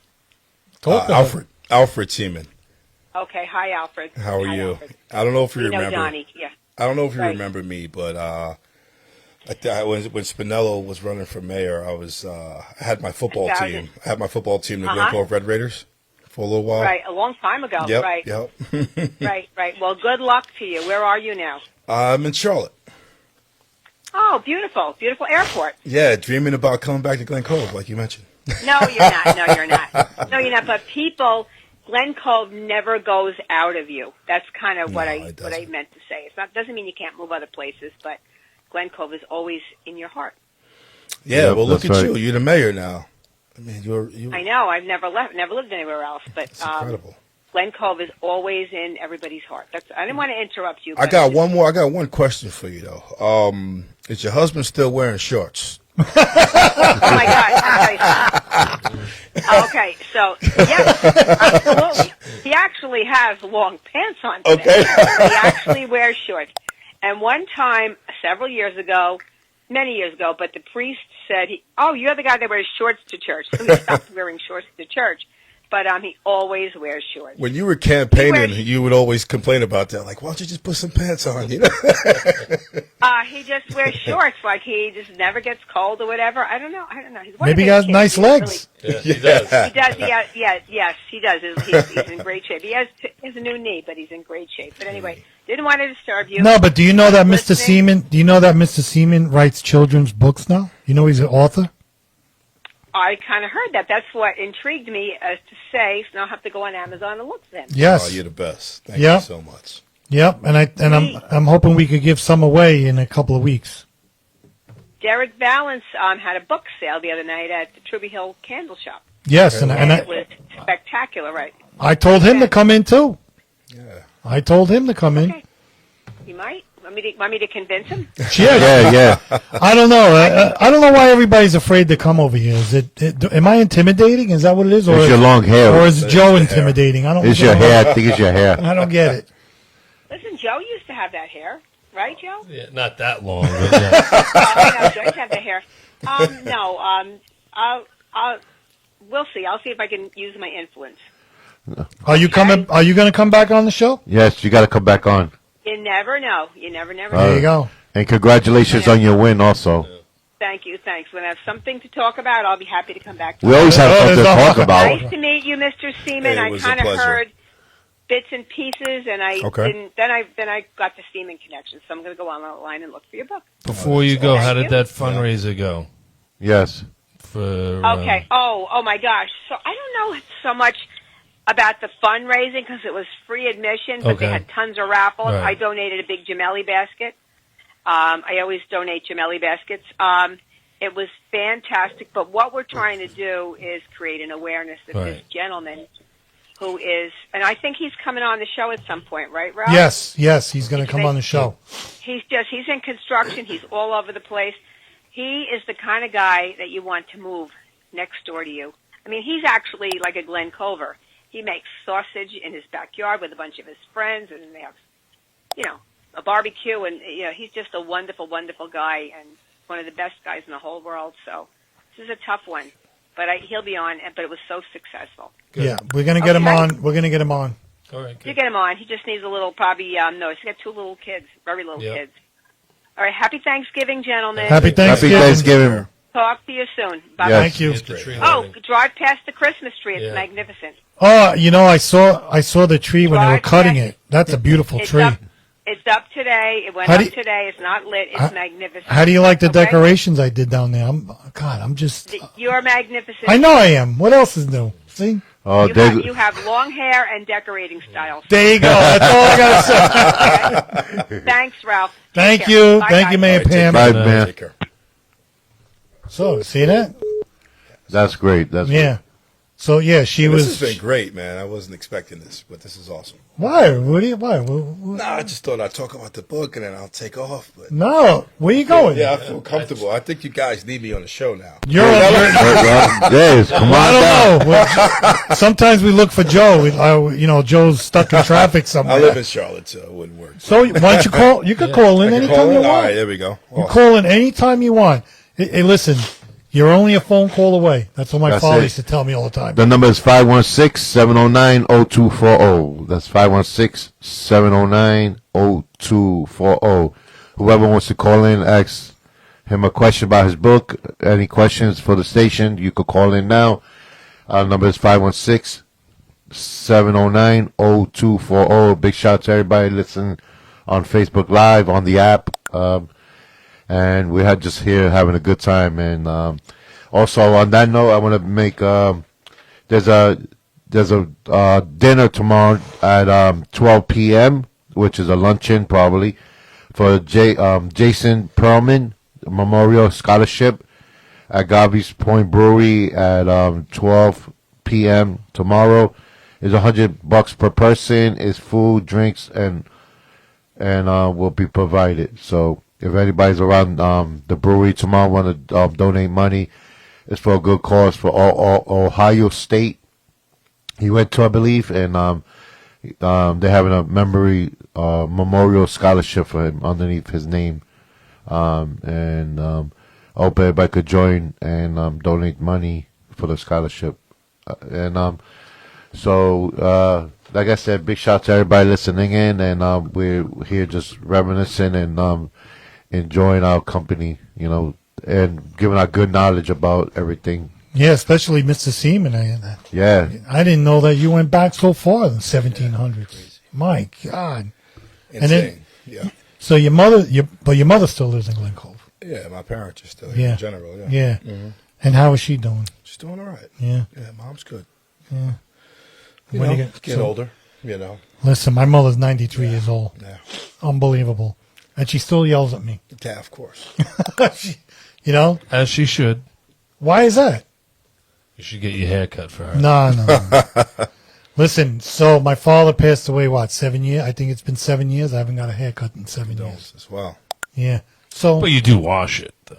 [SPEAKER 2] Alfred Seaman.
[SPEAKER 6] Okay, hi, Alfred.
[SPEAKER 2] How are
[SPEAKER 6] Hi,
[SPEAKER 2] you?
[SPEAKER 6] Alfred.
[SPEAKER 2] I don't know if you
[SPEAKER 6] We know
[SPEAKER 2] remember.
[SPEAKER 6] Donnie, yeah.
[SPEAKER 2] I don't know if you
[SPEAKER 6] Right.
[SPEAKER 2] remember me, but when Spinello was running for mayor, I had my football team. I had my football team, the Glen Cove Red Raiders, for a little while.
[SPEAKER 6] Right, a long time ago.
[SPEAKER 2] Yep.
[SPEAKER 6] Right.
[SPEAKER 2] Yep.
[SPEAKER 6] Right. Well, good luck to you. Where are you now?
[SPEAKER 2] I'm in Charlotte.
[SPEAKER 6] Oh, beautiful airport.
[SPEAKER 2] Yeah, dreaming about coming back to Glen Cove, like you mentioned.
[SPEAKER 6] No, you're not. No, you're not. No, you're not. But people, Glen Cove never goes out of you. That's kind of what I meant to say. Doesn't mean you can't move other places, but Glen Cove is always in your heart.
[SPEAKER 2] Yeah,
[SPEAKER 1] Yep,
[SPEAKER 2] well, look at
[SPEAKER 1] that's
[SPEAKER 2] you.
[SPEAKER 1] right.
[SPEAKER 2] You're the mayor now. I mean,
[SPEAKER 6] I know. I've never lived anywhere else, but
[SPEAKER 2] It's incredible.
[SPEAKER 6] Glen Cove is always in everybody's heart. I didn't want to interrupt you.
[SPEAKER 2] I
[SPEAKER 6] but-
[SPEAKER 2] got one more. I got one question for you though. Is your husband still wearing shorts?
[SPEAKER 6] Oh my God! Okay, so yes, absolutely. He actually has long pants on today.
[SPEAKER 2] Okay.
[SPEAKER 6] He actually wears shorts. And one time, several years ago, many years ago, but the priest said, you're the guy that wears shorts to church. So he stopped wearing shorts to church. But he always wears shorts.
[SPEAKER 2] When you were campaigning, you would always complain about that. Like, why don't you just put some pants on? You know?
[SPEAKER 6] He just wears shorts, like he just never gets cold or whatever. I don't know. He's one
[SPEAKER 3] Maybe he
[SPEAKER 6] of
[SPEAKER 3] has
[SPEAKER 6] the kids.
[SPEAKER 3] nice
[SPEAKER 6] He's
[SPEAKER 3] legs.
[SPEAKER 5] Yeah, he does.
[SPEAKER 6] He does. Yes, he does. He's in great shape. He has a new knee, but he's in great shape. But anyway, didn't want to disturb you.
[SPEAKER 3] No, but do you know that Mr.
[SPEAKER 6] Listening?
[SPEAKER 3] Seaman? Do you know that Mr. Seaman writes children's books now? You know he's an author.
[SPEAKER 6] I kind of heard that. That's what intrigued me as to say. So now I'll have to go on Amazon and look for them.
[SPEAKER 3] Yes.
[SPEAKER 2] Oh, you're the best. Thank
[SPEAKER 3] Yeah.
[SPEAKER 2] you so much.
[SPEAKER 3] Yep. And I'm hoping we could give some away in a couple of weeks.
[SPEAKER 6] Derek Valance had a book sale the other night at the Truby Hill Candle Shop.
[SPEAKER 3] Yes, and
[SPEAKER 6] It was spectacular, right?
[SPEAKER 3] I told him to come in too.
[SPEAKER 2] Yeah.
[SPEAKER 3] I told him to come in.
[SPEAKER 6] Okay. You might. Want me to convince him?
[SPEAKER 3] Yeah. I don't know. I don't know why everybody's afraid to come over here. Is am I intimidating? Is that what it is?
[SPEAKER 1] It's your long hair.
[SPEAKER 3] Or is Joe intimidating? I don't.
[SPEAKER 1] It's your hair. I think it's your hair.
[SPEAKER 3] I don't get it.
[SPEAKER 6] Listen, Joe used to have that hair, right, Joe?
[SPEAKER 5] Yeah, not that long. But yeah.
[SPEAKER 6] Oh, no, Joe used to have the hair. We'll see. I'll see if I can use my influence.
[SPEAKER 3] Are you coming? Are you going to come back on the show?
[SPEAKER 1] Yes, you got to come back on.
[SPEAKER 6] You never know. You never know.
[SPEAKER 3] There you go.
[SPEAKER 1] And congratulations on your win also.
[SPEAKER 6] Thank you. Thanks. When I have something to talk about, I'll be happy to come back.
[SPEAKER 1] We always have something to
[SPEAKER 3] there's
[SPEAKER 1] talk about.
[SPEAKER 6] Nice to meet you, Mr. Seaman.
[SPEAKER 2] It
[SPEAKER 6] I
[SPEAKER 2] was a
[SPEAKER 6] kind of
[SPEAKER 2] pleasure.
[SPEAKER 6] heard bits and pieces, and I didn't. Then I got the Seaman connection, so I'm going to go online and look for your book.
[SPEAKER 5] Before you go, how did
[SPEAKER 6] Thank you.
[SPEAKER 5] that fundraiser go?
[SPEAKER 1] Yes.
[SPEAKER 5] For
[SPEAKER 6] Okay. Oh my gosh. So I don't know so much. about the fundraising because it was free admission, but they
[SPEAKER 5] Okay.
[SPEAKER 6] had tons of raffles.
[SPEAKER 5] Right.
[SPEAKER 6] I donated a big gemelli basket. I always donate gemelli baskets. It was fantastic, but what we're trying to do is create an awareness that this
[SPEAKER 5] Right.
[SPEAKER 6] gentleman who is, and I think he's coming on the show at some point, right, Ralph?
[SPEAKER 3] Yes, he's going to come on the show.
[SPEAKER 6] He's in construction. He's all over the place. He is the kind of guy that you want to move next door to you. I mean, he's actually like a Glenn Culver. He makes sausage in his backyard with a bunch of his friends, and they have, a barbecue, and he's just a wonderful, wonderful guy, and one of the best guys in the whole world. So this is a tough one, but he'll be on. But it was so successful.
[SPEAKER 5] Good.
[SPEAKER 3] Yeah, we're going to get him
[SPEAKER 6] Okay.
[SPEAKER 3] on. We're going to get him on.
[SPEAKER 5] All right.
[SPEAKER 6] You
[SPEAKER 5] Good.
[SPEAKER 6] get him on. He just needs a little, probably no. He's got 2 little kids, very little
[SPEAKER 5] Yep.
[SPEAKER 6] kids. All right, happy Thanksgiving, gentlemen.
[SPEAKER 3] Happy Thanksgiving.
[SPEAKER 1] Happy Thanksgiving.
[SPEAKER 6] Talk to you soon. Bye.
[SPEAKER 1] Yes.
[SPEAKER 3] Thank you.
[SPEAKER 5] Get the tree
[SPEAKER 6] Oh,
[SPEAKER 5] lighting.
[SPEAKER 6] drive past the Christmas tree. It's
[SPEAKER 5] Yeah.
[SPEAKER 6] magnificent.
[SPEAKER 3] Oh, I saw the tree when they were
[SPEAKER 6] Right,
[SPEAKER 3] cutting
[SPEAKER 6] yeah.
[SPEAKER 3] it. That's a beautiful
[SPEAKER 6] It's
[SPEAKER 3] tree.
[SPEAKER 6] up. It's up today. It went
[SPEAKER 3] How
[SPEAKER 6] up
[SPEAKER 3] do you-
[SPEAKER 6] today. It's not lit. It's
[SPEAKER 3] How-
[SPEAKER 6] magnificent.
[SPEAKER 3] How do you like the
[SPEAKER 6] Okay?
[SPEAKER 3] decorations I did down there? I'm just.
[SPEAKER 6] You're magnificent.
[SPEAKER 3] I know I am. What else is new? See?
[SPEAKER 1] Oh,
[SPEAKER 6] You have long hair and decorating styles.
[SPEAKER 3] There you go. That's all I gotta say.
[SPEAKER 6] Thanks, Ralph. Take
[SPEAKER 3] Thank
[SPEAKER 6] care.
[SPEAKER 3] you.
[SPEAKER 6] Bye,
[SPEAKER 3] Thank
[SPEAKER 6] guys.
[SPEAKER 3] you, Mayor
[SPEAKER 2] All right, take
[SPEAKER 3] Pam.
[SPEAKER 1] Bye,
[SPEAKER 2] care.
[SPEAKER 1] man.
[SPEAKER 2] Take care.
[SPEAKER 3] So, see that?
[SPEAKER 1] That's great. That's
[SPEAKER 3] Yeah. So yeah, she
[SPEAKER 2] This
[SPEAKER 3] was.
[SPEAKER 2] has been great, man. I wasn't expecting this, but this is awesome.
[SPEAKER 3] Why? What do you? Why?
[SPEAKER 2] No, I just thought I'd talk about the book and then I'll take off. But
[SPEAKER 3] No. Where you going?
[SPEAKER 2] yeah, I feel comfortable. I think you guys need me on the show now.
[SPEAKER 3] You're.
[SPEAKER 1] Yes, come on
[SPEAKER 3] I
[SPEAKER 1] down.
[SPEAKER 3] don't know. Well, sometimes we look for Joe. Joe's stuck in traffic somewhere.
[SPEAKER 2] I live in Charlotte, so it wouldn't work.
[SPEAKER 3] So why don't you call? You could call in
[SPEAKER 2] I can
[SPEAKER 3] anytime
[SPEAKER 2] call
[SPEAKER 3] you
[SPEAKER 2] in? All
[SPEAKER 3] want.
[SPEAKER 2] right, there we go.
[SPEAKER 3] You
[SPEAKER 2] Awesome.
[SPEAKER 3] call in anytime you want. Hey, listen, you're only a phone call away. That's what my
[SPEAKER 1] That's
[SPEAKER 3] father
[SPEAKER 1] it.
[SPEAKER 3] used to tell me all the time.
[SPEAKER 1] The number is 516-709-0240. That's 516-709-0240. Whoever wants to call in, ask him a question about his book, any questions for the station, you could call in now. Our number is 516-709-0240. Big shout out to everybody listening on Facebook Live, on the app. And we had just here having a good time. And also on that note, I want to make there's a dinner tomorrow at 12 p.m., which is a luncheon probably for Jason Perlman Memorial Scholarship at Gavi's Point Brewery at 12 p.m. tomorrow. It's $100 per person. It's food, drinks, and will be provided. So if anybody's around the brewery tomorrow, want to donate money, it's for a good cause for Ohio State. He went to, I believe, and they're having a memorial scholarship for him underneath his name. I hope everybody could join and donate money for the scholarship. So like I said, big shout out to everybody listening in, and we're here just reminiscing and enjoying our company, and giving our good knowledge about everything.
[SPEAKER 3] Yeah, especially Mr. Seaman.
[SPEAKER 1] Yeah.
[SPEAKER 3] I didn't know that you went back so far in the 1700s. My God.
[SPEAKER 2] Insane.
[SPEAKER 3] And then-
[SPEAKER 2] yeah.
[SPEAKER 3] So your mother still lives in Glen Cove.
[SPEAKER 2] Yeah, my parents are still here
[SPEAKER 3] Yeah.
[SPEAKER 2] in general. Yeah.
[SPEAKER 3] Yeah.
[SPEAKER 2] Mhm.
[SPEAKER 3] And how is she doing?
[SPEAKER 2] She's doing all right.
[SPEAKER 3] Yeah.
[SPEAKER 2] Yeah, mom's good.
[SPEAKER 3] Yeah.
[SPEAKER 2] You
[SPEAKER 3] When
[SPEAKER 2] know,
[SPEAKER 3] you get-
[SPEAKER 2] getting
[SPEAKER 3] so-
[SPEAKER 2] older,
[SPEAKER 3] Listen, my mother's 93 years old.
[SPEAKER 2] Yeah.
[SPEAKER 3] Unbelievable. And she still yells at me.
[SPEAKER 2] Yeah, of course.
[SPEAKER 5] As she should.
[SPEAKER 3] Why is that?
[SPEAKER 5] You should get your hair cut for her.
[SPEAKER 3] No. Listen, so my father passed away, 7 years? I think it's been 7 years. I haven't got a haircut in 7 years.
[SPEAKER 2] Condolences as well.
[SPEAKER 3] Yeah. So,
[SPEAKER 5] But you do wash it, though.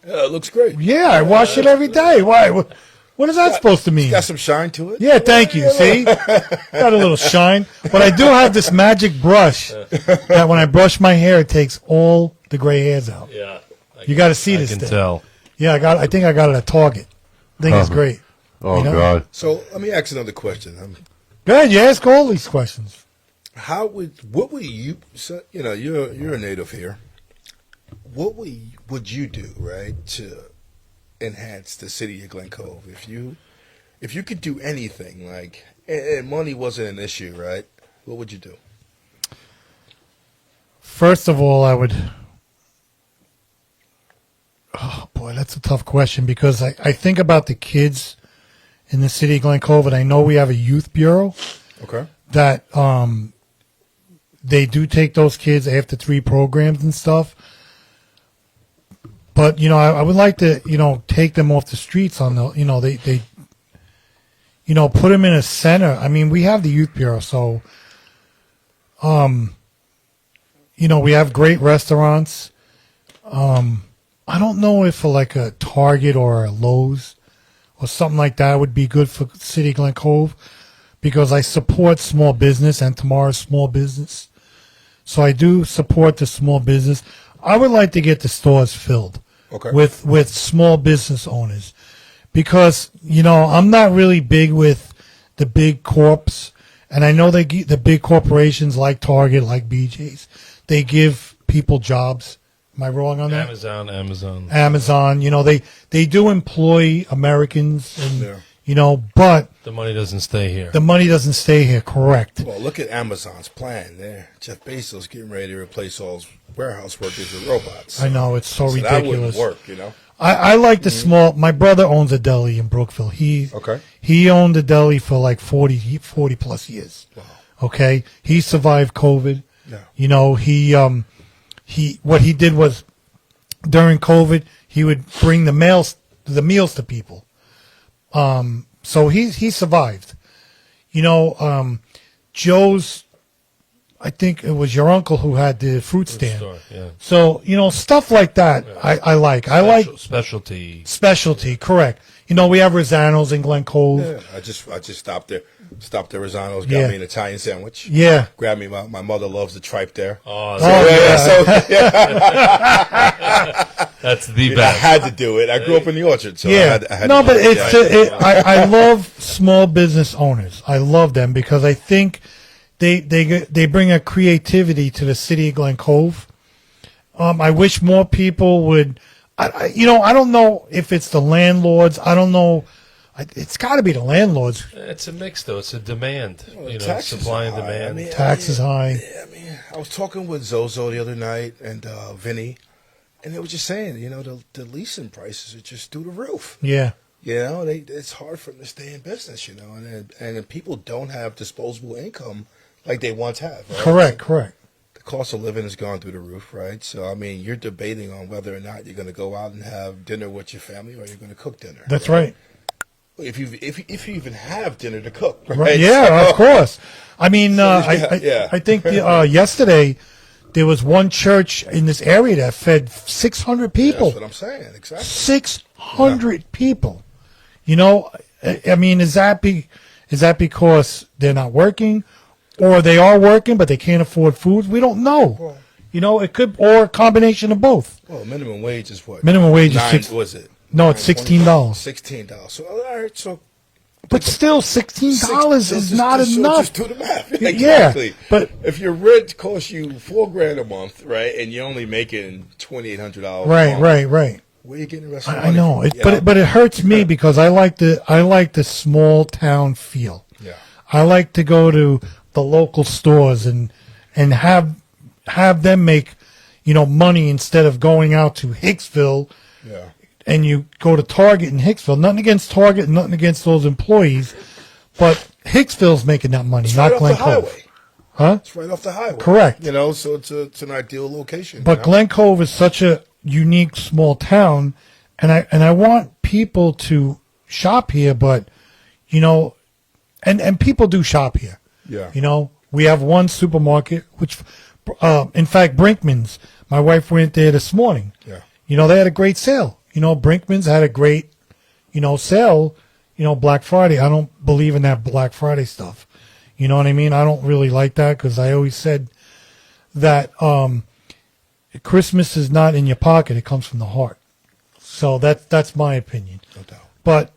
[SPEAKER 2] Yeah, it looks great.
[SPEAKER 3] yeah, I wash it every day. Why? What is that supposed to mean?
[SPEAKER 2] It's got some shine to it.
[SPEAKER 3] Yeah, thank you. See? Got a little shine. But I do have this magic brush that when I brush my hair, it takes all the gray hairs out.
[SPEAKER 5] Yeah.
[SPEAKER 3] You got to see
[SPEAKER 5] I
[SPEAKER 3] this
[SPEAKER 5] can
[SPEAKER 3] thing.
[SPEAKER 5] tell.
[SPEAKER 3] Yeah, I think I got it at Target. Thing is great.
[SPEAKER 1] Oh,
[SPEAKER 3] You know?
[SPEAKER 1] God.
[SPEAKER 2] So let me ask another question.
[SPEAKER 3] Go ahead, you ask all these questions.
[SPEAKER 2] What would you? So, you're a native here. What would you do, right, to enhance the city of Glen Cove? If you could do anything, like, and money wasn't an issue, right? What would you do?
[SPEAKER 3] First of all, I would. Oh boy, that's a tough question because I think about the kids in the city of Glen Cove, and I know we have a youth bureau
[SPEAKER 2] Okay.
[SPEAKER 3] that they do take those kids after 3 programs and stuff. But, I would like to, take them off the streets on the, they put them in a center. I mean, we have the youth bureau, so, we have great restaurants. I don't know if like a Target or a Lowe's or something like that would be good for City of Glen Cove, because I support small business and tomorrow's small business. So I do support the small business. I would like to get the stores filled with small business owners, because, I'm not really big with the big corps. And I know the big corporations like Target, like BJ's, they give people jobs. Am I wrong on that? Amazon. They do employ Americans, and but
[SPEAKER 5] the money doesn't stay here.
[SPEAKER 3] The money doesn't stay here. Correct.
[SPEAKER 2] Well, look at Amazon's plan there. Jeff Bezos getting ready to replace all his warehouse workers with robots.
[SPEAKER 3] I know, it's so ridiculous.
[SPEAKER 2] That wouldn't work,
[SPEAKER 3] I like the small. My brother owns a deli in Brookville. He owned a deli for like 40 plus years.
[SPEAKER 2] Wow.
[SPEAKER 3] Okay, he survived COVID.
[SPEAKER 2] Yeah.
[SPEAKER 3] He what he did was, during COVID, he would bring the meals to people. So he survived. Joe's, I think it was your uncle who had the fruit stand.
[SPEAKER 5] Store, yeah.
[SPEAKER 3] So, stuff like that, yeah. I like. I like
[SPEAKER 5] specialty.
[SPEAKER 3] Correct. We have Rosano's in Glen Cove.
[SPEAKER 2] Yeah, I just stopped there. Stopped at Rosano's, got me an Italian sandwich.
[SPEAKER 3] Yeah.
[SPEAKER 2] Grabbed me, my mother loves the tripe there.
[SPEAKER 5] Oh, that's the best.
[SPEAKER 2] I had to do it. I grew up in the Orchard, so
[SPEAKER 3] yeah.
[SPEAKER 2] I had
[SPEAKER 3] no,
[SPEAKER 2] to
[SPEAKER 3] but I love small business owners. I love them because I think they bring a creativity to the city of Glen Cove. I wish more people would. I don't know if it's the landlords. I don't know. It's got to be the landlords.
[SPEAKER 5] It's a mix, though. It's a demand.
[SPEAKER 2] Supply
[SPEAKER 5] and demand.
[SPEAKER 2] I mean,
[SPEAKER 3] taxes high.
[SPEAKER 2] Yeah, I was talking with Zozo the other night and Vinny, and they were just saying, the leasing prices are just through the roof.
[SPEAKER 3] Yeah.
[SPEAKER 2] It's hard for them to stay in business, and people don't have disposable income like they once have. Right?
[SPEAKER 3] Correct.
[SPEAKER 2] The cost of living has gone through the roof, right? So, I mean, you're debating on whether or not you're going to go out and have dinner with your family or you're going to cook dinner.
[SPEAKER 3] That's right.
[SPEAKER 2] If you even have dinner to cook, right?
[SPEAKER 3] Yeah, of course. I mean, I think yesterday there was one church in this area that fed 600 people.
[SPEAKER 2] That's what I'm saying, exactly.
[SPEAKER 3] 600 people. I mean, is that because they're not working, or they are working but they can't afford food? We don't know. Well, it could, or a combination of both.
[SPEAKER 2] Well, minimum wage is what?
[SPEAKER 3] Minimum wage is
[SPEAKER 2] was it?
[SPEAKER 3] No, it's $16.
[SPEAKER 2] $16. So, all right, so.
[SPEAKER 3] But still, $16 is not enough.
[SPEAKER 2] Just do the math.
[SPEAKER 3] Exactly. Yeah, but
[SPEAKER 2] if your rent costs you $4,000 a month, right, and you're only making $2,800,
[SPEAKER 3] right.
[SPEAKER 2] Where are you getting the rest of the money?
[SPEAKER 3] I know, but it hurts me because I like the small town feel.
[SPEAKER 2] Yeah.
[SPEAKER 3] I like to go to the local stores and have them make money instead of going out to Hicksville.
[SPEAKER 2] Yeah.
[SPEAKER 3] And you go to Target in Hicksville. Nothing against Target, nothing against those employees, but Hicksville's making that money,
[SPEAKER 2] it's
[SPEAKER 3] not
[SPEAKER 2] right
[SPEAKER 3] Glen
[SPEAKER 2] off the
[SPEAKER 3] Cove.
[SPEAKER 2] Highway.
[SPEAKER 3] Huh?
[SPEAKER 2] It's right off the highway.
[SPEAKER 3] Correct.
[SPEAKER 2] So it's an ideal location.
[SPEAKER 3] But Glen Cove is such a unique small town, and I want people to shop here, but and people do shop here.
[SPEAKER 2] Yeah.
[SPEAKER 3] We have one supermarket, which, in fact, Brinkman's. My wife went there this morning.
[SPEAKER 2] Yeah.
[SPEAKER 3] They had a great sale. Brinkman's had a great, sale, Black Friday. I don't believe in that Black Friday stuff. You know what I mean? I don't really like that because I always said that Christmas is not in your pocket. It comes from the heart. So that's my opinion.
[SPEAKER 2] No doubt.
[SPEAKER 3] But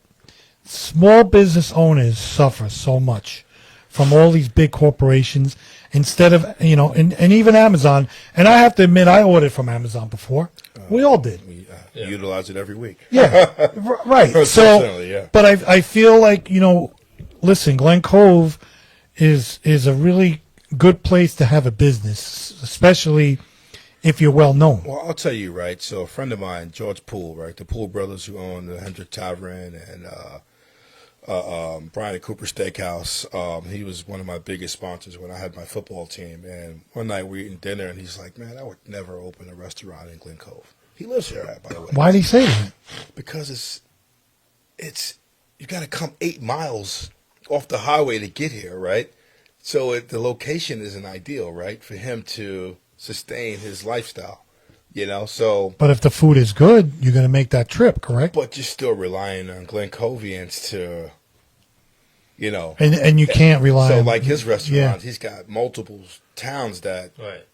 [SPEAKER 3] small business owners suffer so much from all these big corporations instead of, and even Amazon. And I have to admit, I ordered from Amazon before. We all did.
[SPEAKER 2] We utilize it every week.
[SPEAKER 3] Yeah, right. So,
[SPEAKER 2] yeah.
[SPEAKER 3] But I feel like, listen, Glen Cove is a really good place to have a business, especially if you're well known.
[SPEAKER 2] Well, I'll tell you, right? So a friend of mine, George Poole, right? The Poole brothers who own the Hendrick Tavern and Brian and Cooper Steakhouse. He was one of my biggest sponsors when I had my football team. And one night we were eating dinner, and he's like, "Man, I would never open a restaurant in Glen Cove." He lives here, by the way.
[SPEAKER 3] Why did he say that?
[SPEAKER 2] Because it's you got to come 8 miles off the highway to get here, right? So the location isn't ideal, right, for him to sustain his lifestyle. So.
[SPEAKER 3] But if the food is good, you're going to make that trip, correct?
[SPEAKER 2] But you're still relying on Glencovians to,
[SPEAKER 3] And you can't rely
[SPEAKER 2] So,
[SPEAKER 3] on...
[SPEAKER 2] like his restaurants,
[SPEAKER 3] Yeah.
[SPEAKER 2] he's got multiple towns that.
[SPEAKER 5] Right.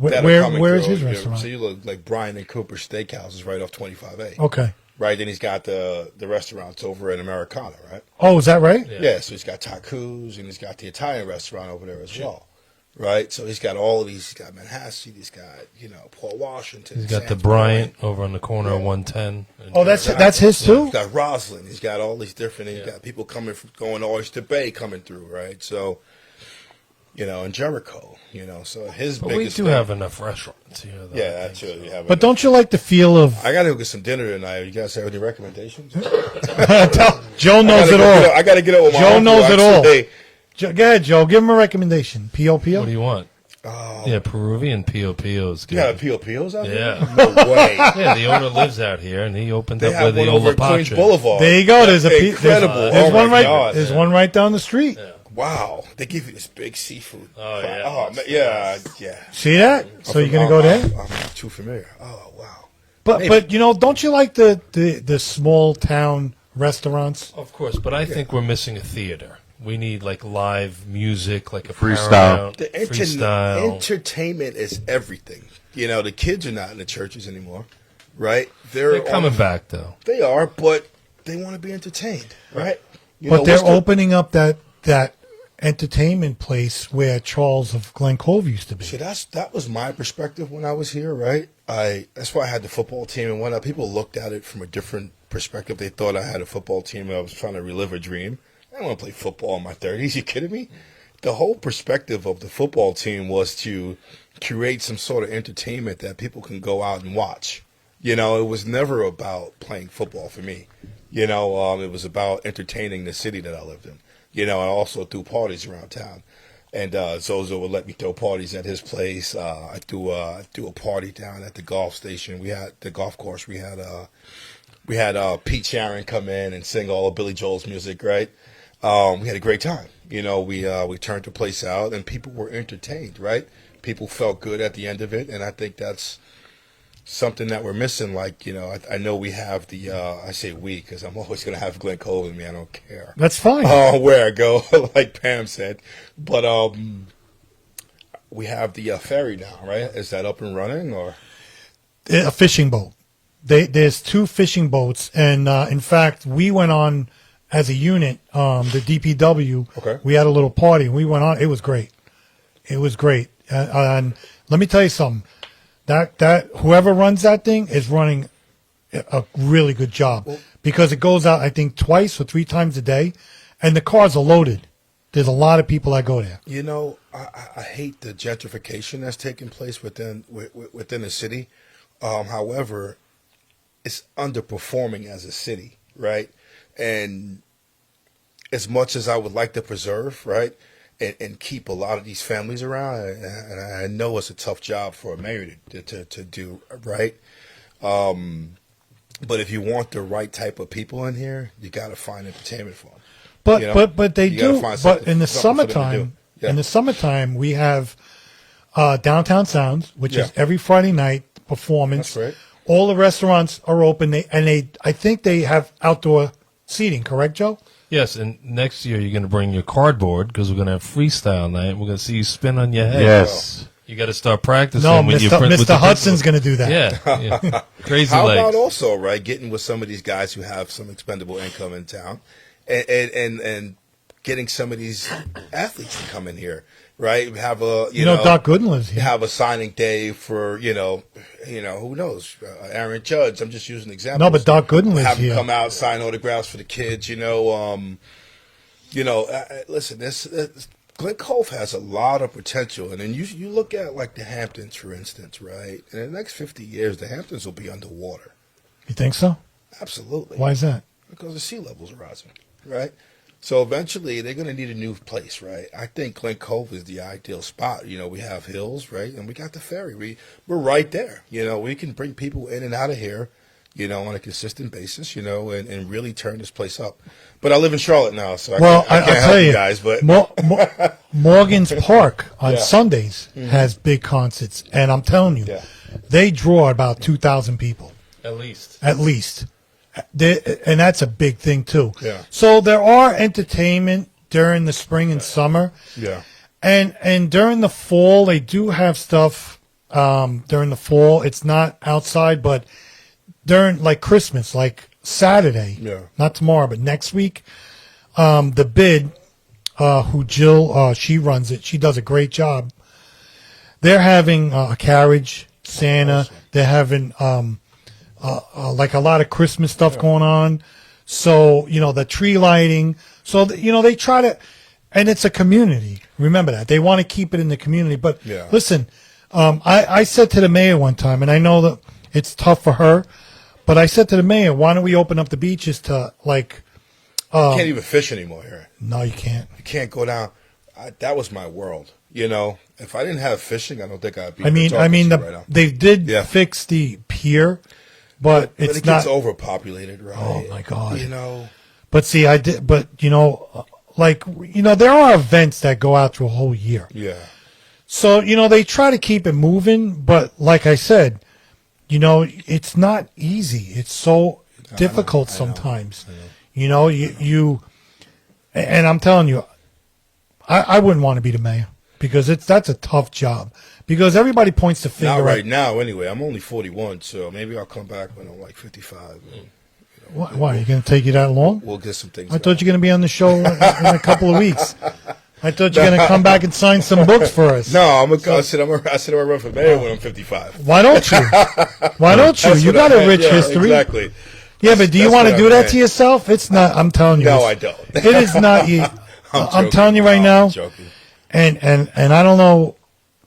[SPEAKER 2] that are coming
[SPEAKER 3] Where is
[SPEAKER 2] through.
[SPEAKER 3] his restaurant?
[SPEAKER 2] So you look like Brian and Cooper Steakhouse is right off 25A.
[SPEAKER 3] Okay.
[SPEAKER 2] Right, then he's got the restaurants over in Americana, right?
[SPEAKER 3] Oh, is that right?
[SPEAKER 2] Yeah, so he's got Taku's and he's got the Italian restaurant over there as well. Right, so he's got all of these. He's got Manhasset. He's got Port Washington.
[SPEAKER 5] He's got the
[SPEAKER 2] Sanford,
[SPEAKER 5] Bryant over on the corner of 110.
[SPEAKER 3] Oh, that's his too?
[SPEAKER 2] He's got Roslyn. He's got all these different. He's got people going to Oyster Bay coming through, right? So, and Jericho, so his
[SPEAKER 5] But we
[SPEAKER 2] biggest
[SPEAKER 5] do
[SPEAKER 2] thing-
[SPEAKER 5] have enough restaurants here, though.
[SPEAKER 2] Yeah, that's true. You have
[SPEAKER 3] But don't you like the feel of...
[SPEAKER 2] I got to go get some dinner tonight. You guys have any recommendations?
[SPEAKER 3] Joe knows it all.
[SPEAKER 2] I got to get up with my
[SPEAKER 3] Joe
[SPEAKER 2] uncle,
[SPEAKER 3] knows it all.
[SPEAKER 2] actually.
[SPEAKER 3] Go ahead, Joe. Give him a recommendation. P.O.P.O.?
[SPEAKER 5] What do you want? Yeah, Peruvian P.O.P.O. is good.
[SPEAKER 2] You got a P.O.P.O.'s out there?
[SPEAKER 5] Yeah.
[SPEAKER 2] No way.
[SPEAKER 5] Yeah, the owner lives out here, and he opened
[SPEAKER 2] They
[SPEAKER 5] up
[SPEAKER 2] have
[SPEAKER 5] with the
[SPEAKER 2] one over at Queens
[SPEAKER 5] Olapache.
[SPEAKER 2] Boulevard.
[SPEAKER 3] There you go. There's a
[SPEAKER 2] That's incredible.
[SPEAKER 3] There's
[SPEAKER 2] Oh,
[SPEAKER 3] one
[SPEAKER 2] my
[SPEAKER 3] right.
[SPEAKER 2] God.
[SPEAKER 3] There's one right down the street.
[SPEAKER 2] Wow. They give you this big seafood.
[SPEAKER 5] Oh, yeah.
[SPEAKER 2] Oh, man, yeah.
[SPEAKER 3] See that? So you're gonna go there?
[SPEAKER 2] I'm not too familiar. Oh, wow.
[SPEAKER 3] But don't you like the small town restaurants?
[SPEAKER 5] Of course, but I think we're missing a theater. We need like live music, like a
[SPEAKER 1] Freestyle.
[SPEAKER 5] Paramount,
[SPEAKER 2] The
[SPEAKER 5] freestyle.
[SPEAKER 2] entertainment is everything. The kids are not in the churches anymore, right?
[SPEAKER 5] They're coming back though.
[SPEAKER 2] They are, but they want to be entertained, right?
[SPEAKER 3] But they're opening up that entertainment place where Charles of Glen Cove used to be.
[SPEAKER 2] See, that was my perspective when I was here, right? That's why I had the football team, and when people looked at it from a different perspective, they thought I had a football team and I was trying to relive a dream. I don't want to play football in my 30s. You kidding me? The whole perspective of the football team was to create some sort of entertainment that people can go out and watch. It was never about playing football for me. It was about entertaining the city that I lived in. And also threw parties around town. And Zozo would let me throw parties at his place. I threw a party down at the golf station. We had the golf course. We had Pete Sharon come in and sing all of Billy Joel's music, right? We had a great time. We turned the place out, and people were entertained, right? People felt good at the end of it, and I think that's something that we're missing. Like, I know we have the, I say we, because I'm always going to have Glen Cove in me. I don't care.
[SPEAKER 3] That's fine.
[SPEAKER 2] Where I go, like Pam said. But we have the ferry now, right? Is that up and running, or?
[SPEAKER 3] A fishing boat. There's 2 fishing boats, and in fact, we went on as a unit, the DPW.
[SPEAKER 2] Okay.
[SPEAKER 3] We had a little party, and we went on. It was great. It was great. And let me tell you something. That whoever runs that thing is running a really good job, because it goes out, I think, 2 or 3 times a day, and the cars are loaded. There's a lot of people that go there.
[SPEAKER 2] I hate the gentrification that's taking place within the city. However, it's underperforming as a city, right? And as much as I would like to preserve, right, and keep a lot of these families around, and I know it's a tough job for a mayor to do, right? But if you want the right type of people in here, you got to find entertainment for them.
[SPEAKER 3] But they
[SPEAKER 2] You gotta
[SPEAKER 3] do.
[SPEAKER 2] find
[SPEAKER 3] But in the
[SPEAKER 2] something for them to do.
[SPEAKER 3] summertime,
[SPEAKER 2] Yeah.
[SPEAKER 3] in the summertime, we have Downtown Sounds, which is
[SPEAKER 2] Yeah.
[SPEAKER 3] every Friday night performance.
[SPEAKER 2] That's right.
[SPEAKER 3] All the restaurants are open. I think they have outdoor seating. Correct, Joe?
[SPEAKER 5] Yes, and next year you're going to bring your cardboard because we're going to have freestyle night. We're going to see you spin on your head.
[SPEAKER 1] Yes.
[SPEAKER 5] You got to start practicing.
[SPEAKER 3] No,
[SPEAKER 5] with your
[SPEAKER 3] Mr.
[SPEAKER 5] friend- with the
[SPEAKER 3] Mr. Hudson's going to do that.
[SPEAKER 5] Yeah. Crazy
[SPEAKER 2] How
[SPEAKER 5] legs.
[SPEAKER 2] about also, right, getting with some of these guys who have some expendable income in town, and getting some of these athletes to come in here, right? Have a
[SPEAKER 3] You know, Doc Gooden lives here.
[SPEAKER 2] have a signing day for who knows, Aaron Judge. I'm just using examples.
[SPEAKER 3] No, but Doc Gooden lives
[SPEAKER 2] have him
[SPEAKER 3] here.
[SPEAKER 2] come out, sign autographs for the kids. Listen, this Glen Cove has a lot of potential, and then you look at like the Hamptons, for instance, right? In the next 50 years, the Hamptons will be underwater.
[SPEAKER 3] You think so?
[SPEAKER 2] Absolutely.
[SPEAKER 3] Why is that?
[SPEAKER 2] Because the sea levels are rising, right? So eventually they're going to need a new place, right? I think Glen Cove is the ideal spot. You know, we have hills, right? And we got the ferry. We're right there. You know, we can bring people in and out of here, you know, on a consistent basis, you know, and really turn this place up. But I live in Charlotte now, so I can't
[SPEAKER 3] I'll
[SPEAKER 2] help
[SPEAKER 3] tell
[SPEAKER 2] you guys. But
[SPEAKER 3] Morgan's Park on
[SPEAKER 2] Yeah.
[SPEAKER 3] Sundays has big concerts, and I'm telling you,
[SPEAKER 2] Yeah.
[SPEAKER 3] they draw about 2,000 people
[SPEAKER 5] At least.
[SPEAKER 3] at least. And that's a big thing too.
[SPEAKER 2] Yeah.
[SPEAKER 3] So there are entertainment during the spring and summer,
[SPEAKER 2] yeah,
[SPEAKER 3] and during the fall they do have stuff. During the fall, it's not outside, but during like Christmas, like Saturday,
[SPEAKER 2] Yeah.
[SPEAKER 3] not tomorrow, but next week, the Bid, who Jill, she runs it. She does a great job. They're having a carriage, Santa.
[SPEAKER 2] Awesome.
[SPEAKER 3] They're having like a lot of Christmas stuff going on. So, you know, the tree lighting. So, you know, they try to, and it's a community. Remember that. They want to keep it in the community. But
[SPEAKER 2] Yeah.
[SPEAKER 3] listen, I said to the mayor one time, and I know that it's tough for her, but I said to the mayor, why don't we open up the beaches to like,
[SPEAKER 2] you can't even fish anymore here.
[SPEAKER 3] no, you can't.
[SPEAKER 2] You can't go down. That was my world. You know, if I didn't have fishing, I don't think I'd be.
[SPEAKER 3] I mean,
[SPEAKER 2] talking to you right now.
[SPEAKER 3] they did
[SPEAKER 2] Yeah.
[SPEAKER 3] fix the pier, but
[SPEAKER 2] But
[SPEAKER 3] it's
[SPEAKER 2] it
[SPEAKER 3] not.
[SPEAKER 2] gets overpopulated, right?
[SPEAKER 3] Oh, my God.
[SPEAKER 2] You know,
[SPEAKER 3] But see, I did. But you know, like you know, there are events that go out through a whole year.
[SPEAKER 2] yeah,
[SPEAKER 3] So you know, they try to keep it moving. But like I said, you know, it's not easy. It's so difficult sometimes. You know, you, and I'm telling you, I wouldn't want to be the mayor because that's a tough job because everybody points the finger
[SPEAKER 2] not right
[SPEAKER 3] at
[SPEAKER 2] now. Anyway, I'm only 41, so maybe I'll come back when I'm like 55.
[SPEAKER 3] why are you going to take you that long?
[SPEAKER 2] We'll get some things.
[SPEAKER 3] I thought you were going to be on the show in a couple of weeks. I thought you were going to come back and sign some books for us.
[SPEAKER 2] No, I said I'm gonna run for mayor when I'm 55.
[SPEAKER 3] Why don't you? Why don't you?
[SPEAKER 2] That's
[SPEAKER 3] You
[SPEAKER 2] what
[SPEAKER 3] got
[SPEAKER 2] I
[SPEAKER 3] a
[SPEAKER 2] meant.
[SPEAKER 3] rich
[SPEAKER 2] Yeah,
[SPEAKER 3] history.
[SPEAKER 2] Exactly.
[SPEAKER 3] Yeah, but do you
[SPEAKER 2] That's
[SPEAKER 3] want to
[SPEAKER 2] what
[SPEAKER 3] do
[SPEAKER 2] I
[SPEAKER 3] that
[SPEAKER 2] meant.
[SPEAKER 3] to yourself? It's not. I'm telling you.
[SPEAKER 2] No,
[SPEAKER 3] it's-
[SPEAKER 2] I don't.
[SPEAKER 3] It is not. I'm
[SPEAKER 2] joking.
[SPEAKER 3] telling you right
[SPEAKER 2] No,
[SPEAKER 3] now.
[SPEAKER 2] I'm joking.
[SPEAKER 3] And I don't know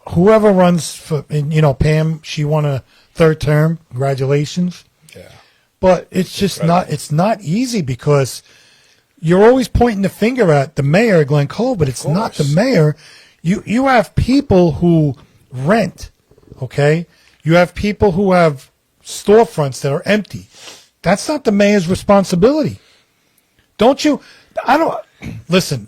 [SPEAKER 3] whoever runs for. And, you know, Pam. She won a third term. Congratulations.
[SPEAKER 2] Yeah.
[SPEAKER 3] But it's just not. It's not easy because you're always pointing the finger at the mayor, Glen Cole, but it's not the
[SPEAKER 2] course.
[SPEAKER 3] mayor. You have people who rent. Okay. You have people who have storefronts that are empty. That's not the mayor's responsibility. Don't you? I don't listen.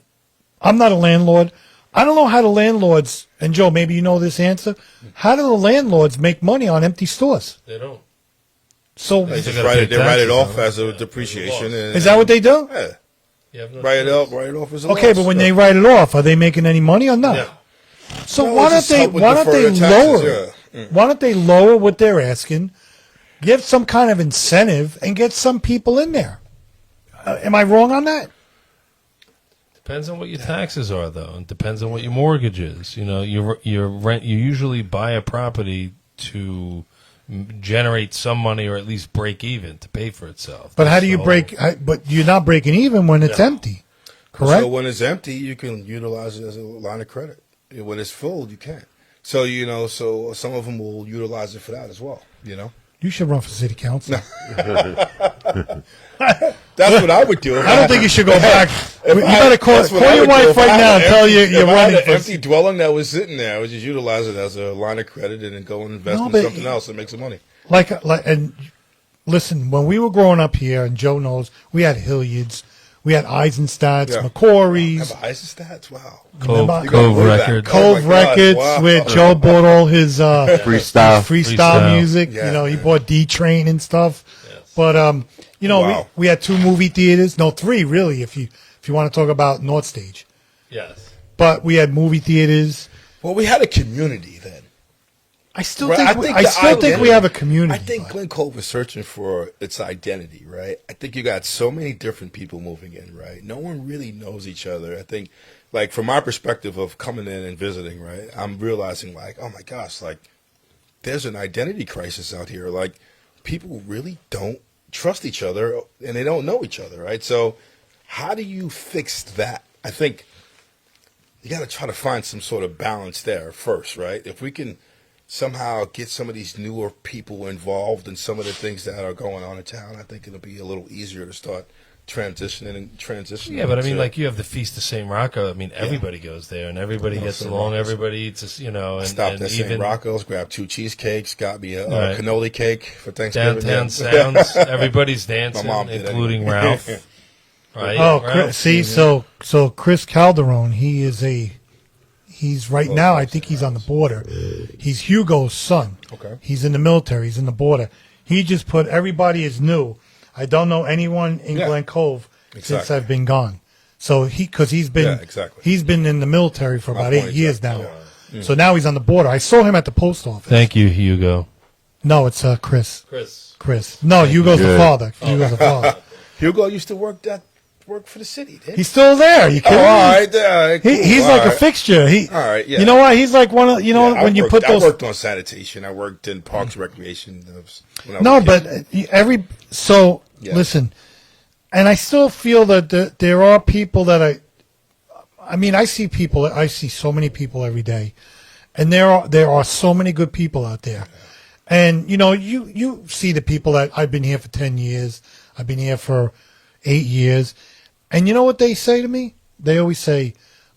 [SPEAKER 3] I'm not a landlord. I don't know how the landlords, and Joe, maybe you know this answer. How do the landlords make money on empty stores?
[SPEAKER 5] They don't.
[SPEAKER 3] So
[SPEAKER 2] They just
[SPEAKER 5] gotta
[SPEAKER 2] write
[SPEAKER 5] pay
[SPEAKER 2] it. They write it
[SPEAKER 5] taxes
[SPEAKER 2] off
[SPEAKER 5] on it.
[SPEAKER 2] as a depreciation. And,
[SPEAKER 3] is that what they do?
[SPEAKER 2] Yeah.
[SPEAKER 5] You have no
[SPEAKER 2] Write it
[SPEAKER 5] choice.
[SPEAKER 2] up. Write it off as a
[SPEAKER 3] Okay,
[SPEAKER 2] loss.
[SPEAKER 3] but when
[SPEAKER 2] Yeah.
[SPEAKER 3] they write it off, are they making any money or not?
[SPEAKER 5] Yeah.
[SPEAKER 3] So
[SPEAKER 2] No,
[SPEAKER 3] why
[SPEAKER 2] it's
[SPEAKER 3] don't
[SPEAKER 2] just
[SPEAKER 3] they?
[SPEAKER 2] help with
[SPEAKER 3] Why don't they
[SPEAKER 2] deferred taxes,
[SPEAKER 3] lower?
[SPEAKER 2] yeah.
[SPEAKER 3] Why don't they lower what they're asking? Give some kind of incentive and get some people in there. Am I wrong on that?
[SPEAKER 5] Depends on what your taxes are, though. It depends on what your mortgage is. You know, your rent. You usually buy a property to generate some money or at least break even to pay for itself.
[SPEAKER 3] But how do you
[SPEAKER 5] So-
[SPEAKER 3] break? But you're not breaking even when it's empty, correct?
[SPEAKER 2] So when it's empty, you can utilize it as a line of credit. When it's full, you can't. So you know, so some of them will utilize it for that as well. You know,
[SPEAKER 3] You should run for city council.
[SPEAKER 2] that's what I would do.
[SPEAKER 3] I don't think you should go back. You better call
[SPEAKER 2] That's what I
[SPEAKER 3] your
[SPEAKER 2] would do.
[SPEAKER 3] wife
[SPEAKER 2] If I
[SPEAKER 3] right
[SPEAKER 2] had
[SPEAKER 3] now and
[SPEAKER 2] an
[SPEAKER 3] tell
[SPEAKER 2] empty-
[SPEAKER 3] you
[SPEAKER 2] if
[SPEAKER 3] you're
[SPEAKER 2] I had
[SPEAKER 3] running
[SPEAKER 2] an
[SPEAKER 3] for.
[SPEAKER 2] empty dwelling that was sitting there, I would just utilize it as a line of credit and then go and invest
[SPEAKER 3] No,
[SPEAKER 2] in
[SPEAKER 3] but-
[SPEAKER 2] something else and make some money.
[SPEAKER 3] Like, and listen, when we were growing up here, and Joe knows, we had Hilliards, we had Eisenstadts,
[SPEAKER 2] Yeah.
[SPEAKER 3] McCory's,
[SPEAKER 2] Have Eisenstats? Wow.
[SPEAKER 3] Remember?
[SPEAKER 5] Cove
[SPEAKER 2] way back.
[SPEAKER 5] Records.
[SPEAKER 3] Cove
[SPEAKER 2] Oh my God,
[SPEAKER 3] Records,
[SPEAKER 2] wow.
[SPEAKER 3] where Joe bought all his
[SPEAKER 1] Freestyle.
[SPEAKER 3] freestyle music.
[SPEAKER 2] Yeah.
[SPEAKER 3] You know, he bought D Train and stuff.
[SPEAKER 5] Yes.
[SPEAKER 3] But you know,
[SPEAKER 2] Wow.
[SPEAKER 3] we had 2 movie theaters. No, 3 really, if you want to talk about North Stage.
[SPEAKER 5] Yes.
[SPEAKER 3] But we had movie theaters.
[SPEAKER 2] Well, we had a community then.
[SPEAKER 3] I still
[SPEAKER 2] Right,
[SPEAKER 3] think
[SPEAKER 2] the
[SPEAKER 3] think we
[SPEAKER 2] identity-
[SPEAKER 3] have a community.
[SPEAKER 2] I think
[SPEAKER 3] but-
[SPEAKER 2] Glen Cove is searching for its identity, right? I think you got so many different people moving in, right? No one really knows each other. I think, like, from my perspective of coming in and visiting, right, I'm realizing, like, oh my gosh, like, there's an identity crisis out here. Like, people really don't trust each other and they don't know each other, right? So, how do you fix that? I think you got to try to find some sort of balance there first, right? If we can somehow get some of these newer people involved in some of the things that are going on in town, I think it'll be a little easier to start transitioning.
[SPEAKER 5] Yeah, but I mean,
[SPEAKER 2] to-
[SPEAKER 5] like you have the Feast of St. Rocco. I mean, everybody goes there, and everybody gets
[SPEAKER 2] St.
[SPEAKER 5] along.
[SPEAKER 2] Rocco's.
[SPEAKER 5] Everybody eats, and
[SPEAKER 2] Stopped at St.
[SPEAKER 5] even
[SPEAKER 2] Rocco's, grabbed 2 cheesecakes, got me a
[SPEAKER 5] Right.
[SPEAKER 2] cannoli cake for Thanksgiving.
[SPEAKER 5] downtown
[SPEAKER 2] Yeah.
[SPEAKER 5] sounds. Everybody's dancing,
[SPEAKER 2] mom did
[SPEAKER 5] including
[SPEAKER 2] anyway.
[SPEAKER 5] Ralph. Right?
[SPEAKER 3] Oh,
[SPEAKER 5] Ralph?
[SPEAKER 3] Chris, see, so Chris Calderon, he's right now. I think he's on the border. He's Hugo's son.
[SPEAKER 2] Okay.
[SPEAKER 3] He's in the military. He's in the border. He just put everybody is new. I don't know anyone in
[SPEAKER 2] Yeah.
[SPEAKER 3] Glen Cove since
[SPEAKER 2] Exactly.
[SPEAKER 3] I've been gone. So because he's been
[SPEAKER 2] Yeah, exactly.
[SPEAKER 3] he's been in the military for about 8
[SPEAKER 2] point,
[SPEAKER 3] years
[SPEAKER 2] exactly.
[SPEAKER 3] now. So now he's on the border. I saw him at the post office.
[SPEAKER 5] Thank you, Hugo.
[SPEAKER 3] No, it's Chris.
[SPEAKER 5] Chris.
[SPEAKER 3] No, Hugo's the
[SPEAKER 1] Good.
[SPEAKER 3] father. Hugo's the father.
[SPEAKER 2] Hugo used to work for the city. Didn't he?
[SPEAKER 3] He's still there. You
[SPEAKER 2] Oh,
[SPEAKER 3] kidding
[SPEAKER 2] all
[SPEAKER 3] me?
[SPEAKER 2] right, there. Cool.
[SPEAKER 3] He's
[SPEAKER 2] All
[SPEAKER 3] like a
[SPEAKER 2] right.
[SPEAKER 3] fixture.
[SPEAKER 2] All right, yeah.
[SPEAKER 3] You know what? He's like one of
[SPEAKER 2] Yeah, I
[SPEAKER 3] when you
[SPEAKER 2] worked-
[SPEAKER 3] put those.
[SPEAKER 2] I worked on sanitation. I worked in parks recreation. When I was
[SPEAKER 3] No,
[SPEAKER 2] a kid.
[SPEAKER 3] but
[SPEAKER 2] Yeah.
[SPEAKER 3] listen, and I still feel that there are people that I mean, I see so many people every day, and there are so many good people out there, and you see the people that I've been here for 10 years, I've been here for 8 years, and you know what they say to me? They always say,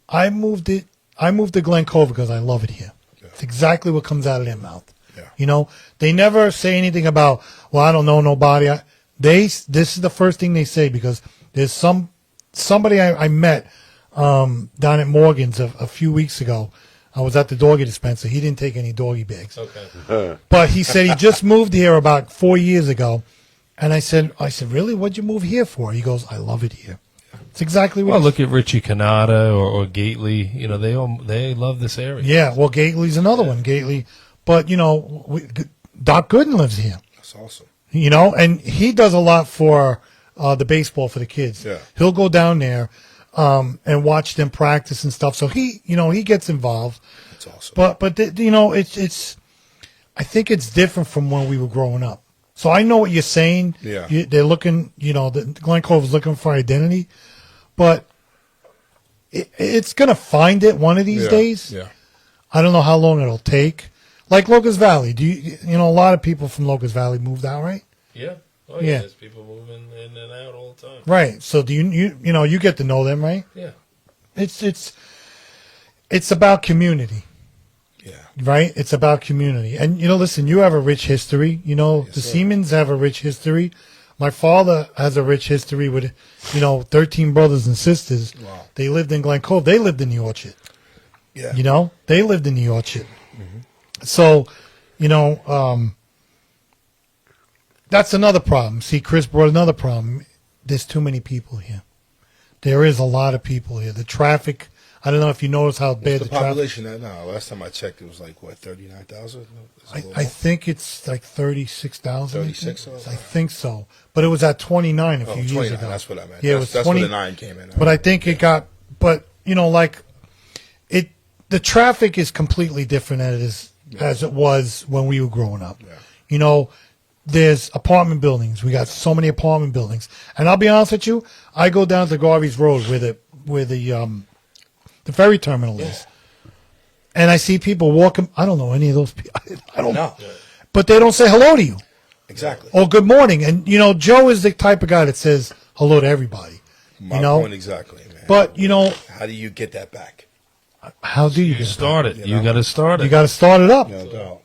[SPEAKER 3] I moved to Glen Cove because I love it here. It's exactly what comes out of their mouth.
[SPEAKER 2] Yeah.
[SPEAKER 3] They never say anything about, well, I don't know nobody. This is the first thing they say because there's somebody I met down at Morgan's a few weeks ago. I was at the doggy dispenser. He didn't take any doggy bags.
[SPEAKER 5] Okay.
[SPEAKER 3] But he said he just moved here about 4 years ago. And I said, really? What'd you move here for? He goes, I love it here. It's exactly what.
[SPEAKER 5] Well, look at Richie Canada or Gately. They love this area.
[SPEAKER 3] Yeah, well, Gately's another one. Gately. But, Doc Gooden lives here.
[SPEAKER 2] That's awesome.
[SPEAKER 3] And he does a lot for the baseball for the kids.
[SPEAKER 2] Yeah.
[SPEAKER 3] He'll go down there and watch them practice and stuff. So he gets involved.
[SPEAKER 2] That's awesome.
[SPEAKER 3] But it's I think it's different from when we were growing up. So I know what you're saying.
[SPEAKER 2] Yeah.
[SPEAKER 3] They're looking, Glen Cove is looking for identity, but it's going to find it one of these
[SPEAKER 2] Yeah,
[SPEAKER 3] days.
[SPEAKER 2] Yeah.
[SPEAKER 3] I don't know how long it'll take. Like Locust Valley. A lot of people from Locust Valley moved out, right?
[SPEAKER 5] Yeah. Oh,
[SPEAKER 3] Yeah.
[SPEAKER 5] yeah. There's people moving in and out all the time.
[SPEAKER 3] Right. So do you get to know them, right?
[SPEAKER 5] Yeah.
[SPEAKER 3] It's about community,
[SPEAKER 2] Yeah.
[SPEAKER 3] right? It's about community. And listen, you have a rich history. The
[SPEAKER 2] sir.
[SPEAKER 3] Seamans have a rich history. My father has a rich history with 13 brothers and sisters.
[SPEAKER 2] Wow.
[SPEAKER 3] They lived in Glen Cove. They lived in the Orchard.
[SPEAKER 2] Yeah.
[SPEAKER 3] They lived in the Orchard. So, that's another problem. See, Chris brought another problem. There's too many people here. There is a lot of people here. The traffic, I don't know if you notice how bad
[SPEAKER 2] The
[SPEAKER 3] the traffic.
[SPEAKER 2] population now. Last time I checked, it was like 39,000.
[SPEAKER 3] I think it's like 36,000.
[SPEAKER 2] 36,
[SPEAKER 3] I think so. But it was at 29 a few years
[SPEAKER 2] 29.
[SPEAKER 3] ago.
[SPEAKER 2] That's what I meant.
[SPEAKER 3] Yeah,
[SPEAKER 2] that's,
[SPEAKER 3] it was 20.
[SPEAKER 2] where the 9 came in.
[SPEAKER 3] But I think it got, the traffic is completely different as it was when we were growing up.
[SPEAKER 2] Yeah.
[SPEAKER 3] There's apartment buildings. We got so many apartment buildings. And I'll be honest with you, I go down to Garvey's Road where the ferry terminal is. And I see people walking. I don't know any of those people. I don't know. But they don't say hello to you.
[SPEAKER 2] Exactly.
[SPEAKER 3] Or good morning. And, Joe is the type of guy that says hello to everybody.
[SPEAKER 2] My point exactly, man.
[SPEAKER 3] But,
[SPEAKER 2] how do you get that back?
[SPEAKER 3] how do you
[SPEAKER 5] You
[SPEAKER 3] get
[SPEAKER 5] start it. You got to start it.
[SPEAKER 3] You got to start it up.
[SPEAKER 2] No doubt.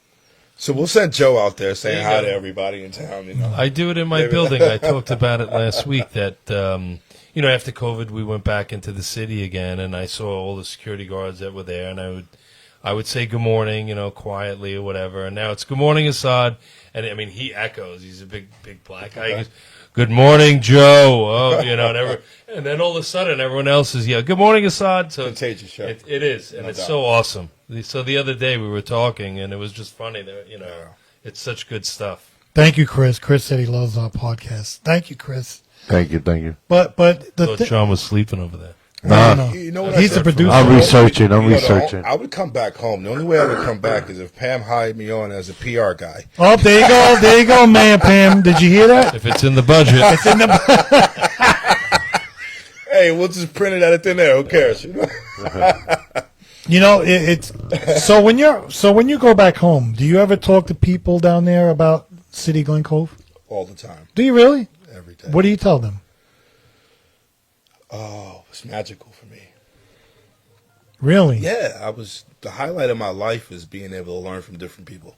[SPEAKER 2] So we'll send Joe out there saying
[SPEAKER 5] There you
[SPEAKER 2] hi
[SPEAKER 5] go.
[SPEAKER 2] to everybody in town.
[SPEAKER 5] I do it in my building. I talked about it last week that, after COVID, we went back into the city again, and I saw all the security guards that were there, and I would say good morning, quietly or whatever. And now it's good morning, Assad. And I mean, he echoes. He's a big black guy. He goes, good morning, Joe. Oh, and then all of a sudden, everyone else is good morning, Assad. So
[SPEAKER 2] Contagious, yeah.
[SPEAKER 5] it is, and
[SPEAKER 2] No
[SPEAKER 5] it's
[SPEAKER 2] doubt.
[SPEAKER 5] so awesome. So the other day we were talking, and it was just funny that it's such good stuff.
[SPEAKER 3] Thank you, Chris. Chris said he loves our podcast. Thank you, Chris.
[SPEAKER 1] Thank you.
[SPEAKER 3] But the
[SPEAKER 5] Thought
[SPEAKER 3] thing,
[SPEAKER 5] Sean was sleeping over there.
[SPEAKER 3] no.
[SPEAKER 2] You know what
[SPEAKER 3] He's
[SPEAKER 2] I
[SPEAKER 3] the
[SPEAKER 2] said?
[SPEAKER 3] producer.
[SPEAKER 1] I'm researching. I'm
[SPEAKER 2] You know,
[SPEAKER 1] researching.
[SPEAKER 2] I would come back home. The only way I would come back is if Pam hired me on as a PR guy.
[SPEAKER 3] Oh, there you go, man, Pam. Did you hear that?
[SPEAKER 5] If it's in the budget.
[SPEAKER 2] Hey, we'll just print it out of thin air. Who cares?
[SPEAKER 3] It's so when you go back home, do you ever talk to people down there about City Glen Cove?
[SPEAKER 2] All the time,
[SPEAKER 3] Do you really?
[SPEAKER 2] every day.
[SPEAKER 3] What do you tell them?
[SPEAKER 2] Oh, it's magical for me.
[SPEAKER 3] Really?
[SPEAKER 2] Yeah, the highlight of my life is being able to learn from different people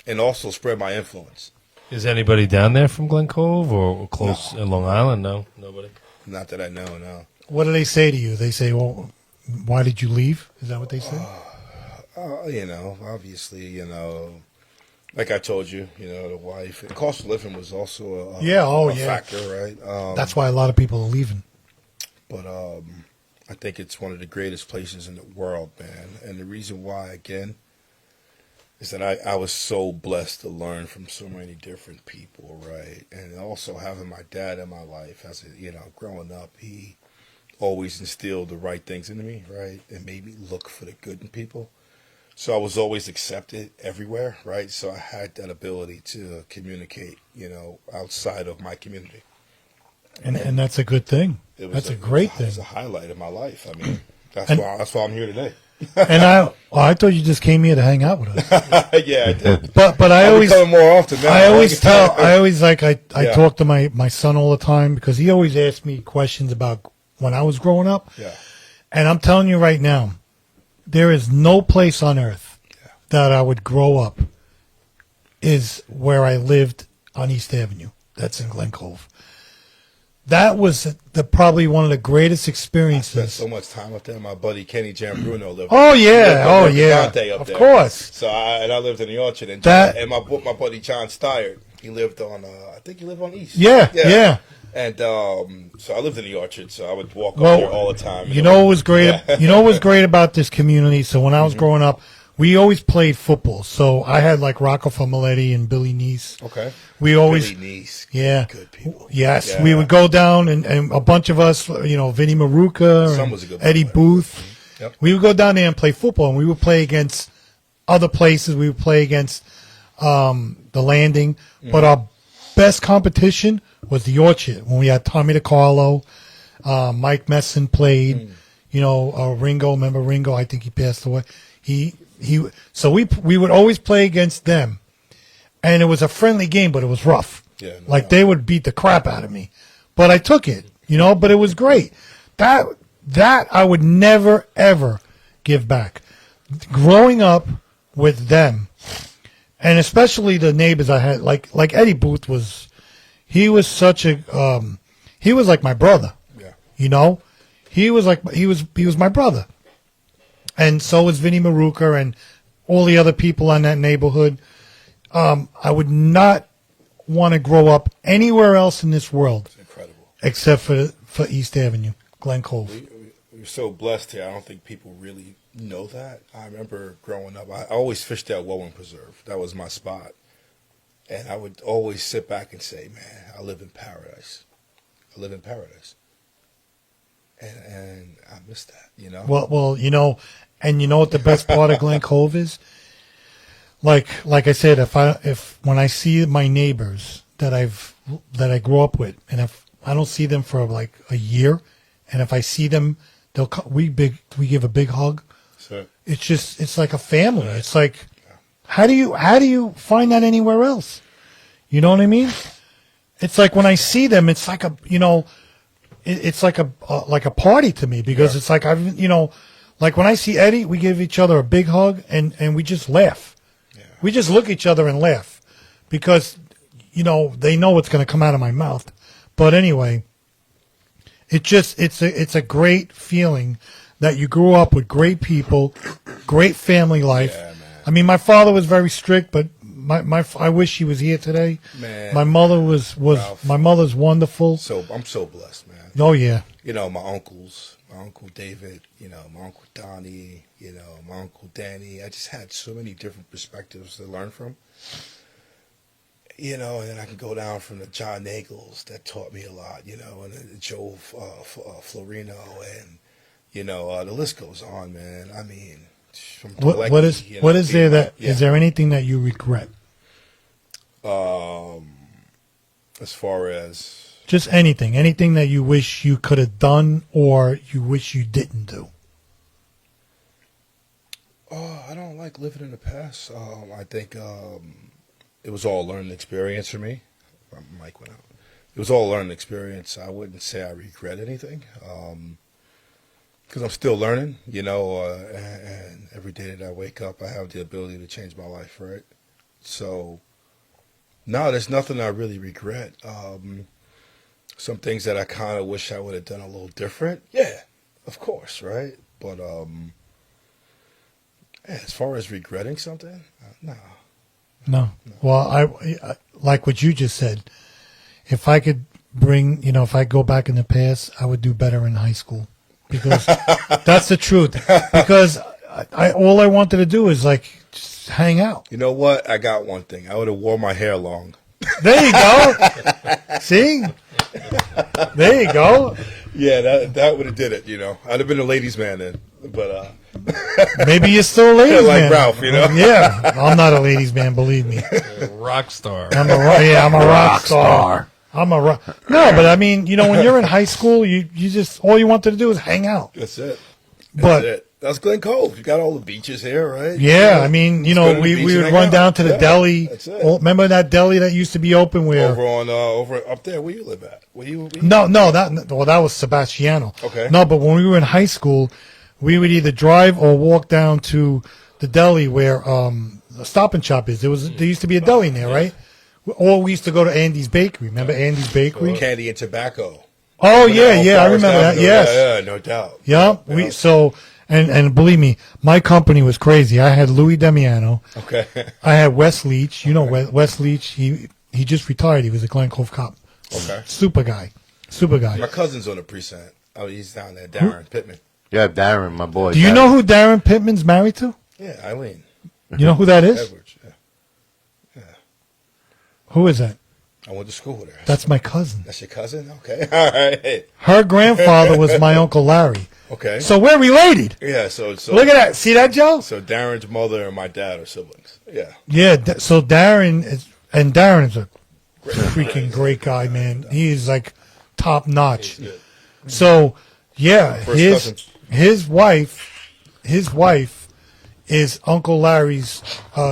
[SPEAKER 2] and also spread my influence.
[SPEAKER 5] Is anybody down there from Glen Cove or close in Long Island? No, nobody.
[SPEAKER 2] Not that I know, no.
[SPEAKER 3] What do they say to you? They say, well, why did you leave? Is that what they say?
[SPEAKER 2] Obviously, like I told you, the wife. The cost of living was also a factor, right?
[SPEAKER 3] That's why a lot of people are leaving.
[SPEAKER 2] But I think it's one of the greatest places in the world, man. And the reason why, again, is that I was so blessed to learn from so many different people, right? And also having my dad in my life, growing up, he always instilled the right things into me, right? And made me look for the good in people. So I was always accepted everywhere, right? So I had that ability to communicate, outside of my community.
[SPEAKER 3] And that's a good thing. That's a great thing.
[SPEAKER 2] It's a highlight of my life. I mean, that's why I'm here today.
[SPEAKER 3] And I thought you just came here to hang out with us.
[SPEAKER 2] Yeah, I did.
[SPEAKER 3] But I
[SPEAKER 2] I'll be
[SPEAKER 3] always
[SPEAKER 2] coming more often now.
[SPEAKER 3] I talk to my son all the time because he always asks me questions about when I was growing up.
[SPEAKER 2] Yeah.
[SPEAKER 3] And I'm telling you right now, there is no place on earth that I would grow up is where I lived on East Avenue. That's in Glen Cove. That was probably one of the greatest
[SPEAKER 2] I
[SPEAKER 3] experiences.
[SPEAKER 2] spent so much time up there. My buddy Kenny Jambruno lived.
[SPEAKER 3] Oh yeah,
[SPEAKER 2] Up
[SPEAKER 3] of
[SPEAKER 2] there.
[SPEAKER 3] course.
[SPEAKER 2] So I lived in the Orchard, and my buddy John Steyert, he lived on. I think he lived on East.
[SPEAKER 3] Yeah.
[SPEAKER 2] And so I lived in the Orchard, so I would walk up there all the time.
[SPEAKER 3] You know what was great? You know what was great about this community? So when I was growing up, we always played football. So I had like Rocco Famaletti and Billy Neese.
[SPEAKER 2] Okay.
[SPEAKER 3] We always,
[SPEAKER 2] Billy Neese, good people.
[SPEAKER 3] Yes,
[SPEAKER 2] Yeah.
[SPEAKER 3] we would go down and a bunch of us, Vinny Maruka,
[SPEAKER 2] Some
[SPEAKER 3] and
[SPEAKER 2] was a good
[SPEAKER 3] Eddie
[SPEAKER 2] player.
[SPEAKER 3] Booth.
[SPEAKER 2] Yep.
[SPEAKER 3] We would go down there and play football, and we would play against other places. We would play against the Landing, but our best competition was the Orchard when we had Tommy DiCarlo, Mike Messon played. Ringo. Remember Ringo? I think he passed away. So we would always play against them, and it was a friendly game, but it was rough.
[SPEAKER 2] Yeah,
[SPEAKER 3] They would beat the crap out of me, but I took it. But it was great. That I would never ever give back. Growing up with them, and especially the neighbors I had, like Eddie Booth was. He was such a he was like my brother.
[SPEAKER 2] Yeah.
[SPEAKER 3] He was my brother. And so was Vinny Maruka and all the other people in that neighborhood. I would not want to grow up anywhere else in this world.
[SPEAKER 2] It's incredible.
[SPEAKER 3] Except for East Avenue, Glen Cove.
[SPEAKER 2] We're so blessed here. I don't think people really know that. I remember growing up, I always fished at Wowen Preserve. That was my spot. And I would always sit back and say, man, I live in paradise. I live in paradise. And I miss that,
[SPEAKER 3] Well, and you know what the best part of Glen Cove is? Like I said, when I see my neighbors that I grew up with, and if I don't see them for like a year, and if I see them, we give a big hug.
[SPEAKER 2] So,
[SPEAKER 3] It's like a family. It's like, how do you find that anywhere else? You know what I mean? It's like when I see them, it's like it's like a party to me because it's like like when I see Eddie, we give each other a big hug and we just laugh.
[SPEAKER 2] yeah.
[SPEAKER 3] We just look at each other and laugh because they know what's going to come out of my mouth. But anyway, it's a great feeling that you grew up with great people, great family life.
[SPEAKER 2] Yeah, man.
[SPEAKER 3] I mean, my father was very strict, but I wish he was here today.
[SPEAKER 2] Man.
[SPEAKER 3] My mother was
[SPEAKER 2] Ralph.
[SPEAKER 3] my mother's wonderful.
[SPEAKER 2] So I'm so blessed, man.
[SPEAKER 3] Oh yeah.
[SPEAKER 2] My uncles, my Uncle David, my Uncle Donnie, my Uncle Danny. I just had so many different perspectives to learn from. And then I can go down from the John Nagels that taught me a lot, and then Joe Florino, and, the list goes on, man. I mean, from
[SPEAKER 3] What is there that is there anything that you regret?
[SPEAKER 2] As far as
[SPEAKER 3] Just anything that you wish you could have done or you wish you didn't do.
[SPEAKER 2] I don't like living in the past. I think it was all a learning experience for me. My mic went out. it was all a learning experience. I wouldn't say I regret anything. Because I'm still learning, and every day that I wake up, I have the ability to change my life, right? So, no, there's nothing I really regret. Some things that I kind of wish I would have done a little different. Yeah, of course, right? But as far as regretting something, no.
[SPEAKER 3] No. Well, I like what you just said. If I could if I go back in the past, I would do better in high school. Because that's the truth. Because all I wanted to do is just hang out.
[SPEAKER 2] You know what? I got one thing. I would have wore my hair long.
[SPEAKER 3] There you go. See? There you go.
[SPEAKER 2] Yeah, that would have did it. I'd have been a ladies' man then. But
[SPEAKER 3] maybe you're still a ladies'
[SPEAKER 2] like
[SPEAKER 3] man.
[SPEAKER 2] Ralph,
[SPEAKER 3] Yeah, I'm not a ladies' man. Believe me.
[SPEAKER 5] Rock star.
[SPEAKER 3] I'm a rock star. No, but I mean, when you're in high school, you just all you wanted to do is hang out.
[SPEAKER 2] That's it.
[SPEAKER 3] But
[SPEAKER 2] it. That's Glen Cove. You got all the beaches here, right?
[SPEAKER 3] Yeah, I mean,
[SPEAKER 2] Let's go to the beach
[SPEAKER 3] we
[SPEAKER 2] and
[SPEAKER 3] would
[SPEAKER 2] hang
[SPEAKER 3] run
[SPEAKER 2] out.
[SPEAKER 3] down to the
[SPEAKER 2] Yeah,
[SPEAKER 3] deli.
[SPEAKER 2] that's it.
[SPEAKER 3] Remember that deli that used to be open where?
[SPEAKER 2] over up there. Where you live at? Where you?
[SPEAKER 3] No, that was Sebastiano.
[SPEAKER 2] Okay.
[SPEAKER 3] No, but when we were in high school, we would either drive or walk down to the deli where the Stop and Shop is. There used to be a deli in there, right? Or we used to go to Andy's Bakery. Remember Andy's Bakery?
[SPEAKER 2] Candy and tobacco.
[SPEAKER 3] Oh
[SPEAKER 2] Remember
[SPEAKER 3] yeah,
[SPEAKER 2] that
[SPEAKER 3] I
[SPEAKER 2] Forest
[SPEAKER 3] remember that.
[SPEAKER 2] Avenue?
[SPEAKER 3] Yes.
[SPEAKER 2] Yeah, no doubt.
[SPEAKER 3] Yeah. And believe me, my company was crazy. I had Louis Demiano.
[SPEAKER 2] Okay.
[SPEAKER 3] I had Wes Leach. Wes Leach. He just retired. He was a Glen Cove cop.
[SPEAKER 2] Okay.
[SPEAKER 3] Super guy.
[SPEAKER 2] My cousin's on the precinct. Oh, he's down there. Darren Pittman.
[SPEAKER 1] Yeah, Darren, my boy.
[SPEAKER 3] Do you know who Darren Pittman's married to?
[SPEAKER 2] Yeah, Eileen
[SPEAKER 3] You know who that is?
[SPEAKER 2] Edwards. Yeah.
[SPEAKER 3] Who is that?
[SPEAKER 2] I went to school with her.
[SPEAKER 3] That's my cousin.
[SPEAKER 2] That's your cousin? Okay. All right.
[SPEAKER 3] Her grandfather was my Uncle Larry.
[SPEAKER 2] Okay.
[SPEAKER 3] So we're related.
[SPEAKER 2] Yeah, so
[SPEAKER 3] Look at that. See that, Joe?
[SPEAKER 2] So Darren's mother and my dad are siblings. Yeah.
[SPEAKER 3] Yeah. So Darren is a freaking great guy, man. He is like top notch. So yeah,
[SPEAKER 2] First
[SPEAKER 3] his wife is Uncle Larry's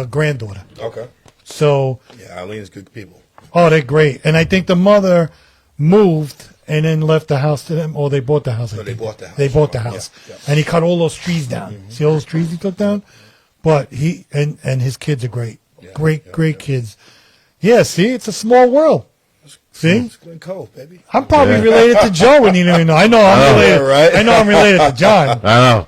[SPEAKER 3] granddaughter.
[SPEAKER 2] Okay.
[SPEAKER 3] So
[SPEAKER 2] Yeah, Eileen's good people.
[SPEAKER 3] oh, they're great. And I think the mother moved and then left the house to them, or they bought the house. I
[SPEAKER 2] No, they
[SPEAKER 3] think.
[SPEAKER 2] bought the house.
[SPEAKER 3] They bought the house,
[SPEAKER 2] Yeah.
[SPEAKER 3] and he cut all those trees down. See all those trees he took down? But he and his kids are great, great kids. Yeah, see, it's a small world. See,
[SPEAKER 2] It's Glen Cove, baby.
[SPEAKER 3] I'm probably related to Joe, and you don't even know. I know I'm related.
[SPEAKER 2] right?
[SPEAKER 3] I know I'm related to John.
[SPEAKER 1] I know.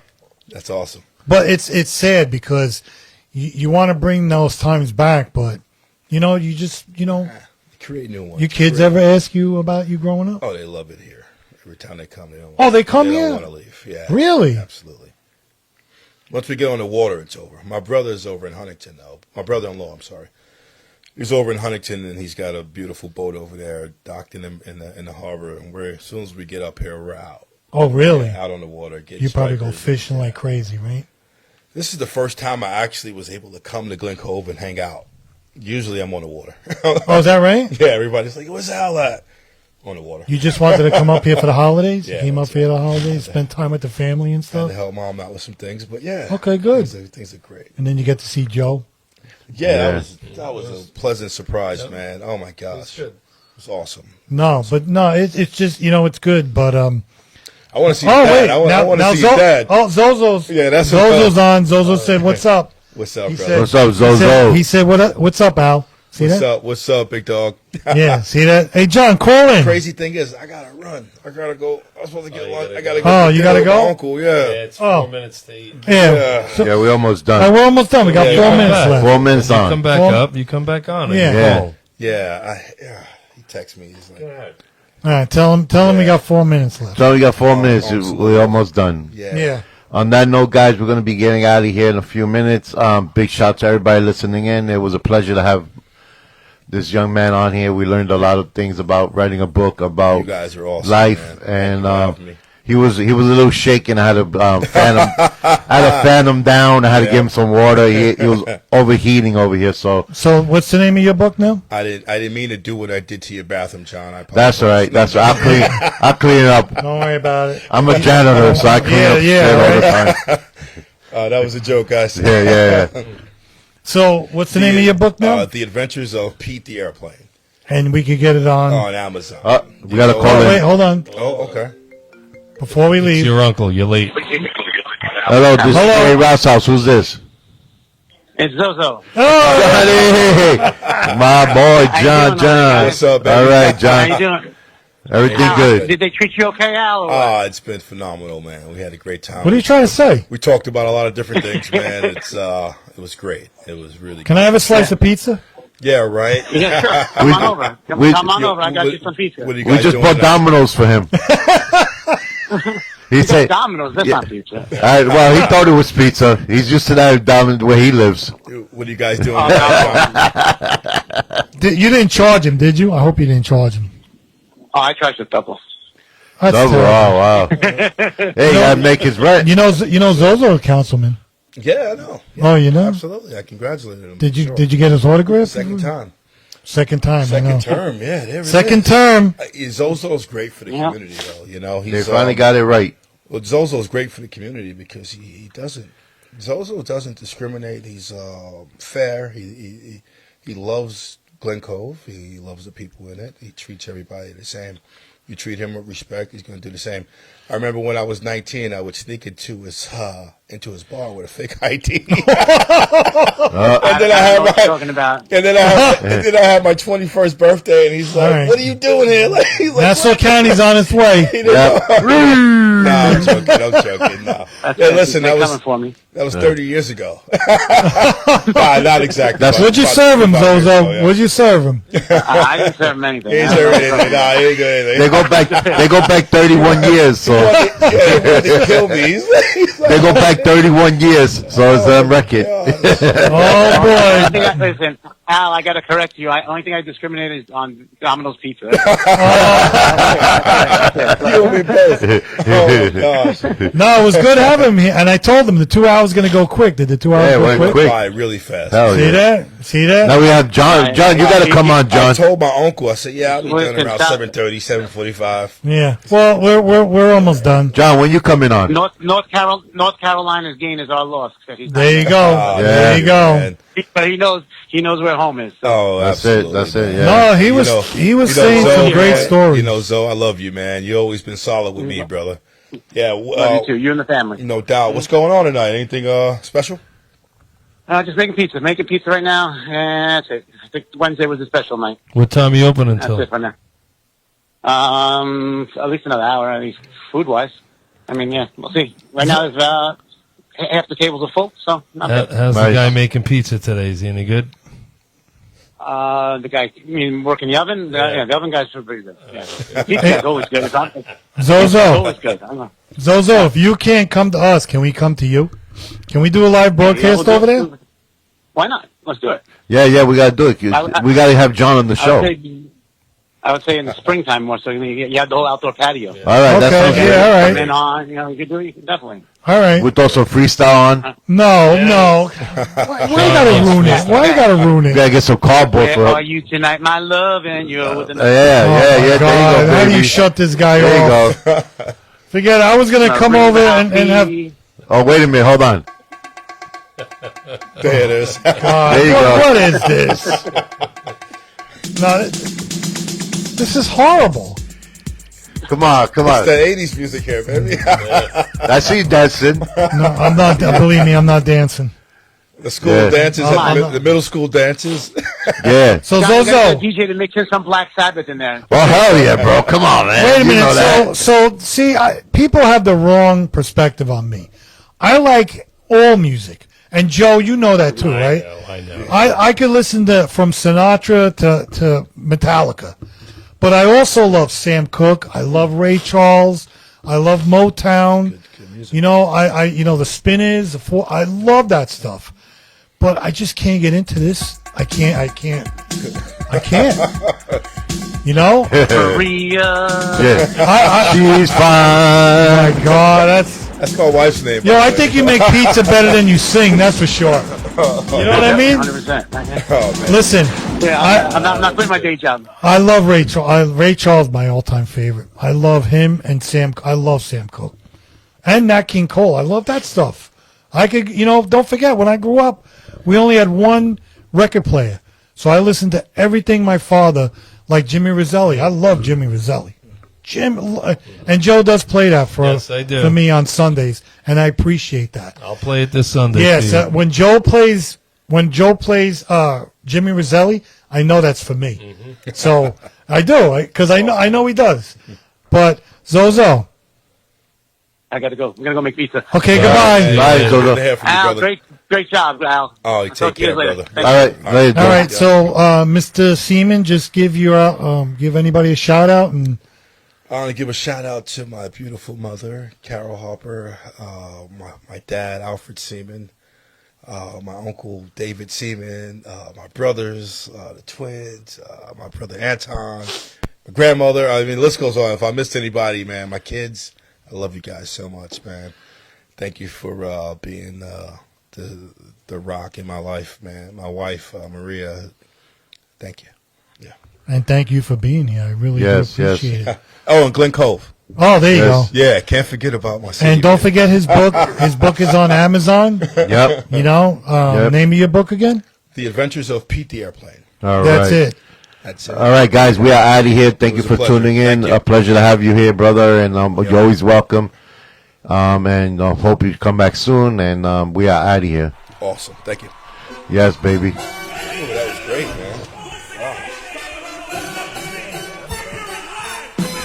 [SPEAKER 2] That's awesome.
[SPEAKER 3] But it's sad because you want to bring those times back, but you just
[SPEAKER 2] Create new ones.
[SPEAKER 3] your kids ever ask you about you growing up?
[SPEAKER 2] Oh, they love it here. Every time they come, they don't.
[SPEAKER 3] Oh, they come
[SPEAKER 2] They
[SPEAKER 3] here?
[SPEAKER 2] don't want to leave. Yeah.
[SPEAKER 3] Really?
[SPEAKER 2] Absolutely. Once we get on the water, it's over. My brother's over in Huntington, though. My brother-in-law, I'm sorry. He's over in Huntington, and he's got a beautiful boat over there docked in the harbor. And as soon as we get up here, we're out.
[SPEAKER 3] Oh, really?
[SPEAKER 2] Out on the water. Getting
[SPEAKER 3] You probably go
[SPEAKER 2] stripers.
[SPEAKER 3] fishing like crazy, right?
[SPEAKER 2] This is the first time I actually was able to come to Glen Cove and hang out. Usually I'm on the water.
[SPEAKER 3] Oh, is that right?
[SPEAKER 2] Yeah, everybody's like, where's Al at? On the water.
[SPEAKER 3] You just wanted to come up here for the holidays?
[SPEAKER 2] Yeah,
[SPEAKER 3] You came up
[SPEAKER 2] that's
[SPEAKER 3] here for the holidays, spend time with the family and
[SPEAKER 2] Had
[SPEAKER 3] stuff?
[SPEAKER 2] to help mom out with some things, but yeah.
[SPEAKER 3] Okay, good.
[SPEAKER 2] Things are great.
[SPEAKER 3] And then you get to see Joe.
[SPEAKER 2] Yeah,
[SPEAKER 1] Yeah.
[SPEAKER 2] that was a pleasant surprise, man. Oh my gosh.
[SPEAKER 5] good.
[SPEAKER 2] It was awesome.
[SPEAKER 3] No, it's just, it's good, but,
[SPEAKER 2] I want to see
[SPEAKER 3] oh,
[SPEAKER 2] your
[SPEAKER 3] wait.
[SPEAKER 2] dad. I want to see
[SPEAKER 3] Zo-
[SPEAKER 2] your dad.
[SPEAKER 3] Oh, Zozo's.
[SPEAKER 2] Yeah, that's
[SPEAKER 3] Zozo's
[SPEAKER 2] what-
[SPEAKER 3] on. Zozo said, what's up?
[SPEAKER 2] What's up,
[SPEAKER 3] He
[SPEAKER 2] brother?
[SPEAKER 3] said-
[SPEAKER 1] What's up,
[SPEAKER 3] He said,
[SPEAKER 1] Zozo?
[SPEAKER 3] he said what's up, Al? See
[SPEAKER 2] What's
[SPEAKER 3] that?
[SPEAKER 2] up? What's up, big dog?
[SPEAKER 3] Yeah, see that? Hey, John, call in.
[SPEAKER 2] Crazy thing is, I gotta run. I gotta go. I was supposed to get
[SPEAKER 5] you
[SPEAKER 2] lunch.
[SPEAKER 5] gotta
[SPEAKER 2] I gotta
[SPEAKER 5] go.
[SPEAKER 2] go.
[SPEAKER 3] Oh,
[SPEAKER 2] to
[SPEAKER 3] you
[SPEAKER 2] dinner
[SPEAKER 3] gotta
[SPEAKER 2] with my
[SPEAKER 3] go?
[SPEAKER 2] Uncle,
[SPEAKER 5] Yeah,
[SPEAKER 2] yeah.
[SPEAKER 5] it's
[SPEAKER 3] Oh.
[SPEAKER 5] 4 minutes to eat.
[SPEAKER 3] Yeah.
[SPEAKER 2] Yeah.
[SPEAKER 3] So,
[SPEAKER 1] Yeah, we almost
[SPEAKER 3] all right,
[SPEAKER 1] done.
[SPEAKER 3] we're almost done. We got
[SPEAKER 2] Yeah,
[SPEAKER 3] 4
[SPEAKER 2] come
[SPEAKER 3] minutes
[SPEAKER 5] back.
[SPEAKER 3] left.
[SPEAKER 1] 4 minutes
[SPEAKER 5] You
[SPEAKER 1] on.
[SPEAKER 5] come back
[SPEAKER 3] Well-
[SPEAKER 5] up. You come back on.
[SPEAKER 3] Yeah.
[SPEAKER 1] Yeah.
[SPEAKER 2] Yeah. He texted me. He's like,
[SPEAKER 3] All right, tell him we got 4 minutes left.
[SPEAKER 1] So we got 4 minutes.
[SPEAKER 2] absolutely.
[SPEAKER 1] We're almost done.
[SPEAKER 3] Yeah.
[SPEAKER 1] On that note, guys, we're going to be getting out of here in a few minutes. Big shout to everybody listening in. It was a pleasure to have this young man on here. We learned a lot of things about writing a book, about
[SPEAKER 2] You guys are awesome,
[SPEAKER 1] life,
[SPEAKER 2] man. Thank
[SPEAKER 1] and
[SPEAKER 2] you for having me.
[SPEAKER 1] he was a little shaken. I had to fan him down. I had to give him some water. He was overheating over here. So
[SPEAKER 3] So, what's the name of your book now?
[SPEAKER 2] I didn't mean to do what I did to your bathroom, John. I apologize.
[SPEAKER 1] that's all right. That's all right. I'll clean it up.
[SPEAKER 3] Don't worry about it.
[SPEAKER 1] I'm a janitor, so I clean
[SPEAKER 3] Yeah,
[SPEAKER 1] up
[SPEAKER 3] yeah,
[SPEAKER 1] shit all the time.
[SPEAKER 2] That was a joke, guys.
[SPEAKER 1] Yeah.
[SPEAKER 3] So, what's the name of your book now?
[SPEAKER 2] The Adventures of Pete the Airplane.
[SPEAKER 3] and we could get it on.
[SPEAKER 2] On Amazon.
[SPEAKER 1] We got to call
[SPEAKER 3] Oh, wait,
[SPEAKER 1] in.
[SPEAKER 3] hold on.
[SPEAKER 2] Oh, okay.
[SPEAKER 3] Before we
[SPEAKER 5] It's
[SPEAKER 3] leave,
[SPEAKER 5] your uncle. You're late.
[SPEAKER 1] Hello, this is Jerry Rouse House. Who's this?
[SPEAKER 7] It's Zozo.
[SPEAKER 1] Johnny! My boy, John.
[SPEAKER 2] What's up, baby?
[SPEAKER 1] All right,
[SPEAKER 7] How you
[SPEAKER 1] John.
[SPEAKER 7] doing?
[SPEAKER 1] Everything
[SPEAKER 7] Al,
[SPEAKER 1] good.
[SPEAKER 7] Did they treat you okay, Al? Or what?
[SPEAKER 2] It's been phenomenal, man. We had a great time.
[SPEAKER 3] what are you trying to say?
[SPEAKER 2] We talked about a lot of different things, man. It was great. It was really
[SPEAKER 3] Can I have a slice of pizza?
[SPEAKER 2] Yeah, right?
[SPEAKER 7] Yeah, sure. Come on over. Come on over. I got you some pizza.
[SPEAKER 2] What are you
[SPEAKER 1] We
[SPEAKER 2] guys
[SPEAKER 1] just
[SPEAKER 2] doing
[SPEAKER 1] bought
[SPEAKER 2] now?
[SPEAKER 1] Domino's for him. He said,
[SPEAKER 7] Domino's. That's not pizza.
[SPEAKER 1] well, he thought it was pizza. He's used to that Domino's where he lives.
[SPEAKER 2] What are you guys doing
[SPEAKER 7] Oh,
[SPEAKER 2] now?
[SPEAKER 3] You didn't charge him, did you? I hope you didn't charge him.
[SPEAKER 7] Oh, I tried to double.
[SPEAKER 3] That's
[SPEAKER 1] Double,
[SPEAKER 3] terrible.
[SPEAKER 1] oh, wow. Hey, you got to make his rent.
[SPEAKER 3] You know Zozo, a councilman.
[SPEAKER 2] Yeah, I know. Yeah,
[SPEAKER 3] Oh, you know?
[SPEAKER 2] absolutely. I congratulated him.
[SPEAKER 3] Did you
[SPEAKER 2] Sure.
[SPEAKER 3] Did you get his autograph?
[SPEAKER 2] Second time.
[SPEAKER 3] Second time. I know.
[SPEAKER 2] Second term, yeah. There it
[SPEAKER 3] Second
[SPEAKER 2] is.
[SPEAKER 3] term.
[SPEAKER 2] Zozo's great for the
[SPEAKER 7] Yeah.
[SPEAKER 2] community, though. You know,
[SPEAKER 1] They
[SPEAKER 2] he's
[SPEAKER 1] finally got it right.
[SPEAKER 2] Well, Zozo's great for the community because he doesn't. Zozo doesn't discriminate. He's fair. He loves Glen Cove. He loves the people in it. He treats everybody the same. You treat him with respect, he's going to do the same. I remember when I was 19, I would sneak into his bar with a fake ID. And then I
[SPEAKER 7] know
[SPEAKER 2] had
[SPEAKER 7] what you're
[SPEAKER 2] my
[SPEAKER 7] talking about.
[SPEAKER 2] and then I had my 21st birthday, and he's like,
[SPEAKER 3] All right.
[SPEAKER 2] "What are you doing here?" Like, he's like,
[SPEAKER 3] Nassau
[SPEAKER 2] "What?"
[SPEAKER 3] County's on its way.
[SPEAKER 2] He didn't know. No, I'm joking. No.
[SPEAKER 7] That's
[SPEAKER 2] Yeah,
[SPEAKER 7] it.
[SPEAKER 2] listen,
[SPEAKER 7] They're
[SPEAKER 2] that
[SPEAKER 7] coming
[SPEAKER 2] was
[SPEAKER 7] for me.
[SPEAKER 2] 30 years ago. Nah, not exactly.
[SPEAKER 1] That's
[SPEAKER 2] but
[SPEAKER 3] What'd you
[SPEAKER 2] about
[SPEAKER 3] serve him,
[SPEAKER 2] 25 years
[SPEAKER 3] Zozo?
[SPEAKER 2] ago, yeah.
[SPEAKER 3] What'd you serve him?
[SPEAKER 7] I didn't serve him anything.
[SPEAKER 2] He ain't served anything. Nah, he ain't good anything.
[SPEAKER 1] They go back 31 years, so
[SPEAKER 2] He wanted to kill me. He's like,
[SPEAKER 1] they go back 31 years, so it's on record.
[SPEAKER 3] Oh, boy.
[SPEAKER 7] Listen, Al, I got to correct you. Only thing I discriminated is on Domino's Pizza.
[SPEAKER 2] You and me both. Oh, gosh.
[SPEAKER 3] No, it was good having him here. And I told him the 2 hours going to go quick. Did the 2 hours
[SPEAKER 1] Yeah, it
[SPEAKER 3] go
[SPEAKER 1] went
[SPEAKER 3] quick?
[SPEAKER 1] quick.
[SPEAKER 2] By really fast.
[SPEAKER 1] Hell
[SPEAKER 3] See
[SPEAKER 1] yeah.
[SPEAKER 3] that? See that?
[SPEAKER 1] Now we have John. John, you got to come on,
[SPEAKER 2] I
[SPEAKER 1] John.
[SPEAKER 2] told my uncle, I said, yeah, I'll be
[SPEAKER 7] Listen,
[SPEAKER 2] done around
[SPEAKER 7] stop.
[SPEAKER 2] 7:30, 7:45.
[SPEAKER 3] Yeah. Well, we're almost done.
[SPEAKER 1] John, when you coming on?
[SPEAKER 7] North Carolina's gain is our loss. 'Cause he's not
[SPEAKER 3] There you
[SPEAKER 7] there.
[SPEAKER 3] go.
[SPEAKER 2] Oh,
[SPEAKER 3] There you go.
[SPEAKER 2] man.
[SPEAKER 7] But he knows where home is. So.
[SPEAKER 2] Oh,
[SPEAKER 1] That's it.
[SPEAKER 2] absolutely,
[SPEAKER 1] That's it.
[SPEAKER 2] man.
[SPEAKER 1] Yeah.
[SPEAKER 3] No, he
[SPEAKER 2] You
[SPEAKER 3] was
[SPEAKER 2] know-
[SPEAKER 3] saying
[SPEAKER 2] Zoe,
[SPEAKER 3] some great
[SPEAKER 2] man,
[SPEAKER 3] stories.
[SPEAKER 2] You know, Zoe, I love you, man. You always been solid with me, brother. Yeah,
[SPEAKER 7] Love you too. You and the family.
[SPEAKER 2] no doubt. What's going on tonight? Anything special?
[SPEAKER 7] Just making pizza. Making pizza right now. And that's it. I think Wednesday was a special night.
[SPEAKER 5] What time you open
[SPEAKER 7] That's
[SPEAKER 5] until?
[SPEAKER 7] it for now. At least another hour, at least food-wise. I mean, yeah, we'll see. Right now, there's, half the tables are full, so not bad.
[SPEAKER 5] How's the
[SPEAKER 1] Nice.
[SPEAKER 5] guy making pizza today? Is he any good?
[SPEAKER 7] The guy, you mean working the oven? Yeah, the oven guys are pretty good. Yeah. Pizza's always good. It's
[SPEAKER 3] Zozo,
[SPEAKER 7] always good. I don't know.
[SPEAKER 3] Zozo, if you can't come to us, can we come to you? Can we do a live broadcast over there?
[SPEAKER 7] Why not? Let's do it.
[SPEAKER 1] Yeah, we got to do it. We got to have John on the show.
[SPEAKER 7] I would say in the springtime more so. You have the whole outdoor patio.
[SPEAKER 1] All right, that sounds
[SPEAKER 3] Okay,
[SPEAKER 1] good.
[SPEAKER 3] yeah, all
[SPEAKER 7] Come
[SPEAKER 3] right.
[SPEAKER 7] in on, you can do it. You can definitely.
[SPEAKER 3] All right.
[SPEAKER 1] We throw some freestyle on.
[SPEAKER 3] No. Why you gotta ruin it? Why you gotta ruin
[SPEAKER 1] We
[SPEAKER 3] it?
[SPEAKER 1] got to get some cardboard
[SPEAKER 7] Where
[SPEAKER 1] for
[SPEAKER 7] are
[SPEAKER 1] it.
[SPEAKER 7] you tonight, my love? And you're with
[SPEAKER 1] Yeah,
[SPEAKER 7] another.
[SPEAKER 1] yeah. There you
[SPEAKER 3] God,
[SPEAKER 1] go,
[SPEAKER 3] how do
[SPEAKER 1] baby.
[SPEAKER 3] you shut this guy
[SPEAKER 1] There
[SPEAKER 3] off?
[SPEAKER 1] you go.
[SPEAKER 3] Forget it. I was gonna come over and have.
[SPEAKER 1] Oh, wait a minute. Hold on.
[SPEAKER 2] There it is.
[SPEAKER 3] God,
[SPEAKER 1] There you go.
[SPEAKER 3] what is this? No, this is horrible.
[SPEAKER 1] Come on.
[SPEAKER 2] It's the 80s music here, baby.
[SPEAKER 1] I see you dancing.
[SPEAKER 3] No, I'm not. Believe me, I'm not dancing.
[SPEAKER 2] The school
[SPEAKER 1] Yeah.
[SPEAKER 2] dances,
[SPEAKER 3] I'm not.
[SPEAKER 2] the middle school dances.
[SPEAKER 1] Yeah.
[SPEAKER 3] So
[SPEAKER 7] John, you got
[SPEAKER 3] Zozo,
[SPEAKER 7] a DJ to mix in some Black Sabbath in there.
[SPEAKER 1] Well, hell yeah, bro. Come on, man.
[SPEAKER 3] wait a
[SPEAKER 1] You
[SPEAKER 3] minute.
[SPEAKER 1] know that.
[SPEAKER 3] So see, people have the wrong perspective on me. I like all music, and Joe, you know that too, right?
[SPEAKER 5] I know.
[SPEAKER 3] I could listen to from Sinatra to Metallica, but I also love Sam Cooke. I love Ray Charles. I love Motown. You know, I the Spinners. I love that stuff, but I just can't get into this. I can't. You know?
[SPEAKER 7] Maria.
[SPEAKER 1] Yeah. She's fine.
[SPEAKER 3] My God,
[SPEAKER 2] That's my wife's name.
[SPEAKER 3] yo. I think you make pizza better than you sing. That's for sure. You know what I mean?
[SPEAKER 7] 100%.
[SPEAKER 2] Oh, man.
[SPEAKER 3] Listen,
[SPEAKER 7] Yeah, I'm not quitting my day job.
[SPEAKER 3] I love Ray Charles. Ray Charles, my all-time favorite. I love him and Sam. I love Sam Cooke and Nat King Cole. I love that stuff. I could, don't forget when I grew up, we only had one record player, so I listened to everything my father like Jimmy Roselli. I love Jimmy Roselli. And Joe does play that
[SPEAKER 5] Yes, I do.
[SPEAKER 3] for me on Sundays, and I appreciate that.
[SPEAKER 5] I'll play it this Sunday.
[SPEAKER 3] Yes,
[SPEAKER 5] for you.
[SPEAKER 3] when Joe plays Jimmy Roselli, I know that's for me.
[SPEAKER 5] Mm-hmm.
[SPEAKER 3] So I do, because I know he does. But Zozo,
[SPEAKER 7] I got to go. I'm going to go make pizza.
[SPEAKER 3] okay, goodbye.
[SPEAKER 2] Hey,
[SPEAKER 1] Bye,
[SPEAKER 2] good
[SPEAKER 1] Zozo.
[SPEAKER 2] to hear from you,
[SPEAKER 7] Al,
[SPEAKER 2] brother.
[SPEAKER 7] great job, Al.
[SPEAKER 2] Oh,
[SPEAKER 7] I'll
[SPEAKER 2] take
[SPEAKER 7] talk to you
[SPEAKER 2] care,
[SPEAKER 7] later.
[SPEAKER 2] brother.
[SPEAKER 7] Thank
[SPEAKER 1] All
[SPEAKER 7] you.
[SPEAKER 1] right, later,
[SPEAKER 3] All
[SPEAKER 1] Joe.
[SPEAKER 3] right, so Mr. Seaman, just give anybody a shout out and.
[SPEAKER 2] I want to give a shout out to my beautiful mother, Carol Harper, my dad, AlFred Seaman, my uncle, David Seaman, my brothers, the twins, my brother Anton, my grandmother. I mean, the list goes on. If I missed anybody, man, my kids, I love you guys so much, man. Thank you for being the rock in my life, man. My wife, Maria, thank you. Yeah.
[SPEAKER 3] And thank you for being here. I really
[SPEAKER 1] Yes,
[SPEAKER 3] do appreciate it.
[SPEAKER 2] Oh, and Glen Cove.
[SPEAKER 3] Oh, there you
[SPEAKER 1] Yes.
[SPEAKER 3] go.
[SPEAKER 2] Yeah, can't forget about my city.
[SPEAKER 3] And don't
[SPEAKER 2] man.
[SPEAKER 3] forget his book. His book is on Amazon.
[SPEAKER 1] Yep.
[SPEAKER 3] You know,
[SPEAKER 1] Yep.
[SPEAKER 3] name of your book again?
[SPEAKER 2] The Adventures of Pete the Airplane.
[SPEAKER 1] All
[SPEAKER 3] That's
[SPEAKER 1] right.
[SPEAKER 3] it.
[SPEAKER 2] That's it.
[SPEAKER 1] All right, guys, we are out of here. Thank
[SPEAKER 2] It
[SPEAKER 1] you
[SPEAKER 2] was
[SPEAKER 1] for
[SPEAKER 2] a pleasure.
[SPEAKER 1] tuning in.
[SPEAKER 2] Thank you.
[SPEAKER 1] A pleasure to have you here, brother, and you're always welcome. And hope you come back soon. And we are out of here.
[SPEAKER 2] Awesome. Thank you.
[SPEAKER 1] Yes, baby.
[SPEAKER 2] Ooh,